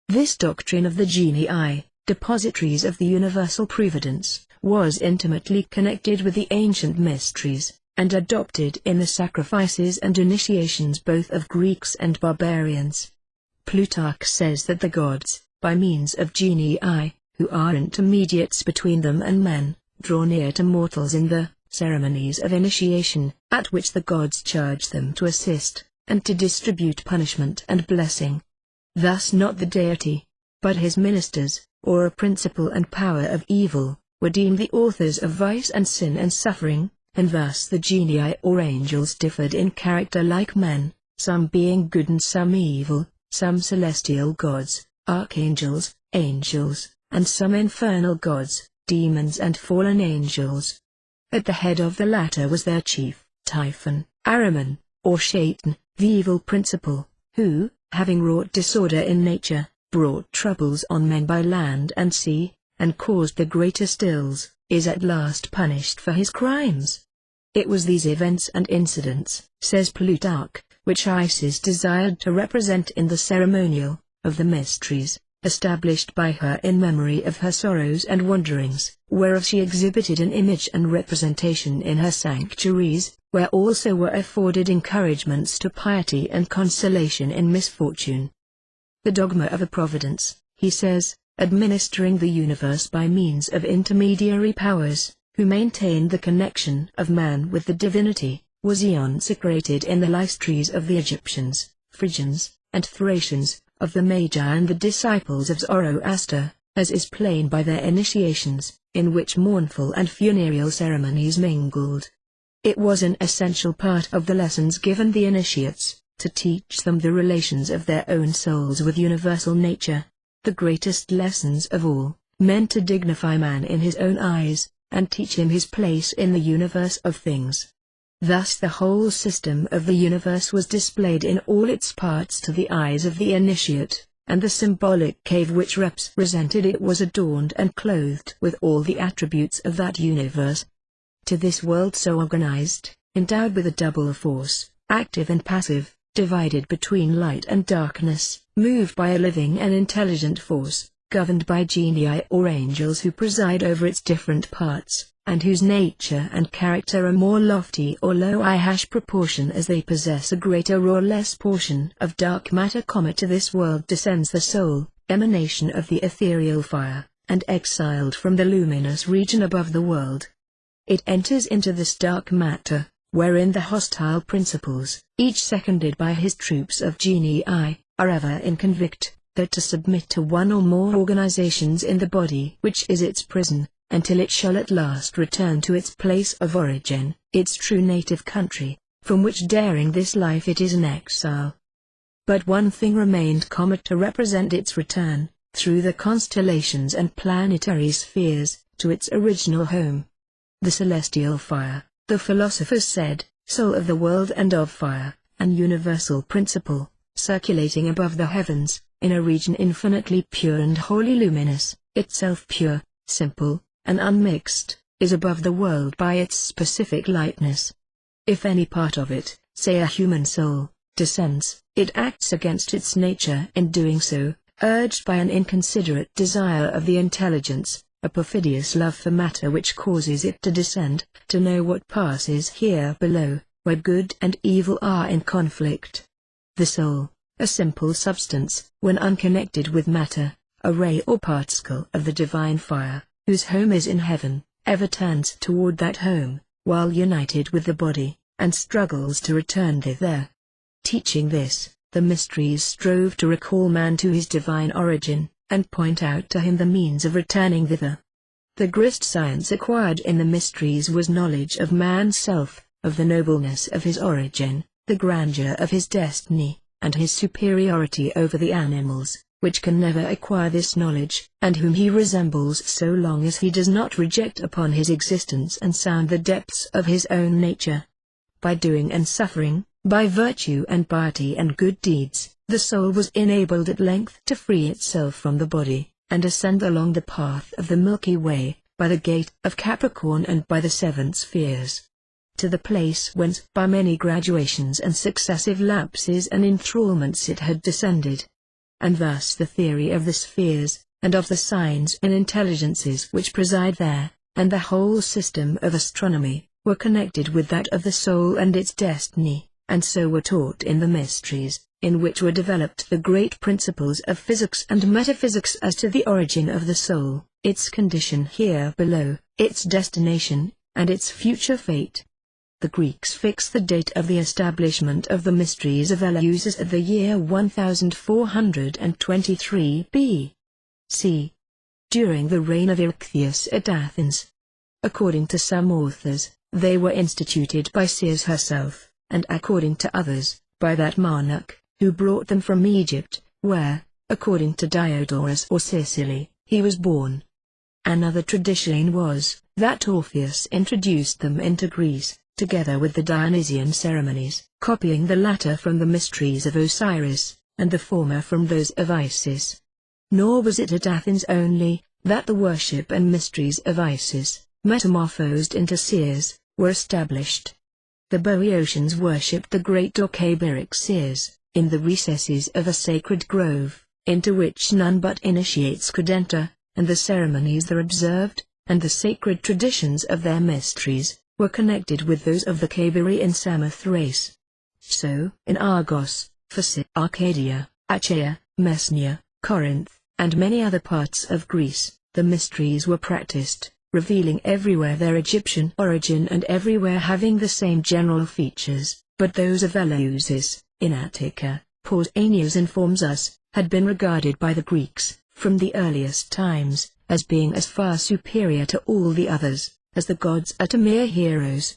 S1: This doctrine of the genii, depositaries of the universal providence, was intimately connected with the ancient mysteries, and adopted in the sacrifices and initiations both of Greeks and barbarians. Plutarch says that the gods, by means of genii, who are intermediates between them and men, draw near to mortals in the ceremonies of initiation, at which the gods charge them to assist, and to distribute punishment and blessing. Thus not the deity, but his ministers, or a principle and power of evil, were deemed the authors of vice and sin and suffering, and thus the genii or angels differed in character like men, some being good and some evil, some celestial gods, archangels, angels, and some infernal gods, demons and fallen angels. At the head of the latter was their chief, Typhon, Ahriman, or Shaitan, the evil principle, who, having wrought disorder in nature, brought troubles on men by land and sea, and caused the greatest ills, is at last punished for his crimes. It was these events and incidents, says Plutarch, which Isis desired to represent in the ceremonial of the mysteries, established by her in memory of her sorrows and wanderings, whereof she exhibited an image and representation in her sanctuaries, where also were afforded encouragements to piety and consolation in misfortune. The dogma of a providence, he says, administering the universe by means of intermediary powers, who maintained the connection of man with the divinity, was consecrated in the lystries of the Egyptians, Phrygians, and Thracians, of the Magi and the disciples of Zoroaster, as is plain by their initiations, in which mournful and funereal ceremonies mingled. It was an essential part of the lessons given the initiates, to teach them the relations of their own souls with universal nature, the greatest lessons of all, meant to dignify man in his own eyes, and teach him his place in the universe of things. Thus the whole system of the universe was displayed in all its parts to the eyes of the initiate, and the symbolic cave which represented it was adorned and clothed with all the attributes of that universe. To this world so organized, endowed with a double force, active and passive, divided between light and darkness, moved by a living and intelligent force, governed by genii or angels who preside over its different parts, and whose nature and character are more lofty or low proportion as they possess a greater or less portion of dark matter. To this world descends the soul, emanation of the ethereal fire, and exiled from the luminous region above the world. It enters into this dark matter, wherein the hostile principles, each seconded by his troops of genii, are ever in convict, that to submit to one or more organizations in the body which is its prison, until it shall at last return to its place of origin, its true native country, from which during this life it is an exile. But one thing remained to represent its return, through the constellations and planetary spheres, to its original home. The celestial fire, the philosophers said, soul of the world and of fire, an universal principle, circulating above the heavens, in a region infinitely pure and wholly luminous, itself pure, simple, and unmixed, is above the world by its specific lightness. If any part of it, say a human soul, descends, it acts against its nature in doing so, urged by an inconsiderate desire of the intelligence, a perfidious love for matter which causes it to descend, to know what passes here below, where good and evil are in conflict. The soul, a simple substance, when unconnected with matter, a ray or particle of the divine fire, whose home is in heaven, ever turns toward that home, while united with the body, and struggles to return thither. Teaching this, the mysteries strove to recall man to his divine origin, and point out to him the means of returning thither. The greatest science acquired in the mysteries was knowledge of man's self, of the nobleness of his origin, the grandeur of his destiny, and his superiority over the animals, which can never acquire this knowledge, and whom he resembles so long as he does not reject upon his existence and sound the depths of his own nature. By doing and suffering, by virtue and piety and good deeds, the soul was enabled at length to free itself from the body, and ascend along the path of the Milky Way, by the gate of Capricorn and by the seven spheres, to the place whence by many graduations and successive lapses and enthrallments it had descended. And thus the theory of the spheres, and of the signs and intelligences which preside there, and the whole system of astronomy, were connected with that of the soul and its destiny, and so were taught in the mysteries, in which were developed the great principles of physics and metaphysics as to the origin of the soul, its condition here below, its destination, and its future fate. The Greeks fixed the date of the establishment of the mysteries of Eleusis at the year 1423 B.C. during the reign of Erechtheus at Athens. According to some authors, they were instituted by Ceres herself, and according to others, by that monarch, who brought them from Egypt, where, according to Diodorus or Sicily, he was born. Another tradition was, that Orpheus introduced them into Greece, together with the Dionysian ceremonies, copying the latter from the mysteries of Osiris, and the former from those of Isis. Nor was it at Athens only, that the worship and mysteries of Isis, metamorphosed into seers, were established. The Boeotians worshipped the great Docaberic seers, in the recesses of a sacred grove, into which none but initiates could enter, and the ceremonies there observed, and the sacred traditions of their mysteries, were connected with those of the Cabiri in Samothrace. So, in Argos, Phocis, Arcadia, Achaea, Messenia, Corinth, and many other parts of Greece, the mysteries were practiced, revealing everywhere their Egyptian origin and everywhere having the same general features, but those of Eleusis, in Attica, Pausanias informs us, had been regarded by the Greeks, from the earliest times, as being as far superior to all the others, as the gods are to mere heroes.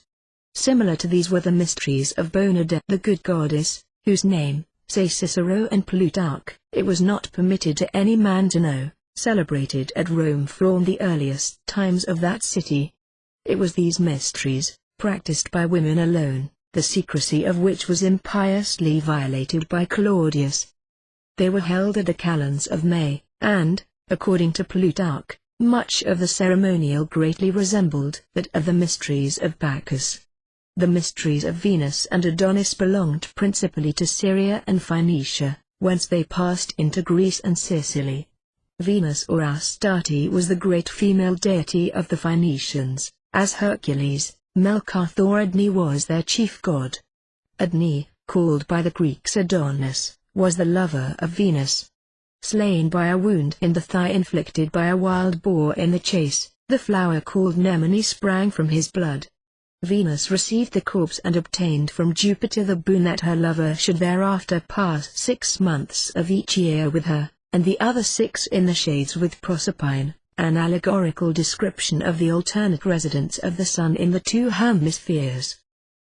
S1: Similar to these were the mysteries of Bonadea, the good goddess, whose name, say Cicero and Plutarch, it was not permitted to any man to know, celebrated at Rome from the earliest times of that city. It was these mysteries, practiced by women alone, the secrecy of which was impiously violated by Claudius. They were held at the calends of May, and, according to Plutarch, much of the ceremonial greatly resembled that of the mysteries of Bacchus. The mysteries of Venus and Adonis belonged principally to Syria and Phoenicia, whence they passed into Greece and Sicily. Venus or Astarte was the great female deity of the Phoenicians, as Hercules, Melkarth or Adne was their chief god. Adne, called by the Greeks Adonis, was the lover of Venus. Slain by a wound in the thigh inflicted by a wild boar in the chase, the flower called Nemone sprang from his blood. Venus received the corpse and obtained from Jupiter the boon that her lover should thereafter pass 6 months of each year with her, and the other 6 in the shades with Proserpine, an allegorical description of the alternate residence of the sun in the 2 hemispheres.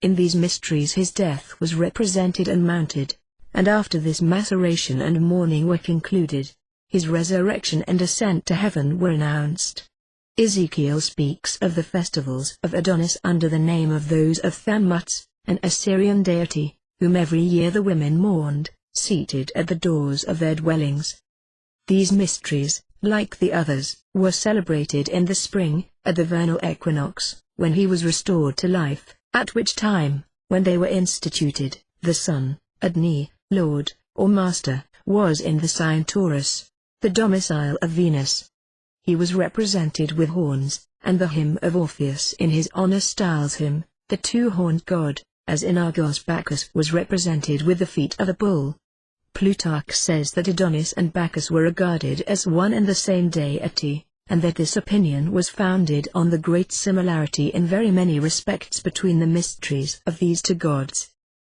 S1: In these mysteries his death was represented and mounted, and after this maceration and mourning were concluded, his resurrection and ascent to heaven were announced. Ezekiel speaks of the festivals of Adonis under the name of those of Thammuz, an Assyrian deity, whom every year the women mourned, seated at the doors of their dwellings. These mysteries, like the others, were celebrated in the spring, at the vernal equinox, when he was restored to life, at which time, when they were instituted, the sun, Adni, Lord, or Master, was in the sign Taurus, the domicile of Venus. He was represented with horns, and the hymn of Orpheus in his honor styles him, the two-horned god, as in Argos Bacchus was represented with the feet of a bull. Plutarch says that Adonis and Bacchus were regarded as one and the same deity, and that this opinion was founded on the great similarity in very many respects between the mysteries of these two gods.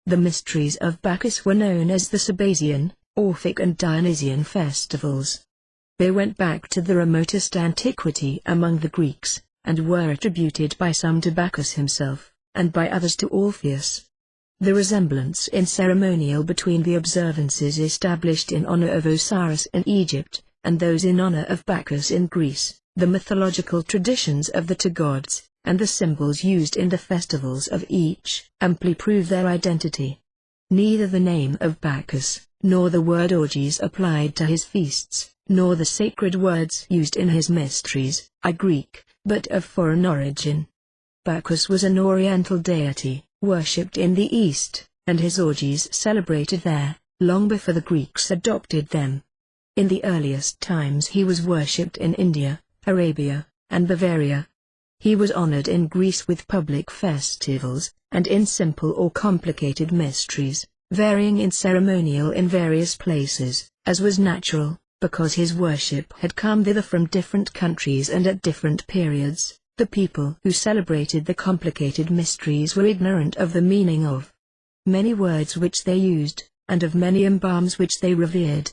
S1: The mysteries of Bacchus were known as the Sabasian, Orphic and Dionysian festivals. They went back to the remotest antiquity among the Greeks, and were attributed by some to Bacchus himself, and by others to Orpheus. The resemblance in ceremonial between the observances established in honor of Osiris in Egypt, and those in honor of Bacchus in Greece, the mythological traditions of the two gods, and the symbols used in the festivals of each, amply prove their identity. Neither the name of Bacchus, nor the word orgies applied to his feasts, nor the sacred words used in his mysteries, are Greek, but of foreign origin. Bacchus was an oriental deity, worshipped in the East, and his orgies celebrated there, long before the Greeks adopted them. In the earliest times he was worshipped in India, Arabia, and Bavaria. He was honored in Greece with public festivals, and in simple or complicated mysteries, varying in ceremonial in various places, as was natural, because his worship had come thither from different countries and at different periods. The people who celebrated the complicated mysteries were ignorant of the meaning of many words which they used, and of many embalms which they revered.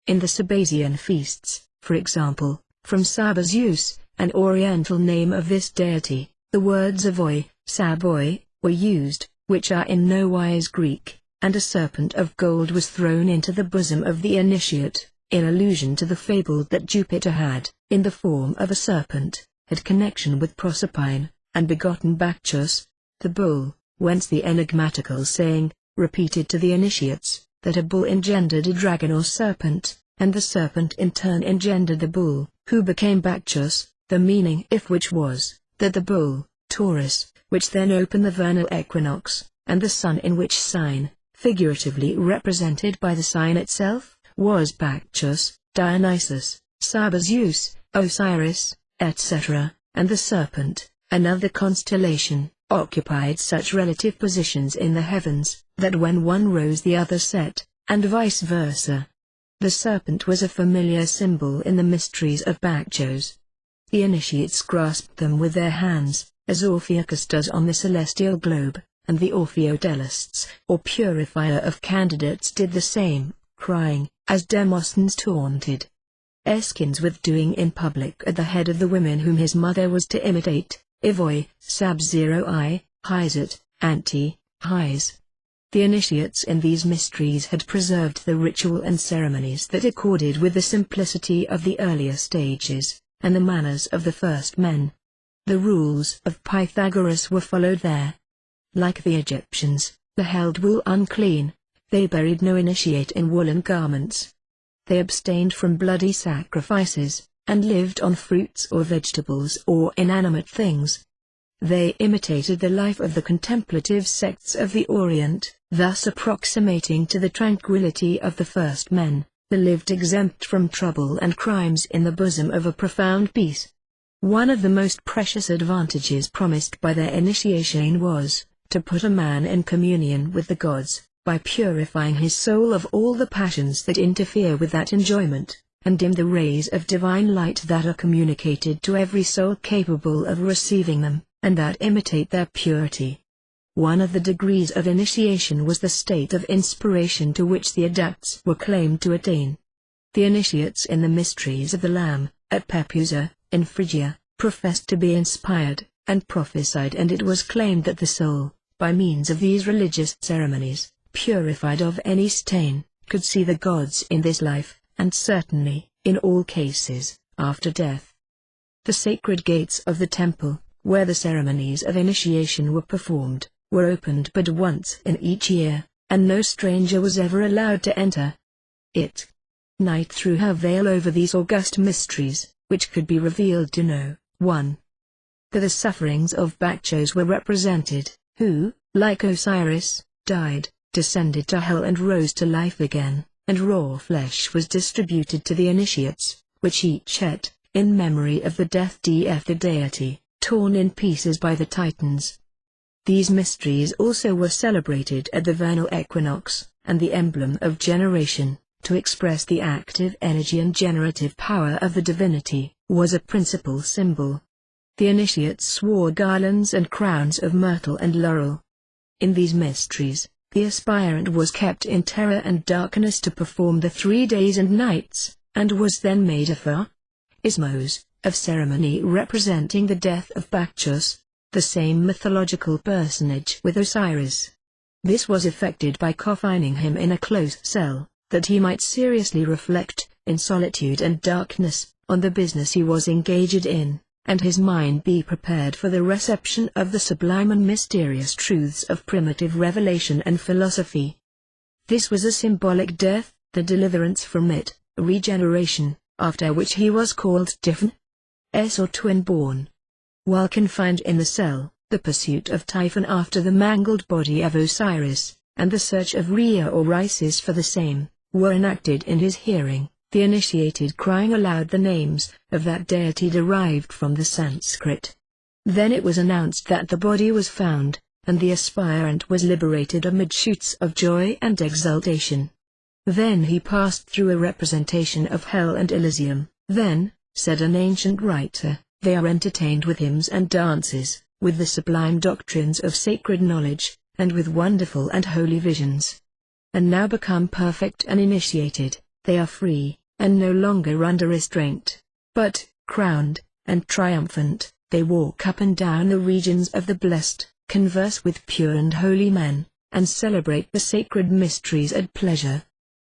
S1: In the Sabasian feasts, for example, from Sabazius, an oriental name of this deity, the words avoi, saboi, were used, which are in no wise Greek, and a serpent of gold was thrown into the bosom of the initiate, in allusion to the fable that Jupiter had, in the form of a serpent, had connection with Proserpine, and begotten Bacchus, the bull, whence the enigmatical saying, repeated to the initiates, that a bull engendered a dragon or serpent, and the serpent in turn engendered the bull, who became Bacchus, the meaning of which was, that the bull, Taurus, which then opened the vernal equinox, and the sun in which sign, figuratively represented by the sign itself, was Bacchus, Dionysus, Sabazius, Osiris, etc., and the serpent, another constellation, occupied such relative positions in the heavens, that when one rose the other set, and vice versa. The serpent was a familiar symbol in the mysteries of Bacchus. The initiates grasped them with their hands, as Orpheus does on the celestial globe, and the Orpheodelists, or purifier of candidates, did the same, crying, as Demosthenes taunted Aeschines with doing in public at the head of the women whom his mother was to imitate, Ivoi, Sab-0I, Hyzet, Anti, Hyz. The initiates in these mysteries had preserved the ritual and ceremonies that accorded with the simplicity of the earlier stages, and the manners of the first men. The rules of Pythagoras were followed there. Like the Egyptians, they held wool unclean, they buried no initiate in woolen garments. They abstained from bloody sacrifices, and lived on fruits or vegetables or inanimate things. They imitated the life of the contemplative sects of the Orient, thus approximating to the tranquility of the first men, who lived exempt from trouble and crimes in the bosom of a profound peace. One of the most precious advantages promised by their initiation was, to put a man in communion with the gods, by purifying his soul of all the passions that interfere with that enjoyment, and dim the rays of divine light that are communicated to every soul capable of receiving them, and that imitate their purity. One of the degrees of initiation was the state of inspiration to which the adepts were claimed to attain. The initiates in the mysteries of the Lamb, at Pepusa, in Phrygia, professed to be inspired, and prophesied, and it was claimed that the soul, by means of these religious ceremonies, purified of any stain, could see the gods in this life, and certainly, in all cases, after death. The sacred gates of the temple, where the ceremonies of initiation were performed, were opened but once in each year, and no stranger was ever allowed to enter it. Night threw her veil over these august mysteries, which could be revealed to no one. The sufferings of Bakchos were represented, who, like Osiris, died, descended to hell and rose to life again, and raw flesh was distributed to the initiates, which each ate, in memory of the death of the deity, torn in pieces by the Titans. These mysteries also were celebrated at the vernal equinox, and the emblem of generation, to express the active energy and generative power of the divinity, was a principal symbol. The initiates wore garlands and crowns of myrtle and laurel. In these mysteries, the aspirant was kept in terror and darkness to perform the 3 days and nights, and was then made a ismos, of ceremony representing the death of Bakchos, the same mythological personage with Osiris. This was effected by confining him in a close cell, that he might seriously reflect, in solitude and darkness, on the business he was engaged in, and his mind be prepared for the reception of the sublime and mysterious truths of primitive revelation and philosophy. This was a symbolic death, the deliverance from it, a regeneration, after which he was called Typhon, or twin-born. While confined in the cell, the pursuit of Typhon after the mangled body of Osiris, and the search of Rhea or Isis for the same, were enacted in his hearing, the initiated crying aloud the names of that deity derived from the Sanskrit. Then it was announced that the body was found, and the aspirant was liberated amid shouts of joy and exultation. Then he passed through a representation of Hell and Elysium. Then, said an ancient writer, they are entertained with hymns and dances, with the sublime doctrines of sacred knowledge, and with wonderful and holy visions. And now become perfect and initiated, they are free, and no longer under restraint, but, crowned, and triumphant, they walk up and down the regions of the blessed, converse with pure and holy men, and celebrate the sacred mysteries at pleasure.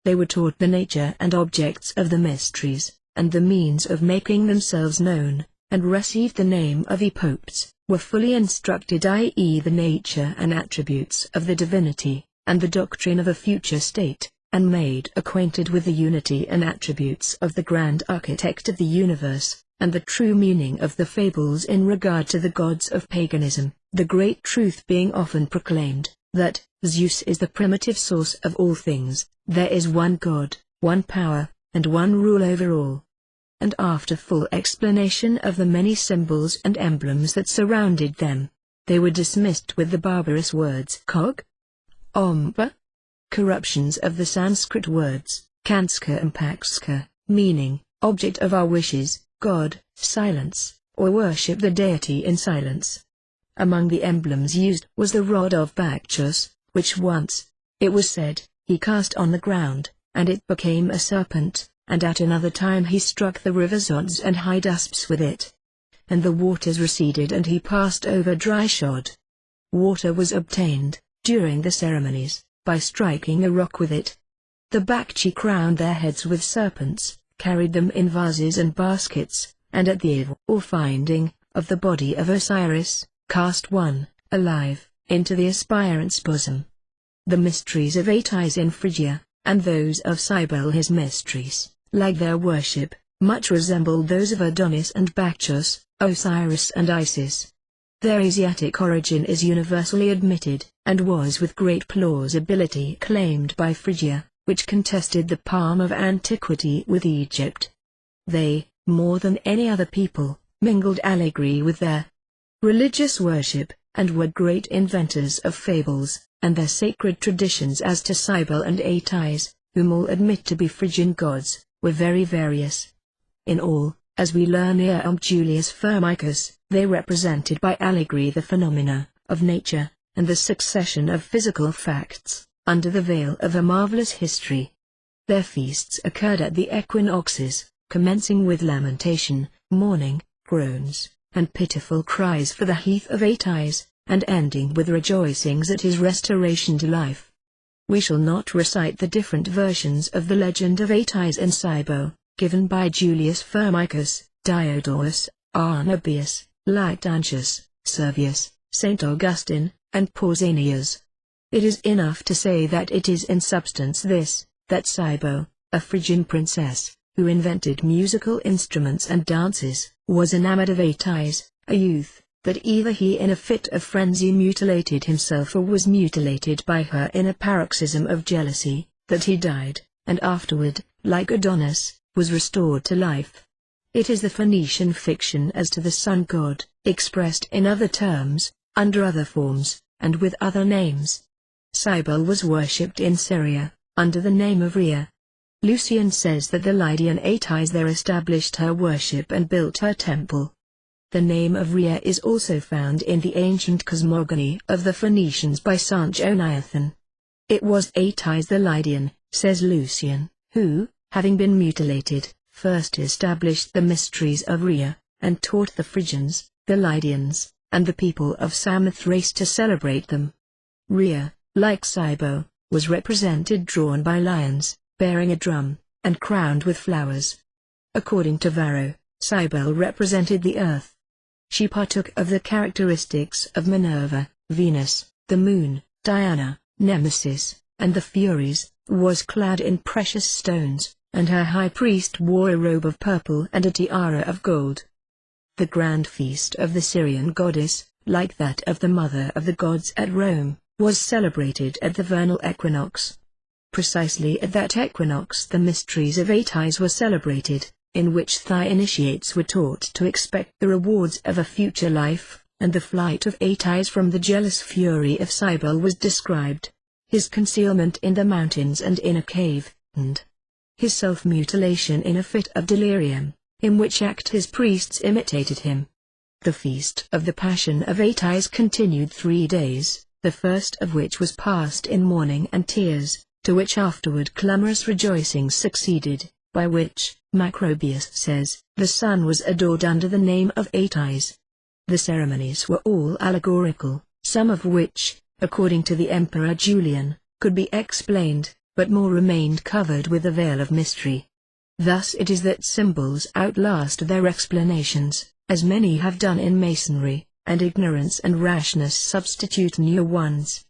S1: They were taught the nature and objects of the mysteries, and the means of making themselves known, and received the name of epopes, were fully instructed, i.e. the nature and attributes of the divinity, and the doctrine of a future state, and made acquainted with the unity and attributes of the grand architect of the universe, and the true meaning of the fables in regard to the gods of paganism, the great truth being often proclaimed, that Zeus is the primitive source of all things, there is one God, one power, and one rule over all. And after full explanation of the many symbols and emblems that surrounded them, they were dismissed with the barbarous words Kog, Omba, corruptions of the Sanskrit words, Kanska and Pakska, meaning, object of our wishes, God, silence, or worship the deity in silence. Among the emblems used was the rod of Bakchos, which once, it was said, he cast on the ground, and it became a serpent, and at another time he struck the river Zods and Hydaspes with it. And the waters receded and he passed over dry shod. Water was obtained, during the ceremonies, by striking a rock with it. The Bakchi crowned their heads with serpents, carried them in vases and baskets, and at the eve or finding of the body of Osiris, cast one, alive, into the aspirant's bosom. The mysteries of Atis in Phrygia, and those of Cybele his mysteries, like their worship, much resembled those of Adonis and Bakchos, Osiris and Isis. Their Asiatic origin is universally admitted, and was with great plausibility claimed by Phrygia, which contested the palm of antiquity with Egypt. They, more than any other people, mingled allegory with their religious worship, and were great inventors of fables, and their sacred traditions as to Cybele and Atis, whom all admit to be Phrygian gods, were very various. In all, as we learn here of Julius Firmicus, they represented by allegory the phenomena of nature, and the succession of physical facts, under the veil of a marvelous history. Their feasts occurred at the equinoxes, commencing with lamentation, mourning, groans, and pitiful cries for the heath of Atis, and ending with rejoicings at his restoration to life. We shall not recite the different versions of the legend of Atis and Cybele, given by Julius Firmicus, Diodorus, Arnobius, Lactantius, Servius, St. Augustine, and Pausanias. It is enough to say that it is in substance this, that Cybele, a Phrygian princess, who invented musical instruments and dances, was enamored of Atys, a youth, that either he in a fit of frenzy mutilated himself or was mutilated by her in a paroxysm of jealousy, that he died, and afterward, like Adonis, was restored to life. It is the Phoenician fiction as to the sun god, expressed in other terms, under other forms, and with other names. Cybele was worshipped in Syria, under the name of Rhea. Lucian says that the Lydian Atys there established her worship and built her temple. The name of Rhea is also found in the ancient cosmogony of the Phoenicians by Sanchoniathon. It was Atys the Lydian, says Lucian, who, having been mutilated, first established the mysteries of Rhea, and taught the Phrygians, the Lydians, and the people of Samothrace to celebrate them. Rhea, like Cybele, was represented drawn by lions, bearing a drum, and crowned with flowers. According to Varro, Cybele represented the earth. She partook of the characteristics of Minerva, Venus, the moon, Diana, Nemesis, and the Furies, was clad in precious stones, and her high priest wore a robe of purple and a tiara of gold. The grand feast of the Syrian goddess, like that of the mother of the gods at Rome, was celebrated at the vernal equinox. Precisely at that equinox the mysteries of Atys were celebrated, in which the initiates were taught to expect the rewards of a future life, and the flight of Atys from the jealous fury of Cybele was described, his concealment in the mountains and in a cave, and his self-mutilation in a fit of delirium, in which act his priests imitated him. The feast of the Passion of Atys continued 3 days, the first of which was passed in mourning and tears, to which afterward clamorous rejoicings succeeded, by which, Macrobius says, the sun was adored under the name of Atys. The ceremonies were all allegorical, some of which, according to the Emperor Julian, could be explained, but more remained covered with a veil of mystery. Thus it is that symbols outlast their explanations, as many have done in Masonry, and ignorance and rashness substitute new ones.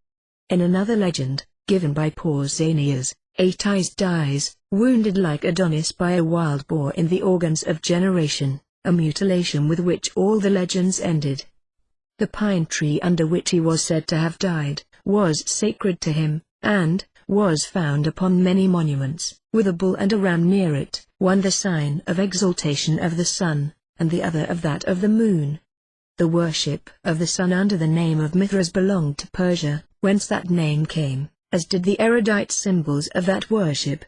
S1: In another legend, given by Pausanias, Atys dies, wounded like Adonis by a wild boar in the organs of generation, a mutilation with which all the legends ended. The pine tree under which he was said to have died, was sacred to him, and was found upon many monuments, with a bull and a ram near it, one the sign of exaltation of the sun, and the other of that of the moon. The worship of the sun under the name of Mithras belonged to Persia, whence that name came, as did the erudite symbols of that worship.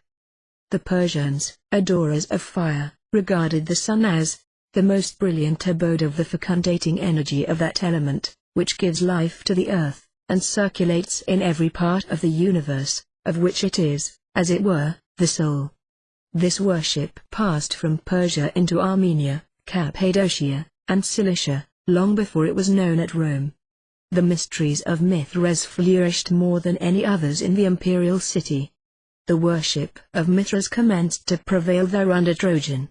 S1: The Persians, adorers of fire, regarded the sun as the most brilliant abode of the fecundating energy of that element, which gives life to the earth, and circulates in every part of the universe, of which it is, as it were, the soul. This worship passed from Persia into Armenia, Cappadocia, and Cilicia, long before it was known at Rome. The mysteries of Mithras flourished more than any others in the imperial city. The worship of Mithras commenced to prevail there under Trajan.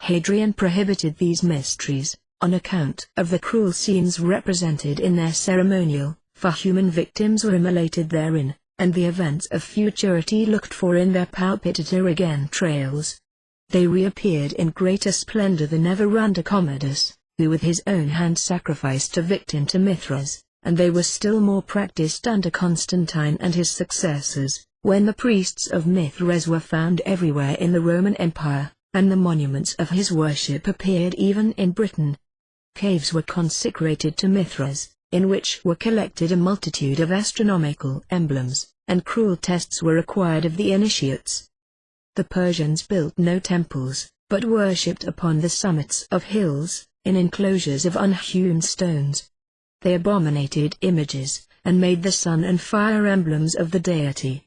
S1: Hadrian prohibited these mysteries, on account of the cruel scenes represented in their ceremonial, for human victims were immolated therein, and the events of futurity looked for in their palpitator entrails. They reappeared in greater splendor than ever under Commodus, who with his own hand sacrificed a victim to Mithras, and they were still more practiced under Constantine and his successors, when the priests of Mithras were found everywhere in the Roman Empire, and the monuments of his worship appeared even in Britain. Caves were consecrated to Mithras, in which were collected a multitude of astronomical emblems, and cruel tests were required of the initiates. The Persians built no temples, but worshipped upon the summits of hills, in enclosures of unhewn stones. They abominated images, and made the sun and fire emblems of the deity.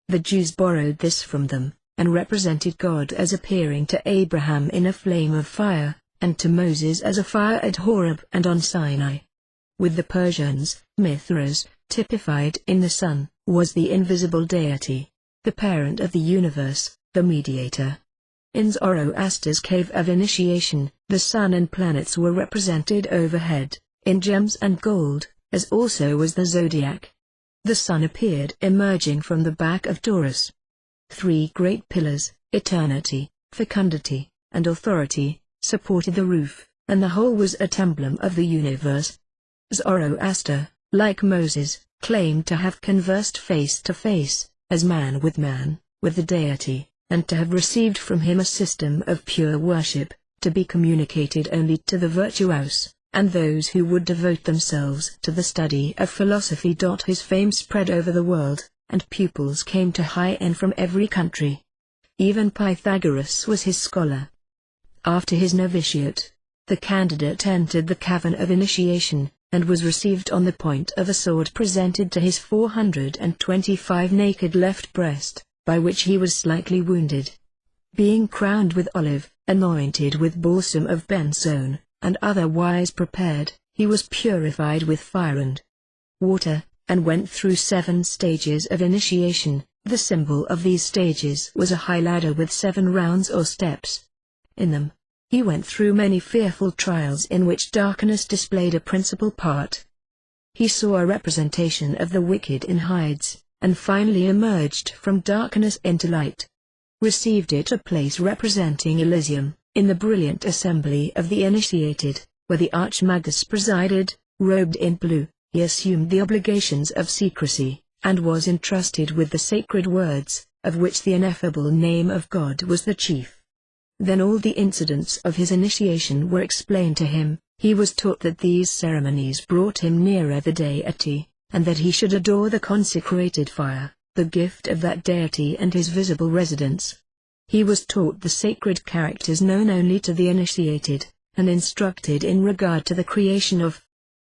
S1: The Jews borrowed this from them, and represented God as appearing to Abraham in a flame of fire, and to Moses as a fire at Horeb and on Sinai. With the Persians, Mithras, typified in the sun, was the invisible deity, the parent of the universe, the mediator. In Zoroaster's cave of initiation, the sun and planets were represented overhead, in gems and gold, as also was the zodiac. The sun appeared emerging from the back of Taurus. 3 great pillars, eternity, fecundity, and authority, supported the roof, and the whole was an emblem of the universe. Zoroaster, like Moses, claimed to have conversed face to face, as man, with the deity, and to have received from him a system of pure worship, to be communicated only to the virtuous, and those who would devote themselves to the study of philosophy. His fame spread over the world, and pupils came to high end from every country. Even Pythagoras was his scholar. After his novitiate, the candidate entered the cavern of initiation, and was received on the point of a sword presented to his 425 naked left breast, by which he was slightly wounded. Being crowned with olive, anointed with balsam of benzoin, and otherwise prepared, he was purified with fire and water, and went through 7 stages of initiation. The symbol of these stages was a high ladder with 7 rounds or steps. In them, he went through many fearful trials in which darkness displayed a principal part. He saw a representation of the wicked in hides, and finally emerged from darkness into light. Received it a place representing Elysium, in the brilliant assembly of the initiated, where the Archmagus presided. Robed in blue, he assumed the obligations of secrecy, and was entrusted with the sacred words, of which the ineffable name of God was the chief. Then all the incidents of his initiation were explained to him. He was taught that these ceremonies brought him nearer the deity, and that he should adore the consecrated fire, the gift of that deity and his visible residence. He was taught the sacred characters known only to the initiated, and instructed in regard to the creation of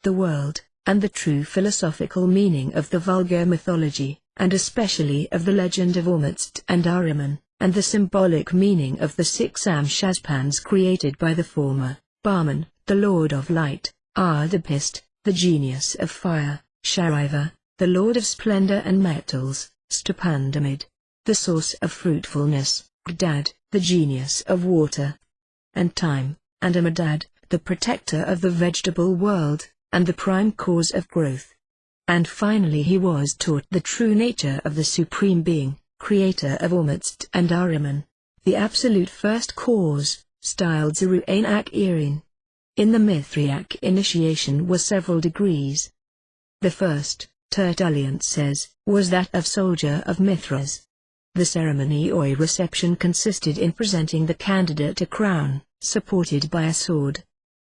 S1: the world, and the true philosophical meaning of the vulgar mythology, and especially of the legend of Ormuzd and Ahriman, and the symbolic meaning of the 6 Amshazpans created by the former, Bahman, the Lord of Light, Ardapist, the genius of fire, Shariva, the Lord of Splendor and Metals, Stupandamid, the source of fruitfulness, Gdad, the genius of water and time, and Amadad, the protector of the vegetable world, and the prime cause of growth. And finally he was taught the true nature of the Supreme Being, creator of Ormuzd and Ahriman, the absolute first cause, styled Zeru-Anak-Irin. In the Mithriac initiation were several degrees. The first, Tertullian says, was that of soldier of Mithras. The ceremony or reception consisted in presenting the candidate a crown, supported by a sword.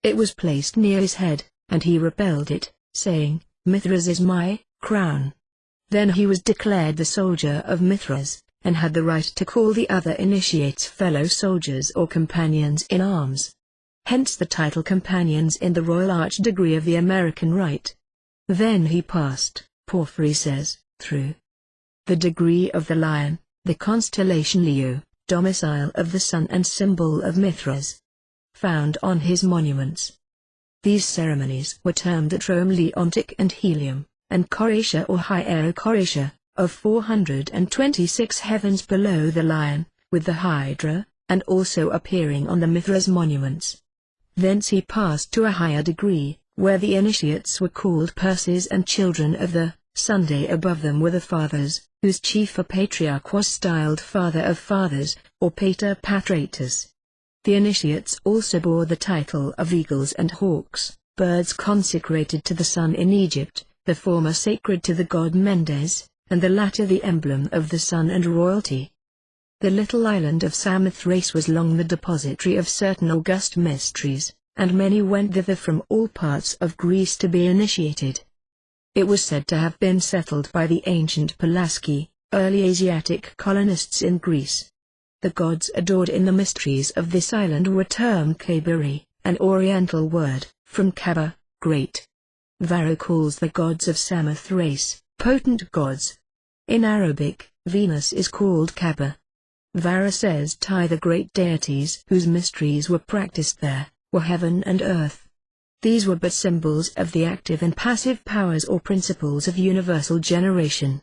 S1: It was placed near his head, and he repelled it, saying, "Mithras is my crown." Then he was declared the soldier of Mithras, and had the right to call the other initiates fellow soldiers or companions in arms. Hence the title companions in the Royal Arch degree of the American Rite. Then he passed, Porphyry says, through the degree of the Lion, the constellation Leo, domicile of the Sun and symbol of Mithras, found on his monuments. These ceremonies were termed at Rome Leontic and Helium, and Coratia or Hierocoratia, of 426 heavens below the Lion, with the Hydra, and also appearing on the Mithras monuments. Thence he passed to a higher degree, where the initiates were called Perses and children of the Sunday. Above them were the fathers, whose chief or patriarch was styled Father of Fathers, or Pater Patratus. The initiates also bore the title of eagles and hawks, birds consecrated to the sun in Egypt, the former sacred to the god Mendes, and the latter the emblem of the sun and royalty. The little island of Samothrace was long the depository of certain august mysteries, and many went thither from all parts of Greece to be initiated. It was said to have been settled by the ancient Pelasgi, early Asiatic colonists in Greece. The gods adored in the mysteries of this island were termed Kabiri, an oriental word, from Kaba, great. Varro calls the gods of Samothrace, potent gods. In Arabic, Venus is called Kaba. Varro says the great deities whose mysteries were practiced there, were heaven and earth. These were but symbols of the active and passive powers or principles of universal generation.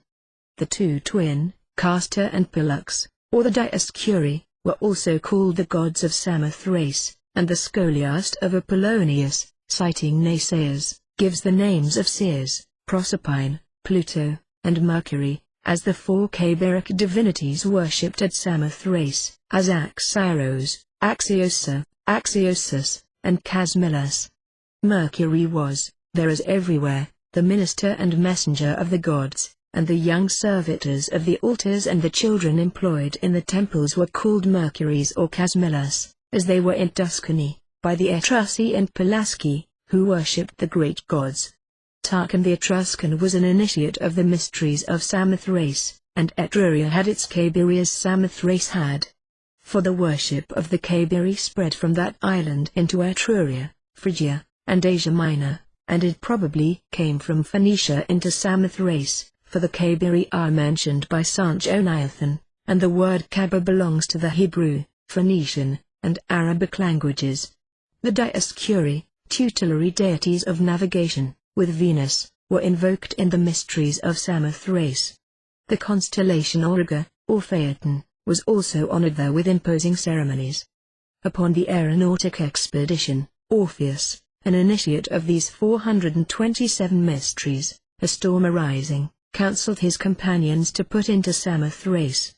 S1: The 2 twin, Castor and Pollux, or the Dioscuri, were also called the gods of Samothrace, and the Scholiast of Apollonius, citing naysayers, gives the names of Ceres, Proserpine, Pluto, and Mercury, as the four Kabiric divinities worshipped at Samothrace, as Axiros, Axiosa, Axiosus, and Casmillas. Mercury was, there as everywhere, the minister and messenger of the gods, and the young servitors of the altars and the children employed in the temples were called Mercuries or Casmillas, as they were in Tuscany, by the Etrusci and Pelasgi, who worshipped the great gods. Tarquin the Etruscan was an initiate of the mysteries of Samothrace, and Etruria had its Kabiri as Samothrace had. For the worship of the Kabiri spread from that island into Etruria, Phrygia, and Asia Minor, and it probably came from Phoenicia into Samothrace, for the Kabiri are mentioned by Sanchoniathon, and the word Kabir belongs to the Hebrew, Phoenician, and Arabic languages. The Dioscuri, tutelary deities of navigation, with Venus, were invoked in the mysteries of Samothrace. The constellation Auriga, or Phaeton, was also honored there with imposing ceremonies. Upon the aeronautic expedition, Orpheus, an initiate of these 427 mysteries, a storm arising, counseled his companions to put into Samothrace.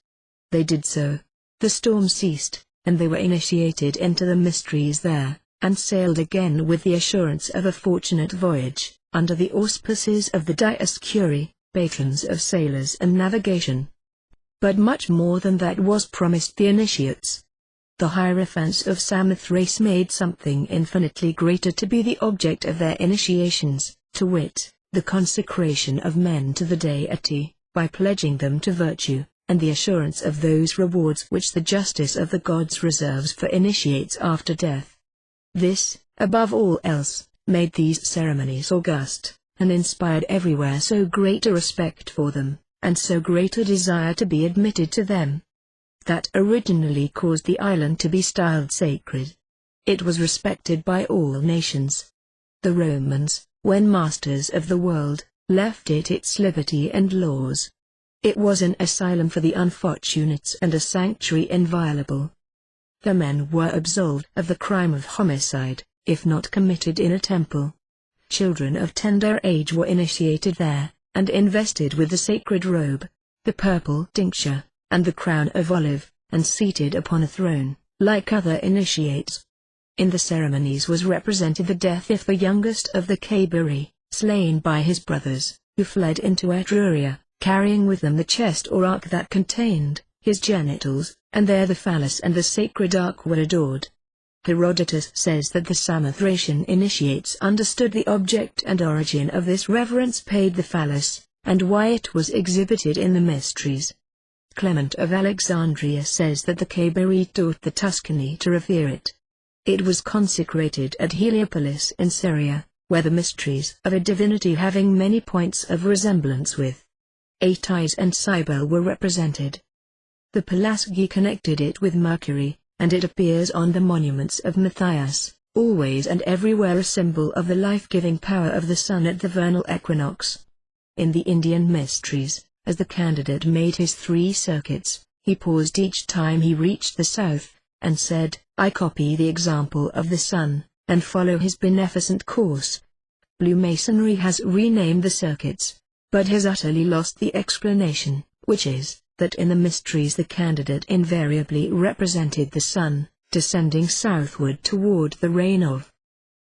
S1: They did so. The storm ceased, and they were initiated into the mysteries there, and sailed again with the assurance of a fortunate voyage, under the auspices of the Dioscuri, patrons of sailors and navigation. But much more than that was promised the initiates. The Hierophants of Samothrace made something infinitely greater to be the object of their initiations, to wit, the consecration of men to the deity, by pledging them to virtue, and the assurance of those rewards which the justice of the gods reserves for initiates after death. This, above all else, made these ceremonies august, and inspired everywhere so great a respect for them, and so great a desire to be admitted to them, that originally caused the island to be styled sacred. It was respected by all nations. The Romans, when masters of the world, left it its liberty and laws. It was an asylum for the unfortunates and a sanctuary inviolable. The men were absolved of the crime of homicide, if not committed in a temple. Children of tender age were initiated there, and invested with the sacred robe, the purple tincture, and the crown of olive, and seated upon a throne, like other initiates. In the ceremonies was represented the death of the youngest of the Kabiri, slain by his brothers, who fled into Etruria, carrying with them the chest or ark that contained his genitals, and there the phallus and the sacred ark were adored. Herodotus says that the Samothracian initiates understood the object and origin of this reverence paid the phallus, and why it was exhibited in the mysteries. Clement of Alexandria says that the Kabiri taught the Tuscany to revere it. It was consecrated at Heliopolis in Syria, where the mysteries of a divinity having many points of resemblance with Atys and Cybele were represented. The Pelasgi connected it with Mercury, and it appears on the monuments of Matthias, always and everywhere a symbol of the life-giving power of the sun at the vernal equinox. In the Indian mysteries, as the candidate made his 3 circuits, he paused each time he reached the south, and said, "I copy the example of the sun, and follow his beneficent course." Blue Masonry has renamed the circuits, but has utterly lost the explanation, which is, that in the mysteries the candidate invariably represented the sun, descending southward toward the reign of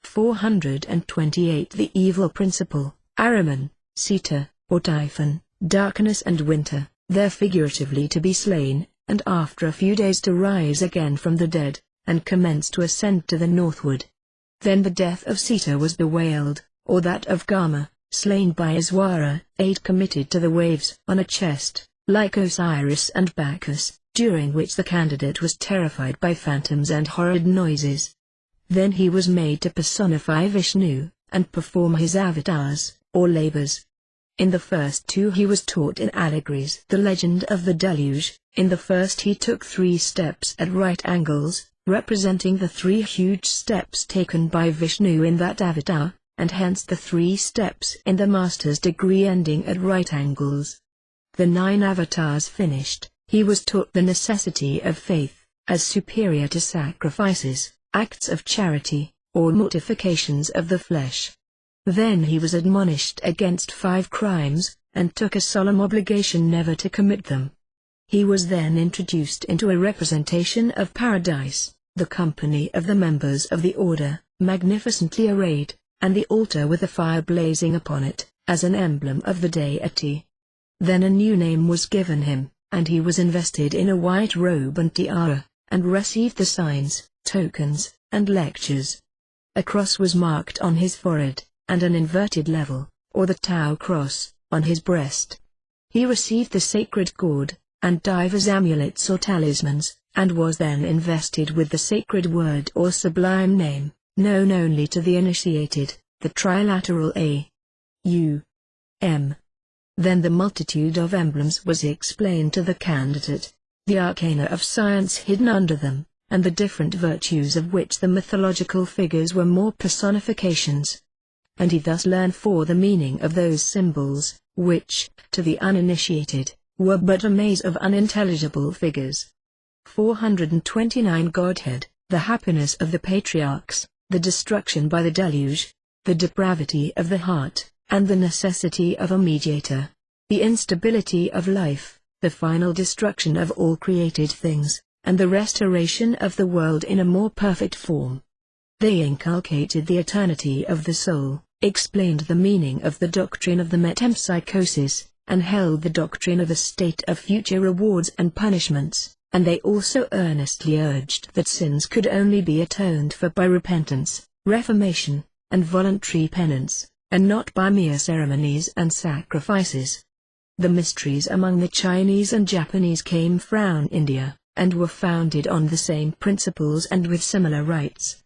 S1: 428 the evil principle, Ahriman, Sita, or Typhon, darkness and winter, there figuratively to be slain, and after a few days to rise again from the dead, and commence to ascend to the northward. Then the death of Sita was bewailed, or that of Gama, slain by Iswara, aid committed to the waves on a chest, like Osiris and Bacchus, during which the candidate was terrified by phantoms and horrid noises. Then he was made to personify Vishnu, and perform his avatars, or labors. In the first 2 he was taught in allegories the legend of the deluge. In the first he took 3 steps at right angles, representing the 3 huge steps taken by Vishnu in that avatar, and hence the 3 steps in the master's degree ending at right angles. The 9 avatars finished, he was taught the necessity of faith, as superior to sacrifices, acts of charity, or mortifications of the flesh. Then he was admonished against 5 crimes, and took a solemn obligation never to commit them. He was then introduced into a representation of paradise, the company of the members of the order, magnificently arrayed, and the altar with a fire blazing upon it, as an emblem of the deity. Then a new name was given him, and he was invested in a white robe and tiara, and received the signs, tokens, and lectures. A cross was marked on his forehead, and an inverted level, or the Tau cross, on his breast. He received the sacred cord, and divers amulets or talismans, and was then invested with the sacred word or sublime name, known only to the initiated, the trilateral A.U.M. Then the multitude of emblems was explained to the candidate, the arcana of science hidden under them, and the different virtues of which the mythological figures were more personifications. And he thus learned for the meaning of those symbols, which, to the uninitiated, were but a maze of unintelligible figures. 429 Godhead, the happiness of the patriarchs, the destruction by the deluge, the depravity of the heart, and the necessity of a mediator, the instability of life, the final destruction of all created things, and the restoration of the world in a more perfect form. They inculcated the eternity of the soul, explained the meaning of the doctrine of the metempsychosis, and held the doctrine of a state of future rewards and punishments, and they also earnestly urged that sins could only be atoned for by repentance, reformation, and voluntary penance, and not by mere ceremonies and sacrifices. The mysteries among the Chinese and Japanese came from India, and were founded on the same principles and with similar rites.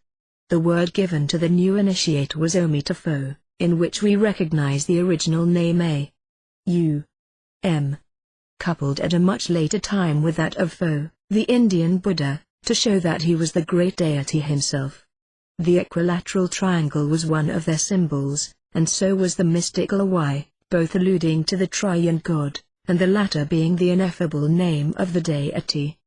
S1: The word given to the new initiate was Omitofo, in which we recognize the original name A.U.M. coupled at a much later time with that of Fo, the Indian Buddha, to show that he was the great deity himself. The equilateral triangle was one of their symbols, and so was the mystical Y, both alluding to the triune God, and the latter being the ineffable name of the deity.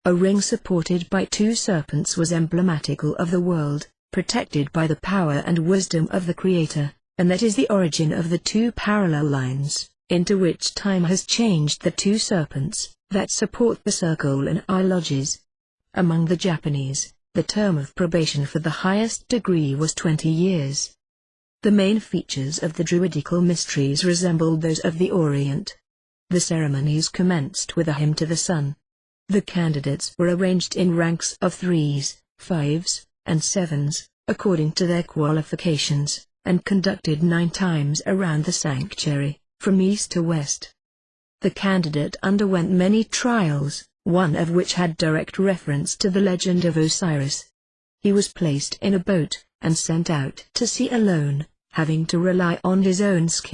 S1: A ring supported by 2 serpents was emblematical of the world, protected by the power and wisdom of the Creator, and that is the origin of the 2 parallel lines, into which time has changed the 2 serpents, that support the circle in our lodges. Among the Japanese, the term of probation for the highest degree was 20 years. The main features of the Druidical mysteries resembled those of the Orient. The ceremonies commenced with a hymn to the sun. The candidates were arranged in ranks of 3s, 5s, and 7s, according to their qualifications, and conducted 9 times around the sanctuary, from east to west. The candidate underwent many trials, one of which had direct reference to the legend of Osiris. He was placed in a boat, and sent out to sea alone, having to rely on his own skill